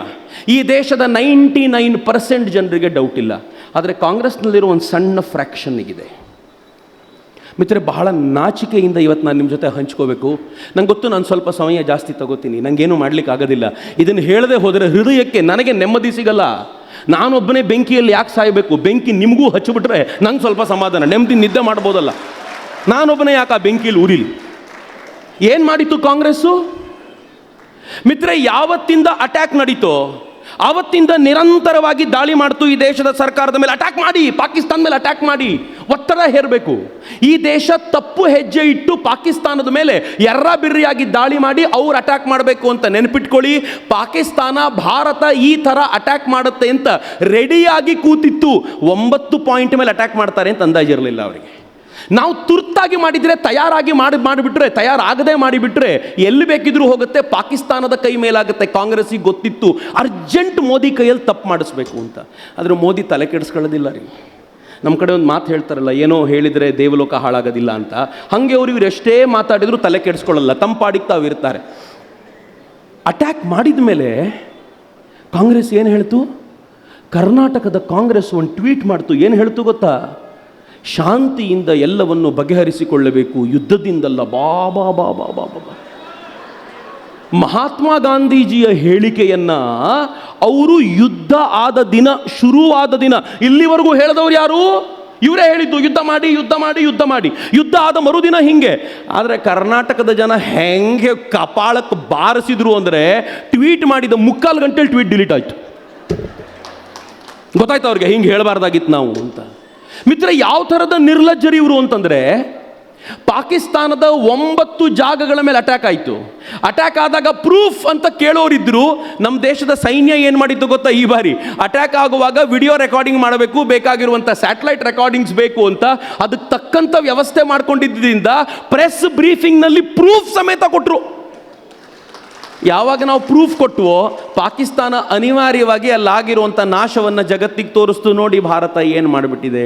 ಈ ದೇಶದ 99% ಜನರಿಗೆ ಡೌಟ್ ಇಲ್ಲ. ಆದರೆ ಕಾಂಗ್ರೆಸ್ನಲ್ಲಿರೋ ಒಂದು ಸಣ್ಣ ಫ್ರ್ಯಾಕ್ಷನ್ನಿಗಿದೆ. ಮಿತ್ರರೆ, ಬಹಳ ನಾಚಿಕೆಯಿಂದ ಇವತ್ತು ನಾನು ನಿಮ್ಮ ಜೊತೆ ಹಂಚ್ಕೋಬೇಕು. ನಂಗೆ ಗೊತ್ತು, ನಾನು ಸ್ವಲ್ಪ ಸಮಯ ಜಾಸ್ತಿ ತಗೋತೀನಿ, ನನಗೇನು ಮಾಡಲಿಕ್ಕೆ ಆಗೋದಿಲ್ಲ. ಇದನ್ನು ಹೇಳದೆ ಹೋದರೆ ಹೃದಯಕ್ಕೆ ನನಗೆ ನೆಮ್ಮದಿ ಸಿಗಲ್ಲ. ನಾನೊಬ್ಬನೇ ಬೆಂಕಿಯಲ್ಲಿ ಯಾಕೆ ಸಾಯಬೇಕು? ಬೆಂಕಿ ನಿಮಗೂ ಹಚ್ಚಿಬಿಟ್ರೆ ನಂಗೆ ಸ್ವಲ್ಪ ಸಮಾಧಾನ, ನೆಮ್ಮದಿ ನಿದ್ದೆ ಮಾಡ್ಬೋದಲ್ಲ. ನಾನೊಬ್ಬನೇ ಯಾಕೆ ಆ ಬೆಂಕಿಯಲ್ಲಿ ಉರಿಲಿ? ಏನು ಮಾಡಿತ್ತು ಕಾಂಗ್ರೆಸ್ಸು? ಮಿತ್ರ, ಯಾವತ್ತಿಂದ ಅಟ್ಯಾಕ್ ನಡೀತೋ ಆವತ್ತಿಂದ ನಿರಂತರವಾಗಿ ದಾಳಿ ಮಾಡ್ತು. ಈ ದೇಶದ ಸರ್ಕಾರದ ಮೇಲೆ ಅಟ್ಯಾಕ್ ಮಾಡಿ, ಪಾಕಿಸ್ತಾನ ಮೇಲೆ ಅಟ್ಯಾಕ್ ಮಾಡಿ ಒತ್ತಡ ಹೇರಬೇಕು. ಈ ದೇಶ ತಪ್ಪು ಹೆಜ್ಜೆ ಇಟ್ಟು ಪಾಕಿಸ್ತಾನದ ಮೇಲೆ ಎರ್ರಬಿರ್ರಿಯಾಗಿ ದಾಳಿ ಮಾಡಿ ಅವ್ರು ಅಟ್ಯಾಕ್ ಮಾಡಬೇಕು ಅಂತ ನೆನಪಿಟ್ಕೊಳ್ಳಿ. ಪಾಕಿಸ್ತಾನ ಭಾರತ ಈ ಥರ ಅಟ್ಯಾಕ್ ಮಾಡುತ್ತೆ ಅಂತ ರೆಡಿಯಾಗಿ ಕೂತಿತ್ತು. 9 ಪಾಯಿಂಟ್ ಮೇಲೆ ಅಟ್ಯಾಕ್ ಮಾಡ್ತಾರೆ ಅಂತ ಅಂದಾಜಿರಲಿಲ್ಲ ಅವರಿಗೆ. ನಾವು ತುರ್ತಾಗಿ ಮಾಡಿದರೆ, ತಯಾರಾಗಿ ಮಾಡಿಬಿಟ್ರೆ, ತಯಾರಾಗದೆ ಮಾಡಿಬಿಟ್ರೆ ಎಲ್ಲಿ ಬೇಕಿದ್ರೂ ಹೋಗುತ್ತೆ, ಪಾಕಿಸ್ತಾನದ ಕೈ ಮೇಲಾಗುತ್ತೆ. ಕಾಂಗ್ರೆಸ್ಸಿಗೆ ಗೊತ್ತಿತ್ತು ಅರ್ಜೆಂಟ್ ಮೋದಿ ಕೈಯಲ್ಲಿ ತಪ್ಪು ಮಾಡಿಸ್ಬೇಕು ಅಂತ. ಆದರೆ ಮೋದಿ ತಲೆ ಕೆಡಿಸ್ಕೊಳ್ಳೋದಿಲ್ಲ ರೀ. ನಮ್ಮ ಕಡೆ ಒಂದು ಮಾತು ಹೇಳ್ತಾರಲ್ಲ, ಏನೋ ಹೇಳಿದರೆ ದೇವಲೋಕ ಹಾಳಾಗೋದಿಲ್ಲ ಅಂತ. ಹಾಗೆ ಅವ್ರು ಇವ್ರು ಎಷ್ಟೇ ಮಾತಾಡಿದ್ರು ತಲೆ ಕೆಡಿಸ್ಕೊಳ್ಳಲ್ಲ, ತಂಪಾಡಿಗೆ ತಾವು ಇರ್ತಾರೆ. ಅಟ್ಯಾಕ್ ಮಾಡಿದ ಮೇಲೆ ಕಾಂಗ್ರೆಸ್ ಏನು ಹೇಳ್ತು? ಕರ್ನಾಟಕದ ಕಾಂಗ್ರೆಸ್ ಒಂದು ಟ್ವೀಟ್ ಮಾಡ್ತು. ಏನು ಹೇಳ್ತು ಗೊತ್ತಾ? ಶಾಂತಿಯಿಂದ ಎಲ್ಲವನ್ನು ಬಗೆಹರಿಸಿಕೊಳ್ಳಬೇಕು, ಯುದ್ಧದಿಂದಲ್ಲ. ಬಾಬಾ ಬಾಬಾ ಬಾಬಾ ಮಹಾತ್ಮ ಗಾಂಧೀಜಿಯ ಹೇಳಿಕೆಯನ್ನ ಅವರು ಯುದ್ಧ ಆದ ದಿನ, ಶುರುವಾದ ದಿನ, ಇಲ್ಲಿವರೆಗೂ ಹೇಳಿದವರು ಯಾರು? ಇವರೇ ಹೇಳಿದ್ದು, ಯುದ್ಧ ಮಾಡಿ ಯುದ್ಧ ಮಾಡಿ ಯುದ್ಧ ಮಾಡಿ. ಯುದ್ಧ ಆದ ಮರುದಿನ ಹಿಂಗೆ. ಆದರೆ ಕರ್ನಾಟಕದ ಜನ ಹೆಂಗೆ ಕಪಾಳಕ್ಕೆ ಬಾರಿಸಿದ್ರು ಅಂದರೆ, ಟ್ವೀಟ್ ಮಾಡಿದ 3/4 ಗಂಟೆಲಿ ಟ್ವೀಟ್ ಡಿಲೀಟ್ ಆಯಿತು. ಗೊತ್ತಾಯ್ತು ಅವ್ರಿಗೆ, ಹಿಂಗೆ ಹೇಳಬಾರ್ದಾಗಿತ್ತು ನಾವು ಅಂತ. ಮಿತ್ರ, ಯಾವ ಥರದ ನಿರ್ಲಜ್ಜರಿ ಇವರು ಅಂತಂದರೆ, ಪಾಕಿಸ್ತಾನದ 9 ಜಾಗಗಳ ಮೇಲೆ ಅಟ್ಯಾಕ್ ಆಯಿತು. ಅಟ್ಯಾಕ್ ಆದಾಗ ಪ್ರೂಫ್ ಅಂತ ಕೇಳೋರಿದ್ರು. ನಮ್ಮ ದೇಶದ ಸೈನ್ಯ ಏನು ಮಾಡಿದ್ದು ಗೊತ್ತಾ? ಈ ಬಾರಿ ಅಟ್ಯಾಕ್ ಆಗುವಾಗ ವಿಡಿಯೋ ರೆಕಾರ್ಡಿಂಗ್ ಮಾಡಬೇಕು, ಬೇಕಾಗಿರುವಂಥ ಸ್ಯಾಟಲೈಟ್ ರೆಕಾರ್ಡಿಂಗ್ಸ್ ಬೇಕು ಅಂತ ಅದಕ್ಕೆ ತಕ್ಕಂಥ ವ್ಯವಸ್ಥೆ ಮಾಡ್ಕೊಂಡಿದ್ದರಿಂದ ಪ್ರೆಸ್ ಬ್ರೀಫಿಂಗ್ನಲ್ಲಿ ಪ್ರೂಫ್ ಸಮೇತ ಕೊಟ್ಟರು. ಯಾವಾಗ ನಾವು ಪ್ರೂಫ್ ಕೊಟ್ಟವೋ ಪಾಕಿಸ್ತಾನ ಅನಿವಾರ್ಯವಾಗಿ ಅಲ್ಲಾಗಿರುವಂಥ ನಾಶವನ್ನು ಜಗತ್ತಿಗೆ ತೋರಿಸ್ತು. ನೋಡಿ ಭಾರತ ಏನು ಮಾಡಿಬಿಟ್ಟಿದೆ.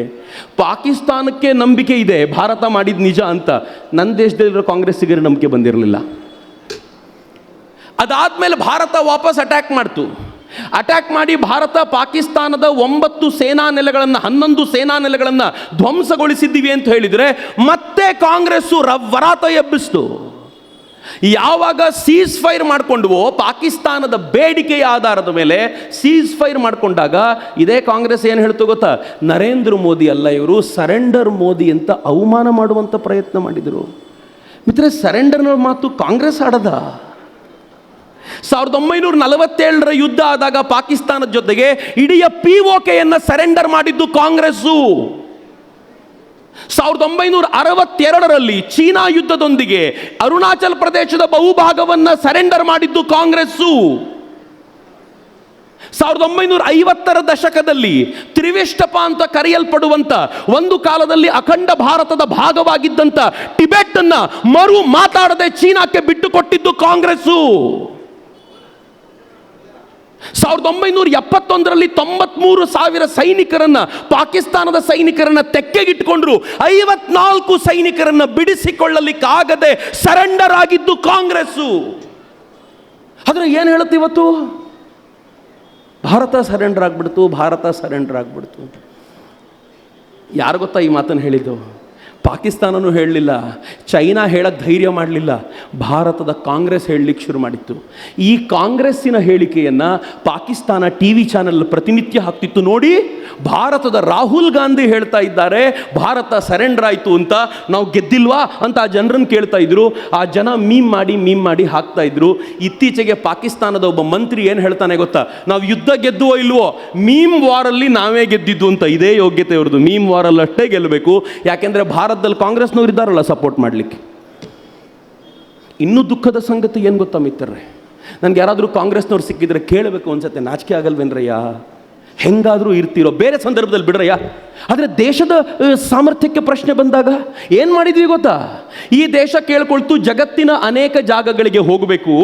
ಪಾಕಿಸ್ತಾನಕ್ಕೆ ನಂಬಿಕೆ ಇದೆ ಭಾರತ ಮಾಡಿದ ನಿಜ ಅಂತ. ನನ್ನ ದೇಶದಲ್ಲಿರೋ ಕಾಂಗ್ರೆಸ್ಸಿಗೆ ನಂಬಿಕೆ ಬಂದಿರಲಿಲ್ಲ. ಅದಾದಮೇಲೆ ಭಾರತ ವಾಪಸ್ ಅಟ್ಯಾಕ್ ಮಾಡ್ತು. ಅಟ್ಯಾಕ್ ಮಾಡಿ ಭಾರತ ಪಾಕಿಸ್ತಾನದ 9 ಸೇನಾ ನೆಲೆಗಳನ್ನು, 11 ಸೇನಾ ನೆಲೆಗಳನ್ನು ಧ್ವಂಸಗೊಳಿಸಿದ್ದೀವಿ ಅಂತ ಹೇಳಿದರೆ ಮತ್ತೆ ಕಾಂಗ್ರೆಸ್ಸು ವರಾತ ಎಬ್ಬಿಸ್ತು. ಯಾವಾಗ ಸೀಸ್ ಫೈರ್ ಮಾಡಿಕೊಂಡ್ವೋ, ಪಾಕಿಸ್ತಾನದ ಬೇಡಿಕೆಯ ಆಧಾರದ ಮೇಲೆ ಸೀಸ್ ಫೈರ್ ಮಾಡಿಕೊಂಡಾಗ ಇದೇ ಕಾಂಗ್ರೆಸ್ ಏನು ಹೇಳ್ತು ಗೊತ್ತಾ? ನರೇಂದ್ರ ಮೋದಿ ಅಲ್ಲ ಇವರು, ಸರೆಂಡರ್ ಮೋದಿ ಅಂತ ಅವಮಾನ ಮಾಡುವಂಥ ಪ್ರಯತ್ನ ಮಾಡಿದರು. ಮಿತ್ರ, ಸರೆಂಡರ್ನ ಮಾತು ಕಾಂಗ್ರೆಸ್ ಆಡದ? 1947ರ ಯುದ್ಧ ಆದಾಗ ಪಾಕಿಸ್ತಾನದ ಜೊತೆಗೆ ಇಡೀ POKಯನ್ನು ಸರೆಂಡರ್ ಮಾಡಿದ್ದು ಕಾಂಗ್ರೆಸ್ಸು. 1962ರಲ್ಲಿ ಚೀನಾ ಯುದ್ಧದೊಂದಿಗೆ ಅರುಣಾಚಲ ಪ್ರದೇಶದ ಬಹುಭಾಗವನ್ನು ಸರೆಂಡರ್ ಮಾಡಿದ್ದು ಕಾಂಗ್ರೆಸ್ಸು. 1950ರ ದಶಕದಲ್ಲಿ ತ್ರಿವಿಷ್ಟಪ ಅಂತ ಕರೆಯಲ್ಪಡುವಂತ, ಒಂದು ಕಾಲದಲ್ಲಿ ಅಖಂಡ ಭಾರತದ ಭಾಗವಾಗಿದ್ದಂಥ ಟಿಬೆಟ್ ಅನ್ನ ಮರು ಮಾತಾಡದೆ ಚೀನಾಕ್ಕೆ ಬಿಟ್ಟು ಕೊಟ್ಟಿದ್ದು ಕಾಂಗ್ರೆಸ್ಸು. 1971ರಲ್ಲಿ 93,000 ಸೈನಿಕರನ್ನ, ಪಾಕಿಸ್ತಾನದ ಸೈನಿಕರನ್ನ ತೆಕ್ಕೆಗಿಟ್ಕೊಂಡ್ರು. 54 ಸೈನಿಕರನ್ನ ಬಿಡಿಸಿಕೊಳ್ಳಲಿಕ್ಕಾಗದೆ ಸರೆಂಡರ್ ಆಗಿದ್ದು ಕಾಂಗ್ರೆಸ್ಸು. ಆದ್ರೆ ಏನು ಹೇಳುತ್ತೆ ಇವತ್ತು? ಭಾರತ ಸರೆಂಡರ್ ಆಗ್ಬಿಡ್ತು, ಭಾರತ ಸರೆಂಡರ್ ಆಗ್ಬಿಡ್ತು. ಯಾರು ಗೊತ್ತಾ ಈ ಮಾತನ್ನು ಹೇಳಿದ್ದು? ಪಾಕಿಸ್ತಾನನೂ ಹೇಳಲಿಲ್ಲ, ಚೈನಾ ಹೇಳಕ್ಕೆ ಧೈರ್ಯ ಮಾಡಲಿಲ್ಲ, ಭಾರತದ ಕಾಂಗ್ರೆಸ್ ಹೇಳಲಿಕ್ಕೆ ಶುರು ಮಾಡಿತ್ತು. ಈ ಕಾಂಗ್ರೆಸ್ಸಿನ ಹೇಳಿಕೆಯನ್ನು ಪಾಕಿಸ್ತಾನ TV ಚಾನೆಲ್ ಪ್ರತಿನಿತ್ಯ ಹಾಕ್ತಿತ್ತು. ನೋಡಿ, ಭಾರತದ ರಾಹುಲ್ ಗಾಂಧಿ ಹೇಳ್ತಾ ಇದ್ದಾರೆ ಭಾರತ ಸರೆಂಡರ್ ಆಯಿತು ಅಂತ. ನಾವು ಗೆದ್ದಿಲ್ವಾ ಅಂತ ಆ ಜನರನ್ನು ಕೇಳ್ತಾ ಇದ್ರು. ಆ ಜನ ಮೀಮ್ ಮಾಡಿ ಹಾಕ್ತಾ ಇದ್ರು. ಇತ್ತೀಚೆಗೆ ಪಾಕಿಸ್ತಾನದ ಒಬ್ಬ ಮಂತ್ರಿ ಏನು ಹೇಳ್ತಾನೆ ಗೊತ್ತಾ? ನಾವು ಯುದ್ಧ ಗೆದ್ದುವೋ ಇಲ್ವೋ, ಮೀಮ್ ವಾರಲ್ಲಿ ನಾವೇ ಗೆದ್ದಿದ್ದು ಅಂತ. ಇದೇ ಯೋಗ್ಯತೆ ಅವ್ರದ್ದು, ಮೀಮ್ ವಾರಲ್ಲಿ ಅಷ್ಟೇ ಗೆಲ್ಲಬೇಕು. ಯಾಕೆಂದರೆ ಭಾರತದಲ್ಲಿ ಕಾಂಗ್ರೆಸ್ನವ್ರು ಇದ್ದಾರಲ್ಲ ಸಪೋರ್ಟ್ ಮಾಡಲಿಕ್ಕೆ. ಇನ್ನೂ ದುಃಖದ ಸಂಗತಿ ಏನು ಗೊತ್ತಾ ಮಿತ್ರರೇ? ನನಗೆ ಯಾರಾದರೂ ಕಾಂಗ್ರೆಸ್ನವ್ರು ಸಿಕ್ಕಿದ್ರೆ ಕೇಳಬೇಕು ಅನ್ಸುತ್ತೆ, ನಾಚಿಕೆ ಆಗಲ್ವೇನ್ರಯ್ಯ? ಹೆಂಗಾದರೂ ಇರ್ತೀರೋ, ಬೇರೆ ಸಂದರ್ಭದಲ್ಲಿ ಬಿಡ್ರಯ್ಯ. ಆದರೆ ದೇಶದ ಸಾಮರ್ಥ್ಯಕ್ಕೆ ಪ್ರಶ್ನೆ ಬಂದಾಗ ಏನು ಮಾಡಿದ್ವಿ ಗೊತ್ತಾ? ಈ ದೇಶ ಕೇಳ್ಕೊಳ್ತು ಜಗತ್ತಿನ ಅನೇಕ ಜಾಗಗಳಿಗೆ ಹೋಗಬೇಕು,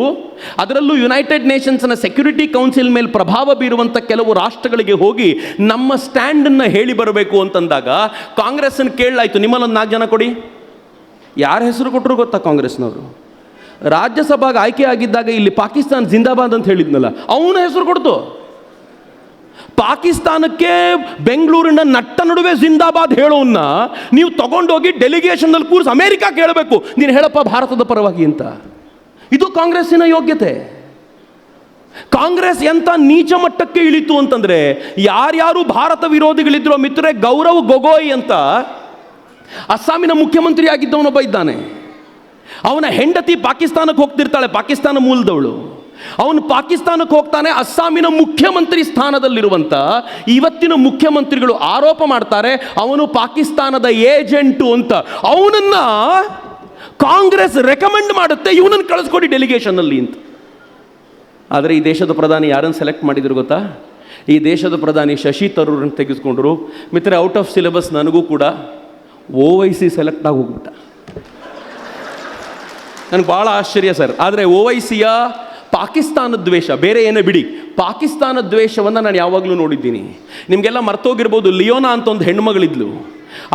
ಅದರಲ್ಲೂ ಯುನೈಟೆಡ್ ನೇಷನ್ಸ್ನ ಸೆಕ್ಯೂರಿಟಿ ಕೌನ್ಸಿಲ್ ಮೇಲೆ ಪ್ರಭಾವ ಬೀರುವಂಥ ಕೆಲವು ರಾಷ್ಟ್ರಗಳಿಗೆ ಹೋಗಿ ನಮ್ಮ ಸ್ಟ್ಯಾಂಡನ್ನು ಹೇಳಿ ಬರಬೇಕು ಅಂತಂದಾಗ ಕಾಂಗ್ರೆಸ್ಸನ್ನು ಕೇಳಲಾಯಿತು, ನಿಮ್ಮಲ್ಲೊಂದು 4 ಜನ ಕೊಡಿ. ಯಾರ ಹೆಸರು ಕೊಟ್ಟರು ಗೊತ್ತಾ ಕಾಂಗ್ರೆಸ್ನವರು? ರಾಜ್ಯಸಭಾಗೆ ಆಯ್ಕೆ ಆಗಿದ್ದಾಗ ಇಲ್ಲಿ ಪಾಕಿಸ್ತಾನ ಜಿಂದಾಬಾದ್ ಅಂತ ಹೇಳಿದ್ನಲ್ಲ, ಅವನ ಹೆಸರು ಕೊಡ್ತು. ಪಾಕಿಸ್ತಾನಕ್ಕೆ ಬೆಂಗಳೂರಿನ ನಟ್ಟ ನಡುವೆ ಜಿಂದಾಬಾದ್ ಹೇಳೋನ್ನ ನೀವು ತಗೊಂಡೋಗಿ ಡೆಲಿಗೇಷನ್ನಲ್ಲಿ ಕೂರಿಸಿ ಅಮೆರಿಕಕ್ಕೆ ಹೇಳಬೇಕು, ನೀನು ಹೇಳಪ್ಪ ಭಾರತದ ಪರವಾಗಿ ಅಂತ. ಇದು ಕಾಂಗ್ರೆಸ್ಸಿನ ಯೋಗ್ಯತೆ. ಕಾಂಗ್ರೆಸ್ ಎಂಥ ನೀಚ ಮಟ್ಟಕ್ಕೆ ಇಳಿತು ಅಂತಂದ್ರೆ, ಯಾರ್ಯಾರು ಭಾರತ ವಿರೋಧಿಗಳಿದ್ರೋ ಮಿತ್ರರೇ, ಗೌರವ್ ಗೊಗೋಯ್ ಅಂತ ಅಸ್ಸಾಮಿನ ಮುಖ್ಯಮಂತ್ರಿ ಆಗಿದ್ದವನೊಬ್ಬ ಇದ್ದಾನೆ. ಅವನ ಹೆಂಡತಿ ಪಾಕಿಸ್ತಾನಕ್ಕೆ ಹೋಗ್ತಿರ್ತಾಳೆ, ಪಾಕಿಸ್ತಾನ ಮೂಲದವಳು. ಅವನು ಪಾಕಿಸ್ತಾನಕ್ಕೆ ಹೋಗ್ತಾನೆ. ಅಸ್ಸಾಮಿನ ಮುಖ್ಯಮಂತ್ರಿ ಸ್ಥಾನದಲ್ಲಿರುವಂಥ ಇವತ್ತಿನ ಮುಖ್ಯಮಂತ್ರಿಗಳು ಆರೋಪ ಮಾಡ್ತಾರೆ ಅವನು ಪಾಕಿಸ್ತಾನದ ಏಜೆಂಟು ಅಂತ. ಅವನನ್ನ ಕಾಂಗ್ರೆಸ್ ರೆಕಮೆಂಡ್ ಮಾಡುತ್ತೆ, ಇವನನ್ನು ಕಳಿಸ್ಕೊಡಿ ಡೆಲಿಗೇಷನ್ನಲ್ಲಿ ಅಂತ. ಆದರೆ ಈ ದೇಶದ ಪ್ರಧಾನಿ ಯಾರನ್ನು ಸೆಲೆಕ್ಟ್ ಮಾಡಿದ್ರು ಗೊತ್ತಾ? ಈ ದೇಶದ ಪ್ರಧಾನಿ ಶಶಿ ತರೂರನ್ನು ತೆಗೆದುಕೊಂಡ್ರು. ಮಿತ್ರ, ಔಟ್ ಆಫ್ ಸಿಲೆಬಸ್ ನನಗೂ ಕೂಡ OIC ಸೆಲೆಕ್ಟ್ ಆಗಿ ಹೋಗ್ಬಿಟ್ಟ. ನನಗೆ ಭಾಳ ಆಶ್ಚರ್ಯ ಸರ್. ಆದರೆ OICಯ ಪಾಕಿಸ್ತಾನ ದ್ವೇಷ ಬೇರೆ ಏನೇ ಬಿಡಿ, ಪಾಕಿಸ್ತಾನ ದ್ವೇಷವನ್ನು ನಾನು ಯಾವಾಗಲೂ ನೋಡಿದ್ದೀನಿ. ನಿಮಗೆಲ್ಲ ಮರ್ತೋಗಿರ್ಬೋದು, ಲಿಯೋನಾ ಅಂತ ಒಂದು ಹೆಣ್ಮಗಳಿದ್ಲು.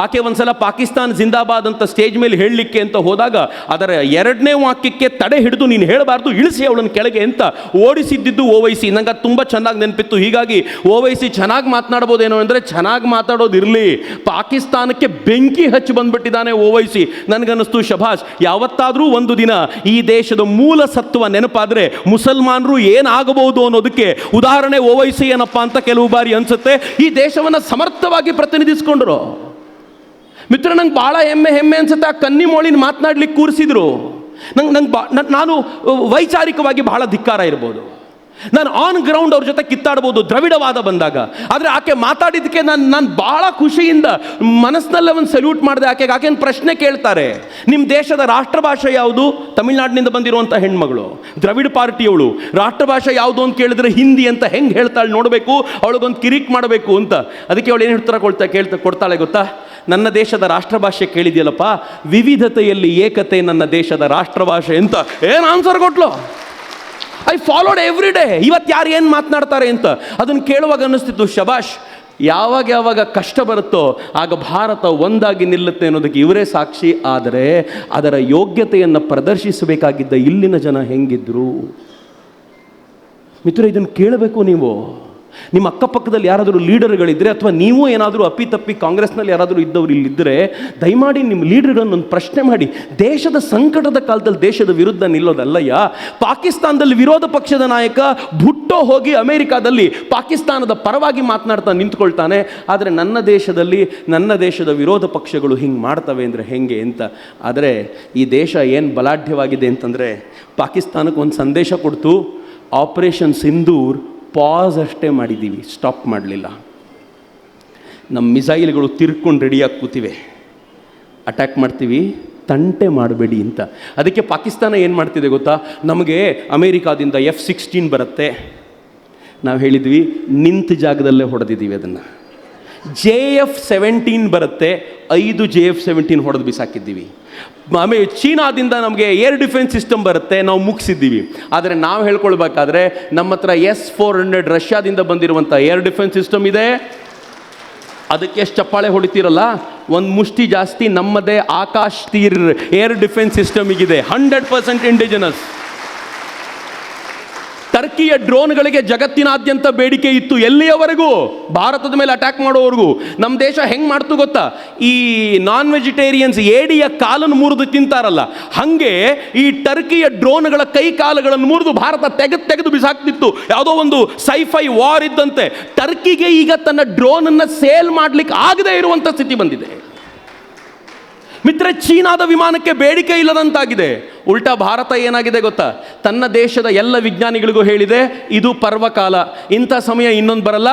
ಆಕೆ ಒಂದ್ಸಲ ಪಾಕಿಸ್ತಾನ ಜಿಂದಾಬಾದ್ ಅಂತ ಸ್ಟೇಜ್ ಮೇಲೆ ಹೇಳಲಿಕ್ಕೆ ಅಂತ ಹೋದಾಗ ಅದರ 2ನೇ ವಾಕ್ಯಕ್ಕೆ ತಡೆ ಹಿಡಿದು ನೀನು ಹೇಳಬಾರ್ದು, ಇಳಿಸಿ ಅವಳನ್ನು ಕೆಳಗೆ ಅಂತ ಓಡಿಸಿದ್ದು OIC. ನಂಗೆ ಅದು ತುಂಬ ಚೆನ್ನಾಗಿ ನೆನಪಿತ್ತು. ಹೀಗಾಗಿ OIC ಚೆನ್ನಾಗಿ ಮಾತನಾಡ್ಬೋದೇನೋ ಅಂದರೆ, ಚೆನ್ನಾಗಿ ಮಾತಾಡೋದಿರಲಿ, ಪಾಕಿಸ್ತಾನಕ್ಕೆ ಬೆಂಕಿ ಹಚ್ಚಿ ಬಂದ್ಬಿಟ್ಟಿದ್ದಾನೆ OIC. ನನಗನ್ನಿಸ್ತು, ಶಭಾಷ್, ಯಾವತ್ತಾದರೂ ಒಂದು ದಿನ ಈ ದೇಶದ ಮೂಲ ಸತ್ವ ನೆನಪಾದರೆ ಮುಸಲ್ಮಾನರು ಏನಾಗಬಹುದು ಅನ್ನೋದಕ್ಕೆ ಉದಾಹರಣೆ OIC ಏನಪ್ಪ ಅಂತ ಕೆಲವು ಬಾರಿ ಅನಿಸುತ್ತೆ. ಈ ದೇಶವನ್ನು ಸಮರ್ಥವಾಗಿ ಪ್ರತಿನಿಧಿಸ್ಕೊಂಡ್ರು. ಮಿತ್ರ, ನಂಗೆ ಭಾಳ ಹೆಮ್ಮೆ ಅನ್ಸುತ್ತೆ. ಆ ಕನ್ನಿಮೋಳಿನ ಮಾತನಾಡ್ಲಿಕ್ಕೆ ಕೂರಿಸಿದ್ರು. ನಾನು ವೈಚಾರಿಕವಾಗಿ ಬಹಳ ಧಿಕ್ಕಾರ ಇರ್ಬೋದು, ನಾನು ಆನ್ ಗ್ರೌಂಡ್ ಅವ್ರ ಜೊತೆ ಕಿತ್ತಾಡ್ಬೋದು ದ್ರವಿಡವಾದ ಬಂದಾಗ. ಆದರೆ ಆಕೆ ಮಾತಾಡಿದ್ದಕ್ಕೆ ನಾನು ಭಾಳ ಖುಷಿಯಿಂದ ಮನಸ್ಸಿನಲ್ಲೇ ಒಂದು ಸಲ್ಯೂಟ್ ಮಾಡಿದೆ. ಆಕೆನ ಪ್ರಶ್ನೆ ಕೇಳ್ತಾರೆ, ನಿಮ್ಮ ದೇಶದ ರಾಷ್ಟ್ರಭಾಷೆ ಯಾವುದು? ತಮಿಳ್ನಾಡಿನಿಂದ ಬಂದಿರುವಂಥ ಹೆಣ್ಮಗಳು, ದ್ರವಿಡ ಪಾರ್ಟಿಯವಳು. ರಾಷ್ಟ್ರಭಾಷೆ ಯಾವುದು ಅಂತ ಕೇಳಿದ್ರೆ ಹಿಂದಿ ಅಂತ ಹೆಂಗೆ ಹೇಳ್ತಾಳೆ ನೋಡಬೇಕು, ಅವಳಿಗೊಂದು ಕಿರಿಕ್ ಮಾಡಬೇಕು ಅಂತ. ಅದಕ್ಕೆ ಅವಳು ಏನು ಉತ್ತರ ಕೊಡ್ತಾಳೆ ಗೊತ್ತಾ? ನನ್ನ ದೇಶದ ರಾಷ್ಟ್ರಭಾಷೆ ಕೇಳಿದೆಯಲ್ಲಪ್ಪ, ವಿವಿಧತೆಯಲ್ಲಿ ಏಕತೆ ನನ್ನ ದೇಶದ ರಾಷ್ಟ್ರಭಾಷೆ ಅಂತ ಏನು ಆನ್ಸರ್ ಕೊಟ್ಲು. I followed every day. ಇವತ್ತು ಯಾರು ಏನು ಮಾತನಾಡ್ತಾರೆ ಅಂತ ಅದನ್ನು ಕೇಳುವಾಗ ಅನ್ನಿಸ್ತಿತ್ತು, ಶಬಾಷ್, ಯಾವಾಗ ಕಷ್ಟ ಬರುತ್ತೋ ಆಗ ಭಾರತ ಒಂದಾಗಿ ನಿಲ್ಲುತ್ತೆ ಅನ್ನೋದಕ್ಕೆ ಇವರೇ ಸಾಕ್ಷಿ. ಆದರೆ ಅದರ ಯೋಗ್ಯತೆಯನ್ನು ಪ್ರದರ್ಶಿಸಬೇಕಾಗಿದ್ದ ಇಲ್ಲಿನ ಜನ ಹೆಂಗಿದ್ರು ಮಿತ್ರ, ಇದನ್ನು ಕೇಳಬೇಕು ನೀವು. ನಿಮ್ಮ ಅಕ್ಕಪಕ್ಕದಲ್ಲಿ ಯಾರಾದರೂ ಲೀಡರ್ಗಳಿದ್ದರೆ, ಅಥವಾ ನೀವು ಏನಾದರೂ ಅಪ್ಪಿತಪ್ಪಿ ಕಾಂಗ್ರೆಸ್ನಲ್ಲಿ ಯಾರಾದರೂ ಇದ್ದವರು ಇಲ್ಲಿದ್ದರೆ, ದಯಮಾಡಿ ನಿಮ್ಮ ಲೀಡರ್ಗಳನ್ನು ಒಂದು ಪ್ರಶ್ನೆ ಮಾಡಿ. ದೇಶದ ಸಂಕಟದ ಕಾಲದಲ್ಲಿ ದೇಶದ ವಿರುದ್ಧ ನಿಲ್ಲೋದಲ್ಲಯ್ಯ. ಪಾಕಿಸ್ತಾನದಲ್ಲಿ ವಿರೋಧ ಪಕ್ಷದ ನಾಯಕ ಭುಟ್ಟೋ ಹೋಗಿ ಅಮೆರಿಕಾದಲ್ಲಿ ಪಾಕಿಸ್ತಾನದ ಪರವಾಗಿ ಮಾತನಾಡ್ತಾ ನಿಂತ್ಕೊಳ್ತಾನೆ. ಆದರೆ ನನ್ನ ದೇಶದ ವಿರೋಧ ಪಕ್ಷಗಳು ಹಿಂಗೆ ಮಾಡ್ತವೆ ಅಂದರೆ ಹೆಂಗೆ ಅಂತ. ಆದರೆ ಈ ದೇಶ ಏನು ಬಲಾಢ್ಯವಾಗಿದೆ ಅಂತಂದರೆ, ಪಾಕಿಸ್ತಾನಕ್ಕೆ ಒಂದು ಸಂದೇಶ ಕೊಡ್ತು, ಆಪರೇಷನ್ ಸಿಂಧೂರ್ ಪಾಸ್ ಅಷ್ಟೇ ಮಾಡಿದ್ದೀವಿ, ಸ್ಟಾಪ್ ಮಾಡಲಿಲ್ಲ. ನಮ್ಮ ಮಿಸೈಲ್ಗಳು ತಿರ್ಕೊಂಡು ರೆಡಿಯಾಗಿ ಕೂತಿವೆ, ಅಟ್ಯಾಕ್ ಮಾಡ್ತೀವಿ, ತಂಟೆ ಮಾಡಬೇಡಿ ಅಂತ. ಅದಕ್ಕೆ ಪಾಕಿಸ್ತಾನ ಏನು ಮಾಡ್ತಿದೆ ಗೊತ್ತಾ? ನಮಗೆ ಅಮೇರಿಕಾದಿಂದ F-16 ಬರುತ್ತೆ, ನಾವು ಹೇಳಿದ್ವಿ ನಿಂತ ಜಾಗದಲ್ಲೇ ಹೊಡೆದಿದ್ದೀವಿ ಅದನ್ನು. JF-17 ಬರುತ್ತೆ, 5 JF-17 ಹೊಡೆದು ಬಿಸಾಕಿದ್ದೀವಿ. ಆಮೇಲೆ ಚೀನಾದಿಂದ ನಮಗೆ ಏರ್ ಡಿಫೆನ್ಸ್ ಸಿಸ್ಟಮ್ ಬರುತ್ತೆ, ನಾವು ಮುಗಿಸಿದ್ದೀವಿ. ಆದರೆ ನಾವು ಹೇಳ್ಕೊಳ್ಬೇಕಾದ್ರೆ ನಮ್ಮ ಹತ್ರ S-400 ರಷ್ಯಾದಿಂದ ಬಂದಿರುವಂಥ ಏರ್ ಡಿಫೆನ್ಸ್ ಸಿಸ್ಟಮ್ ಇದೆ. ಅದಕ್ಕೆ ಎಷ್ಟು ಚಪ್ಪಾಳೆ ಹೊಡಿತೀರಲ್ಲ, ಒಂದು ಮುಷ್ಟಿ ಜಾಸ್ತಿ ನಮ್ಮದೇ ಆಕಾಶ್ ತೀರ್ ಏರ್ ಡಿಫೆನ್ಸ್ ಸಿಸ್ಟಮಿಗಿದೆ, 100% ಇಂಡಿಜಿನಸ್. ಟರ್ಕಿಯ ಡ್ರೋನ್ಗಳಿಗೆ ಜಗತ್ತಿನಾದ್ಯಂತ ಬೇಡಿಕೆ ಇತ್ತು, ಎಲ್ಲಿಯವರೆಗೂ? ಭಾರತದ ಮೇಲೆ ಅಟ್ಯಾಕ್ ಮಾಡೋವರೆಗೂ. ನಮ್ಮ ದೇಶ ಹೆಂಗೆ ಮಾಡ್ತು ಗೊತ್ತಾ? ಈ ನಾನ್ ವೆಜಿಟೇರಿಯನ್ಸ್ ಏಡಿಯ ಕಾಲನ್ನು ಮುರಿದು ತಿಂತಾರಲ್ಲ, ಹಾಗೆ ಈ ಟರ್ಕಿಯ ಡ್ರೋನ್ಗಳ ಕೈ ಕಾಲುಗಳನ್ನು ಮುರಿದು ಭಾರತ ತೆಗೆದು ಬಿಸಾಕ್ತಿತ್ತು. ಯಾವುದೋ ಒಂದು ಸೈಫೈ ವಾರ್ ಇದ್ದಂತೆ. ಟರ್ಕಿಗೆ ಈಗ ತನ್ನ ಡ್ರೋನನ್ನು ಸೇಲ್ ಮಾಡಲಿಕ್ಕೆ ಆಗದೇ ಇರುವಂಥ ಸ್ಥಿತಿ ಬಂದಿದೆ ಮಿತ್ರ. ಚೀನಾದ ವಿಮಾನಕ್ಕೆ ಬೇಡಿಕೆ ಇಲ್ಲದಂತಾಗಿದೆ. ಉಲ್ಟಾ ಭಾರತ ಏನಾಗಿದೆ ಗೊತ್ತಾ? ತನ್ನ ದೇಶದ ಎಲ್ಲ ವಿಜ್ಞಾನಿಗಳಿಗೂ ಹೇಳಿದೆ, ಇದು ಪರ್ವಕಾಲ, ಇಂಥ ಸಮಯ ಇನ್ನೊಂದು ಬರಲ್ಲ,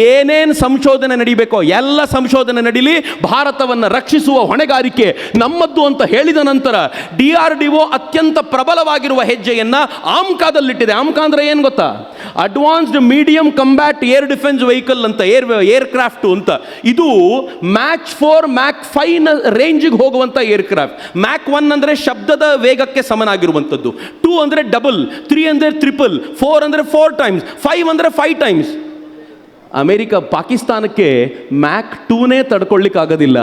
ಏನೇನು ಸಂಶೋಧನೆ ನಡೀಬೇಕೋ ಎಲ್ಲ ಸಂಶೋಧನೆ ನಡೀಲಿ, ಭಾರತವನ್ನು ರಕ್ಷಿಸುವ ಹೊಣೆಗಾರಿಕೆ ನಮ್ಮದ್ದು ಅಂತ ಹೇಳಿದ ನಂತರ DRDO ಅತ್ಯಂತ ಪ್ರಬಲವಾಗಿರುವ ಹೆಜ್ಜೆಯನ್ನು ಆಮ್ಕಾದಲ್ಲಿಟ್ಟಿದೆ. ಆಮ್ಕಾ ಅಂದರೆ ಏನು ಗೊತ್ತಾ? Advanced medium combat air defence vehicle ಅಂತ, ಏರ್ಕ್ರಾಫ್ಟು ಅಂತ. ಇದು ಮ್ಯಾಕ್ 4 ಮ್ಯಾಕ್ 5 ರೇಂಜಿಗೆ ಹೋಗುವಂಥ ಏರ್ಕ್ರಾಫ್ಟ್. ಮ್ಯಾಕ್ 1 ಅಂದರೆ ಶಬ್ದದ ವೇಗಕ್ಕೆ ಸಮನಾಗಿರುವಂಥದ್ದು, 2 ಅಂದರೆ ಡಬಲ್, 3 ಅಂದರೆ ಟ್ರಿಪಲ್, 4 ಅಂದರೆ 4 ಟೈಮ್ಸ್, 5 ಅಂದರೆ 5 ಟೈಮ್ಸ್. ಪಾಕಿಸ್ತಾನಕ್ಕೆ ಮ್ಯಾಕ್ 2ನೇ ತಡ್ಕೊಳ್ಳಿಕ್ಕಾಗೋದಿಲ್ಲ,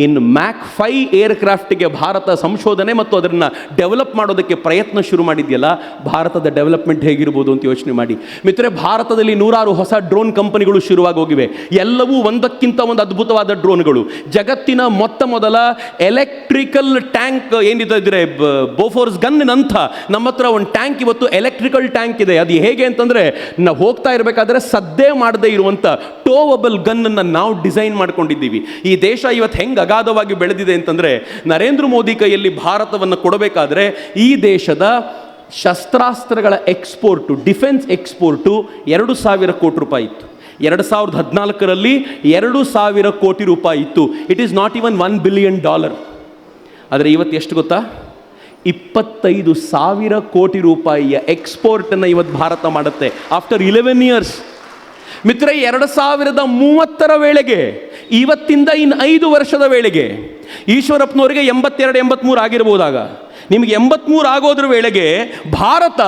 ಇನ್ನು ಮ್ಯಾಕ್ 5 ಏರ್ಕ್ರಾಫ್ಟ್ಗೆ ಭಾರತ ಸಂಶೋಧನೆ ಮತ್ತು ಅದನ್ನು ಡೆವಲಪ್ ಮಾಡೋದಕ್ಕೆ ಪ್ರಯತ್ನ ಶುರು ಮಾಡಿದೆಯಲ್ಲ, ಭಾರತದ ಡೆವಲಪ್ಮೆಂಟ್ ಹೇಗಿರ್ಬೋದು ಅಂತ ಯೋಚನೆ ಮಾಡಿ ಮಿತ್ರರೆ. ಭಾರತದಲ್ಲಿ ನೂರಾರು ಹೊಸ ಡ್ರೋನ್ ಕಂಪನಿಗಳು ಶುರುವಾಗಿ ಹೋಗಿವೆ. ಎಲ್ಲವೂ ಒಂದಕ್ಕಿಂತ ಒಂದು ಅದ್ಭುತವಾದ ಡ್ರೋನ್ಗಳು. ಜಗತ್ತಿನ ಮೊದಲ ಎಲೆಕ್ಟ್ರಿಕಲ್ ಟ್ಯಾಂಕ್ ಏನಿದ್ರೆ ಬೋಫೋರ್ಸ್ ಗನ್ನಿನಂಥ ನಮ್ಮ ಹತ್ರ ಒಂದು ಟ್ಯಾಂಕ್ ಇವತ್ತು ಎಲೆಕ್ಟ್ರಿಕಲ್ ಟ್ಯಾಂಕ್ ಇದೆ. ಅದು ಹೇಗೆ ಅಂತಂದ್ರೆ, ನಾವು ಹೋಗ್ತಾ ಇರಬೇಕಾದ್ರೆ ಸದ್ದೇ ಮಾಡದೇ ಇರುವಂಥ ಟೋವಬಲ್ ಗನ್ನನ್ನು ನಾವು ಡಿಸೈನ್ ಮಾಡ್ಕೊಂಡಿದ್ದೀವಿ. ಈ ದೇಶ ಇವತ್ತು ಹೆಂಗೆ ಅಗಾಧವಾಗಿ ಬೆಳೆದಿದೆ ಅಂತಂದರೆ, ನರೇಂದ್ರ ಮೋದಿ ಕೈಯಲ್ಲಿ ಭಾರತವನ್ನು ಕೊಡಬೇಕಾದ್ರೆ ಈ ದೇಶದ ಶಸ್ತ್ರಾಸ್ತ್ರಗಳ ಎಕ್ಸ್ಪೋರ್ಟು, ಡಿಫೆನ್ಸ್ ಎಕ್ಸ್ಪೋರ್ಟು 2,000 ಕೋಟಿ ರೂಪಾಯಿ ಇತ್ತು. 2014ರಲ್ಲಿ 2,000 ಕೋಟಿ ರೂಪಾಯಿ ಇತ್ತು. It is not even $1 billion. ಆದರೆ ಇವತ್ತು ಎಷ್ಟು ಗೊತ್ತಾ? 25,000 ಕೋಟಿ ರೂಪಾಯಿಯ ಎಕ್ಸ್ಪೋರ್ಟನ್ನು ಇವತ್ತು ಭಾರತ ಮಾಡುತ್ತೆ ಆಫ್ಟರ್ 11 ಇಯರ್ಸ್. ಮಿತ್ರ, 2030 ವೇಳೆಗೆ, ಇವತ್ತಿಂದ ಇನ್ನು 5 ವರ್ಷದ ವೇಳೆಗೆ, ಈಶ್ವರಪ್ಪನವರಿಗೆ 82-83 ಆಗಿರ್ಬೋದಾಗ, ನಿಮಗೆ 83 ಆಗೋದ್ರ ವೇಳೆಗೆ ಭಾರತ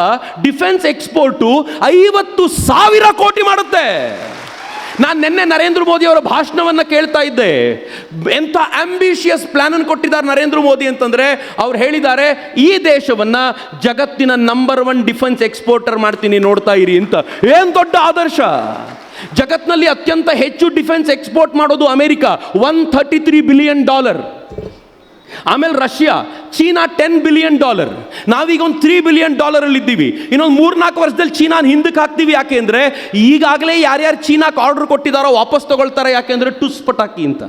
ಡಿಫೆನ್ಸ್ ಎಕ್ಸ್ಪೋರ್ಟು 50,000 ಕೋಟಿ ಮಾಡುತ್ತೆ. ನಾನು ನಿನ್ನೆ ನರೇಂದ್ರ ಮೋದಿ ಅವರ ಭಾಷಣವನ್ನು ಕೇಳ್ತಾ ಇದ್ದೆ. ಎಂಥ ಆಂಬಿಷಿಯಸ್ ಪ್ಲಾನ್ ಅನ್ನು ಕೊಟ್ಟಿದ್ದಾರೆ ನರೇಂದ್ರ ಮೋದಿ ಅಂತಂದ್ರೆ, ಅವ್ರು ಹೇಳಿದ್ದಾರೆ ಈ ದೇಶವನ್ನ ಜಗತ್ತಿನ ನಂಬರ್ 1 ಡಿಫೆನ್ಸ್ ಎಕ್ಸ್ಪೋರ್ಟರ್ ಮಾಡ್ತೀನಿ, ನೋಡ್ತಾ ಇರಿ ಅಂತ. ಏನ್ ದೊಡ್ಡ ಆದರ್ಶ! ಜಗತ್ನಲ್ಲಿ ಅತ್ಯಂತ ಹೆಚ್ಚು ಡಿಫೆನ್ಸ್ ಎಕ್ಸ್ಪೋರ್ಟ್ ಮಾಡೋದು ಅಮೆರಿಕ, $133 ಬಿಲಿಯನ್. ಆಮೇಲೆ ರಷ್ಯಾ, ಚೀನಾ $10 ಬಿಲಿಯನ್. ನಾವೀಗ ಒಂದು $3 ಬಿಲಿಯನ್ ಅಲ್ಲಿ ಇದ್ದೀವಿ. ಇನ್ನೊಂದು 3-4 ವರ್ಷದಲ್ಲಿ ಚೀನಾನ ಹಿಂದಕ್ಕೆ ಹಾಕ್ತೀವಿ. ಯಾಕೆ ಅಂದರೆ ಈಗಾಗಲೇ ಯಾರ್ಯಾರು ಚೀನಾಕ್ಕೆ ಆರ್ಡರ್ ಕೊಟ್ಟಿದ್ದಾರೋ ವಾಪಸ್ ತಗೊಳ್ತಾರೆ. ಯಾಕೆ ಅಂದರೆ ಟುಸ್ ಪಟಾಕಿ ಅಂತ.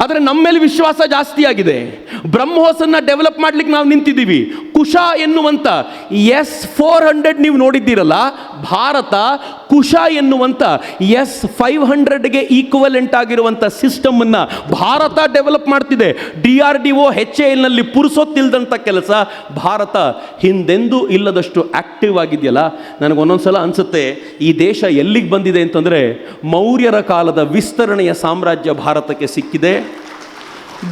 ಆದರೆ ನಮ್ಮ ಮೇಲೆ ವಿಶ್ವಾಸ ಜಾಸ್ತಿ ಆಗಿದೆ. ಬ್ರಹ್ಮೋಸನ್ನು ಡೆವಲಪ್ ಮಾಡ್ಲಿಕ್ಕೆ ನಾವು ನಿಂತಿದ್ದೀವಿ. ಕುಶ ಎನ್ನುವಂಥ S-400 ನೀವು ನೋಡಿದ್ದೀರಲ್ಲ, ಭಾರತ ಕುಶ ಎನ್ನುವಂಥ S-500ಗೆ ಈಕ್ವಲೆಂಟ್ ಆಗಿರುವಂಥ ಸಿಸ್ಟಮನ್ನು ಭಾರತ ಡೆವಲಪ್ ಮಾಡ್ತಿದೆ. DRDO HALನಲ್ಲಿ ಪುರುಸೊತ್ತಿಲ್ದಂಥ ಕೆಲಸ ಭಾರತ ಹಿಂದೆಂದೂ ಇಲ್ಲದಷ್ಟು ಆಕ್ಟಿವ್ ಆಗಿದೆಯಲ್ಲ. ನನಗೊಂದೊಂದ್ಸಲ ಅನಿಸುತ್ತೆ, ಈ ದೇಶ ಎಲ್ಲಿಗೆ ಬಂದಿದೆ ಅಂತಂದರೆ, ಮೌರ್ಯರ ಕಾಲದ ವಿಸ್ತರಣೆಯ ಸಾಮ್ರಾಜ್ಯ ಭಾರತಕ್ಕೆ ಸಿಕ್ಕಿದೆ.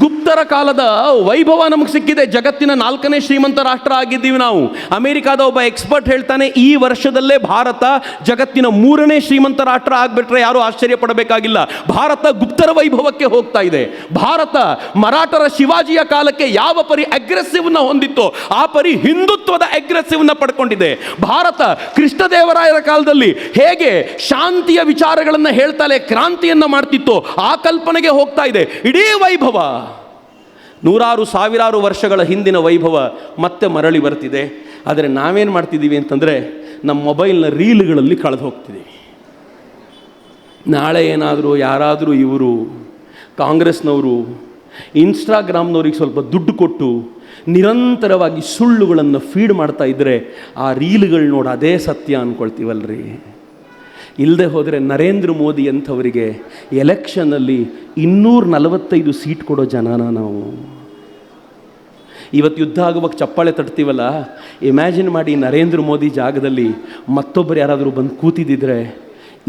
ಗುಪ್ತರ ಕಾಲದ ವೈಭವ ನಮಗೆ ಸಿಕ್ಕಿದೆ. ಜಗತ್ತಿನ 4ನೇ ಶ್ರೀಮಂತ ರಾಷ್ಟ್ರ ಆಗಿದ್ದೀವಿ ನಾವು. ಅಮೆರಿಕಾದ ಒಬ್ಬ ಎಕ್ಸ್ಪರ್ಟ್ ಹೇಳ್ತಾನೆ, ಈ ವರ್ಷದಲ್ಲೇ ಭಾರತ ಜಗತ್ತಿನ 3ನೇ ಶ್ರೀಮಂತ ರಾಷ್ಟ್ರ ಆಗಿಬಿಟ್ರೆ ಯಾರೂ ಆಶ್ಚರ್ಯ ಪಡಬೇಕಾಗಿಲ್ಲ. ಭಾರತ ಗುಪ್ತರ ವೈಭವಕ್ಕೆ ಹೋಗ್ತಾ ಇದೆ. ಭಾರತ ಮರಾಠರ ಶಿವಾಜಿಯ ಕಾಲಕ್ಕೆ ಯಾವ ಪರಿ ಅಗ್ರೆಸಿವ್ನ ಹೊಂದಿತ್ತೋ ಆ ಪರಿ ಹಿಂದುತ್ವದ ಅಗ್ರೆಸಿವ್ನ ಪಡ್ಕೊಂಡಿದೆ. ಭಾರತ ಕೃಷ್ಣದೇವರಾಯರ ಕಾಲದಲ್ಲಿ ಹೇಗೆ ಶಾಂತಿಯ ವಿಚಾರಗಳನ್ನು ಹೇಳ್ತಾಲೆ ಕ್ರಾಂತಿಯನ್ನು ಮಾಡ್ತಿತ್ತೋ ಆ ಕಲ್ಪನೆಗೆ ಹೋಗ್ತಾ ಇದೆ. ಇಡೀ ವೈಭವ, ನೂರಾರು ಸಾವಿರಾರು ವರ್ಷಗಳ ಹಿಂದಿನ ವೈಭವ ಮತ್ತೆ ಮರಳಿ ಬರ್ತಿದೆ. ಆದರೆ ನಾವೇನು ಮಾಡ್ತಿದ್ದೀವಿ ಅಂತಂದರೆ, ನಮ್ಮ ಮೊಬೈಲ್ನ ರೀಲ್ಗಳಲ್ಲಿ ಕಳೆದು ಹೋಗ್ತಿದ್ದೀವಿ. ನಾಳೆ ಏನಾದರೂ ಯಾರಾದರೂ ಇವರು ಕಾಂಗ್ರೆಸ್ನವರು ಇನ್ಸ್ಟಾಗ್ರಾಮ್ನವ್ರಿಗೆ ಸ್ವಲ್ಪ ದುಡ್ಡು ಕೊಟ್ಟು ನಿರಂತರವಾಗಿ ಸುಳ್ಳುಗಳನ್ನು ಫೀಡ್ ಮಾಡ್ತಾ ಇದ್ದರೆ ಆ ರೀಲ್ಗಳು ನೋಡಿ ಅದೇ ಸತ್ಯ ಅಂದ್ಕೊಳ್ತೀವಲ್ರಿ. ಇಲ್ಲದೆ ಹೋದರೆ ನರೇಂದ್ರ ಮೋದಿ ಅಂಥವರಿಗೆ ಎಲೆಕ್ಷನ್ನಲ್ಲಿ 245 ಸೀಟ್ ಕೊಡೋ ಜನನ ನಾವು. ಇವತ್ತು ಯುದ್ಧ ಆಗುವಾಗ ಚಪ್ಪಾಳೆ ತಟ್ತೀವಲ್ಲ, ಇಮ್ಯಾಜಿನ್ ಮಾಡಿ ನರೇಂದ್ರ ಮೋದಿ ಜಾಗದಲ್ಲಿ ಮತ್ತೊಬ್ಬರು ಯಾರಾದರೂ ಬಂದು ಕೂತಿದ್ದಿದ್ರೆ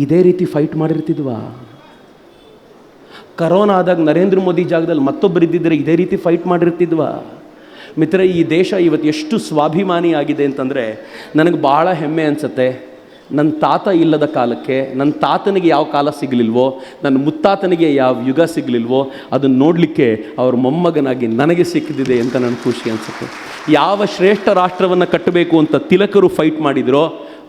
ಇದೇ ರೀತಿ ಫೈಟ್ ಮಾಡಿರ್ತಿದ್ವಾ? ಕರೋನಾ ಆದಾಗ ನರೇಂದ್ರ ಮೋದಿ ಜಾಗದಲ್ಲಿ ಮತ್ತೊಬ್ಬರು ಇದ್ದಿದ್ದರೆ ಇದೇ ರೀತಿ ಫೈಟ್ ಮಾಡಿರ್ತಿದ್ವಾ? ಮಿತ್ರ, ಈ ದೇಶ ಇವತ್ತು ಎಷ್ಟು ಸ್ವಾಭಿಮಾನಿ ಆಗಿದೆ ಅಂತಂದರೆ ನನಗೆ ಭಾಳ ಹೆಮ್ಮೆ ಅನಿಸುತ್ತೆ. ನನ್ನ ತಾತ ಇಲ್ಲದ ಕಾಲಕ್ಕೆ, ನನ್ನ ತಾತನಿಗೆ ಯಾವ ಕಾಲ ಸಿಗಲಿಲ್ವೋ, ನನ್ನ ಮುತ್ತಾತನಿಗೆ ಯಾವ ಯುಗ ಸಿಗಲಿಲ್ವೋ, ಅದನ್ನು ನೋಡಲಿಕ್ಕೆ ಅವ್ರ ಮೊಮ್ಮಗನಾಗಿ ನನಗೆ ಸಿಕ್ಕಿದೆ ಅಂತ ನನಗೆ ಖುಷಿ ಅನಿಸುತ್ತೆ. ಯಾವ ಶ್ರೇಷ್ಠ ರಾಷ್ಟ್ರವನ್ನು ಕಟ್ಟಬೇಕು ಅಂತ ತಿಲಕರು ಫೈಟ್ ಮಾಡಿದರೋ,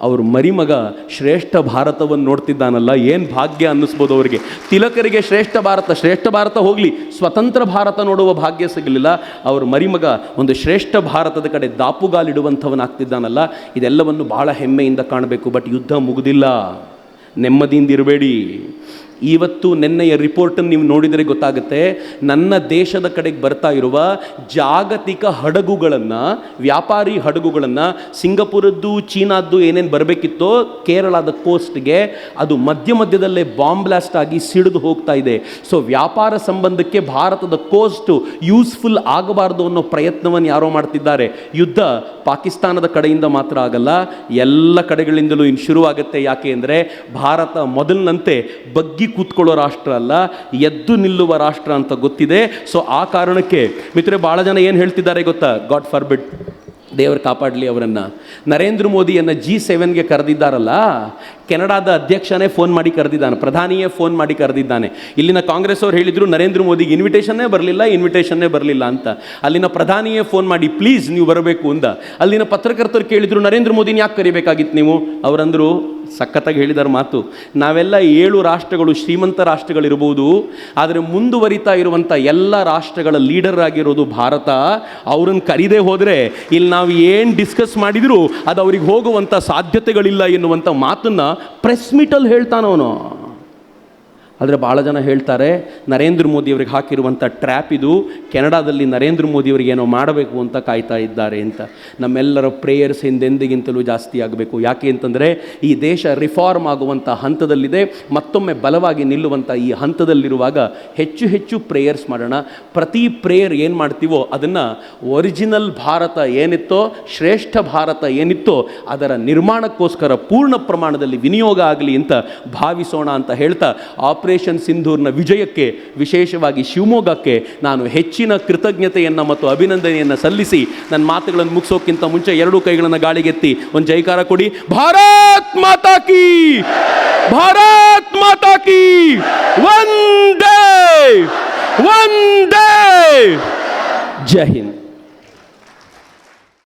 ಅವ್ರ ಮರಿಮಗ ಶ್ರೇಷ್ಠ ಭಾರತವನ್ನು ನೋಡ್ತಿದ್ದಾನಲ್ಲ, ಏನು ಭಾಗ್ಯ ಅನ್ನಿಸ್ಬೋದು ಅವರಿಗೆ. ತಿಲಕರಿಗೆ ಶ್ರೇಷ್ಠ ಭಾರತ ಹೋಗಲಿ, ಸ್ವತಂತ್ರ ಭಾರತ ನೋಡುವ ಭಾಗ್ಯ ಸಿಗಲಿಲ್ಲ. ಅವ್ರ ಮರಿಮಗ ಒಂದು ಶ್ರೇಷ್ಠ ಭಾರತದ ಕಡೆ ದಾಪುಗಾಲಿಡುವಂಥವನಾಗ್ತಿದ್ದಾನಲ್ಲ, ಇದೆಲ್ಲವನ್ನು ಭಾಳ ಹೆಮ್ಮೆಯಿಂದ ಕಾಣಬೇಕು. ಬಟ್ ಯುದ್ಧ ಮುಗಿದಿಲ್ಲ, ನೆಮ್ಮದಿಯಿಂದ ಇರಬೇಡಿ. ಇವತ್ತು ನೆನ್ನೆಯ ರಿಪೋರ್ಟನ್ನು ನೀವು ನೋಡಿದರೆ ಗೊತ್ತಾಗುತ್ತೆ, ನನ್ನ ದೇಶದ ಕಡೆಗೆ ಬರ್ತಾ ಇರುವ ಜಾಗತಿಕ ಹಡಗುಗಳನ್ನು, ವ್ಯಾಪಾರಿ ಹಡಗುಗಳನ್ನು, ಸಿಂಗಪುರದ್ದು ಚೀನಾದ್ದು ಏನೇನು ಬರಬೇಕಿತ್ತೋ ಕೇರಳದ ಕೋಸ್ಟ್ಗೆ, ಅದು ಮಧ್ಯದಲ್ಲೇ ಬಾಂಬ್ ಬ್ಲಾಸ್ಟ್ ಆಗಿ ಸಿಡಿದು ಹೋಗ್ತಾ ಇದೆ. ಸೊ ವ್ಯಾಪಾರ ಸಂಬಂಧಕ್ಕೆ ಭಾರತದ ಕೋಸ್ಟು ಯೂಸ್ಫುಲ್ ಆಗಬಾರ್ದು ಅನ್ನೋ ಪ್ರಯತ್ನವನ್ನು ಯಾರೋ ಮಾಡ್ತಿದ್ದಾರೆ. ಯುದ್ಧ ಪಾಕಿಸ್ತಾನದ ಕಡೆಯಿಂದ ಮಾತ್ರ ಆಗಲ್ಲ, ಎಲ್ಲ ಕಡೆಗಳಿಂದಲೂ ಇನ್ನು ಶುರುವಾಗುತ್ತೆ. ಯಾಕೆ ಅಂದರೆ ಭಾರತ ಮೊದಲಿನಂತೆ ಬಗ್ಗಿ ಕೂತ್ಕೊಳ್ಳೋ ರಾಷ್ಟ್ರ ಅಲ್ಲ, ಎದ್ದು ನಿಲ್ಲುವ ರಾಷ್ಟ್ರ ಅಂತ ಗೊತ್ತಿದೆ. ಸೊ ಆ ಕಾರಣಕ್ಕೆ ಮಿತ್ರರೆ, ಭಾಳ ಜನ ಏನು ಹೇಳ್ತಿದ್ದಾರೆ ಗೊತ್ತಾ? ಗಾಡ್ ಫಾರ್ಬಿಡ್, ದೇವರು ಕಾಪಾಡಲಿ ಅವರನ್ನು. ನರೇಂದ್ರ ಮೋದಿಯನ್ನು G7ಗೆ ಕರೆದಿದ್ದಾರಲ್ಲ, ಕೆನಡಾದ ಅಧ್ಯಕ್ಷನೇ ಫೋನ್ ಮಾಡಿ ಕರೆದಿದ್ದಾನೆ, ಪ್ರಧಾನಿಯೇ ಫೋನ್ ಮಾಡಿ ಕರೆದಿದ್ದಾನೆ. ಇಲ್ಲಿನ ಕಾಂಗ್ರೆಸ್ ಅವ್ರು ಹೇಳಿದರು ನರೇಂದ್ರ ಮೋದಿಗೆ ಇನ್ವಿಟೇಷನ್ನೇ ಬರಲಿಲ್ಲ ಅಂತ. ಅಲ್ಲಿನ ಪ್ರಧಾನಿಯೇ ಫೋನ್ ಮಾಡಿ ಪ್ಲೀಸ್ ನೀವು ಬರಬೇಕು ಅಂದ. ಅಲ್ಲಿನ ಪತ್ರಕರ್ತರು ಕೇಳಿದರು ನರೇಂದ್ರ ಮೋದಿನ ಯಾಕೆ ಕರಿಬೇಕಾಗಿತ್ತು ನೀವು? ಅವರಂದರು, ಸಖತ್ತಾಗಿ ಹೇಳಿದಾರ ಮಾತು, ನಾವೆಲ್ಲ 7 ರಾಷ್ಟ್ರಗಳು ಶ್ರೀಮಂತ ರಾಷ್ಟ್ರಗಳಿರ್ಬೋದು, ಆದರೆ ಮುಂದುವರಿತಾ ಇರುವಂಥ ಎಲ್ಲ ರಾಷ್ಟ್ರಗಳ ಲೀಡರ್ ಆಗಿರೋದು ಭಾರತ. ಅವ್ರನ್ನ ಕರೀದೇ ಹೋದರೆ ಇಲ್ಲಿ ನಾವು ಏನು ಡಿಸ್ಕಸ್ ಮಾಡಿದರೂ ಅದು ಅವ್ರಿಗೆ ಹೋಗುವಂಥ ಸಾಧ್ಯತೆಗಳಿಲ್ಲ ಎನ್ನುವಂಥ ಮಾತನ್ನು ಪ್ರೆಸ್ ಮೀಟಲ್ಲಿ ಹೇಳ್ತಾನವನು. ಆದರೆ ಭಾಳ ಜನ ಹೇಳ್ತಾರೆ ನರೇಂದ್ರ ಮೋದಿಯವ್ರಿಗೆ ಹಾಕಿರುವಂಥ ಟ್ರ್ಯಾಪ್ ಇದು, ಕೆನಡಾದಲ್ಲಿ ನರೇಂದ್ರ ಮೋದಿಯವ್ರಿಗೆ ಏನೋ ಮಾಡಬೇಕು ಅಂತ ಕಾಯ್ತಾ ಇದ್ದಾರೆ ಅಂತ. ನಮ್ಮೆಲ್ಲರ ಪ್ರೇಯರ್ಸ್ ಹಿಂದೆಂದಿಗಿಂತಲೂ ಜಾಸ್ತಿ ಆಗಬೇಕು. ಯಾಕೆ ಅಂತಂದರೆ ಈ ದೇಶ ರಿಫಾರ್ಮ್ ಆಗುವಂಥ ಹಂತದಲ್ಲಿದೆ, ಮತ್ತೊಮ್ಮೆ ಬಲವಾಗಿ ನಿಲ್ಲುವಂಥ ಈ ಹಂತದಲ್ಲಿರುವಾಗ ಹೆಚ್ಚು ಹೆಚ್ಚು ಪ್ರೇಯರ್ಸ್ ಮಾಡೋಣ. ಪ್ರತಿ ಪ್ರೇಯರ್ ಏನು ಮಾಡ್ತೀವೋ ಅದನ್ನು ಒರಿಜಿನಲ್ ಭಾರತ ಏನಿತ್ತೋ, ಶ್ರೇಷ್ಠ ಭಾರತ ಏನಿತ್ತೋ ಅದರ ನಿರ್ಮಾಣಕ್ಕೋಸ್ಕರ ಪೂರ್ಣ ಪ್ರಮಾಣದಲ್ಲಿ ವಿನಿಯೋಗ ಆಗಲಿ ಅಂತ ಭಾವಿಸೋಣ ಅಂತ ಹೇಳ್ತಾ, ಆಪರೇಷನ್ ಸಿಂಧೂರ್ನ ವಿಜಯಕ್ಕೆ, ವಿಶೇಷವಾಗಿ ಶಿವಮೊಗ್ಗಕ್ಕೆ ನಾನು ಹೆಚ್ಚಿನ ಕೃತಜ್ಞತೆಯನ್ನು ಮತ್ತು ಅಭಿನಂದನೆಯನ್ನು ಸಲ್ಲಿಸಿ ನನ್ನ ಮಾತುಗಳನ್ನು ಮುಗಿಸೋಕ್ಕಿಂತ ಮುಂಚೆ 2 ಕೈಗಳನ್ನು ಗಾಳಿಗೆತ್ತಿ ಒಂದು ಜೈಕಾರ ಕೊಡಿ. ಭಾರತ್ ಮಾತಾ ಕೀ, ಭಾರತ್ ಮಾತಾ ಕೀ, ವಂದೇ ವಂದೇ, ಜೈ ಹಿಂದ್.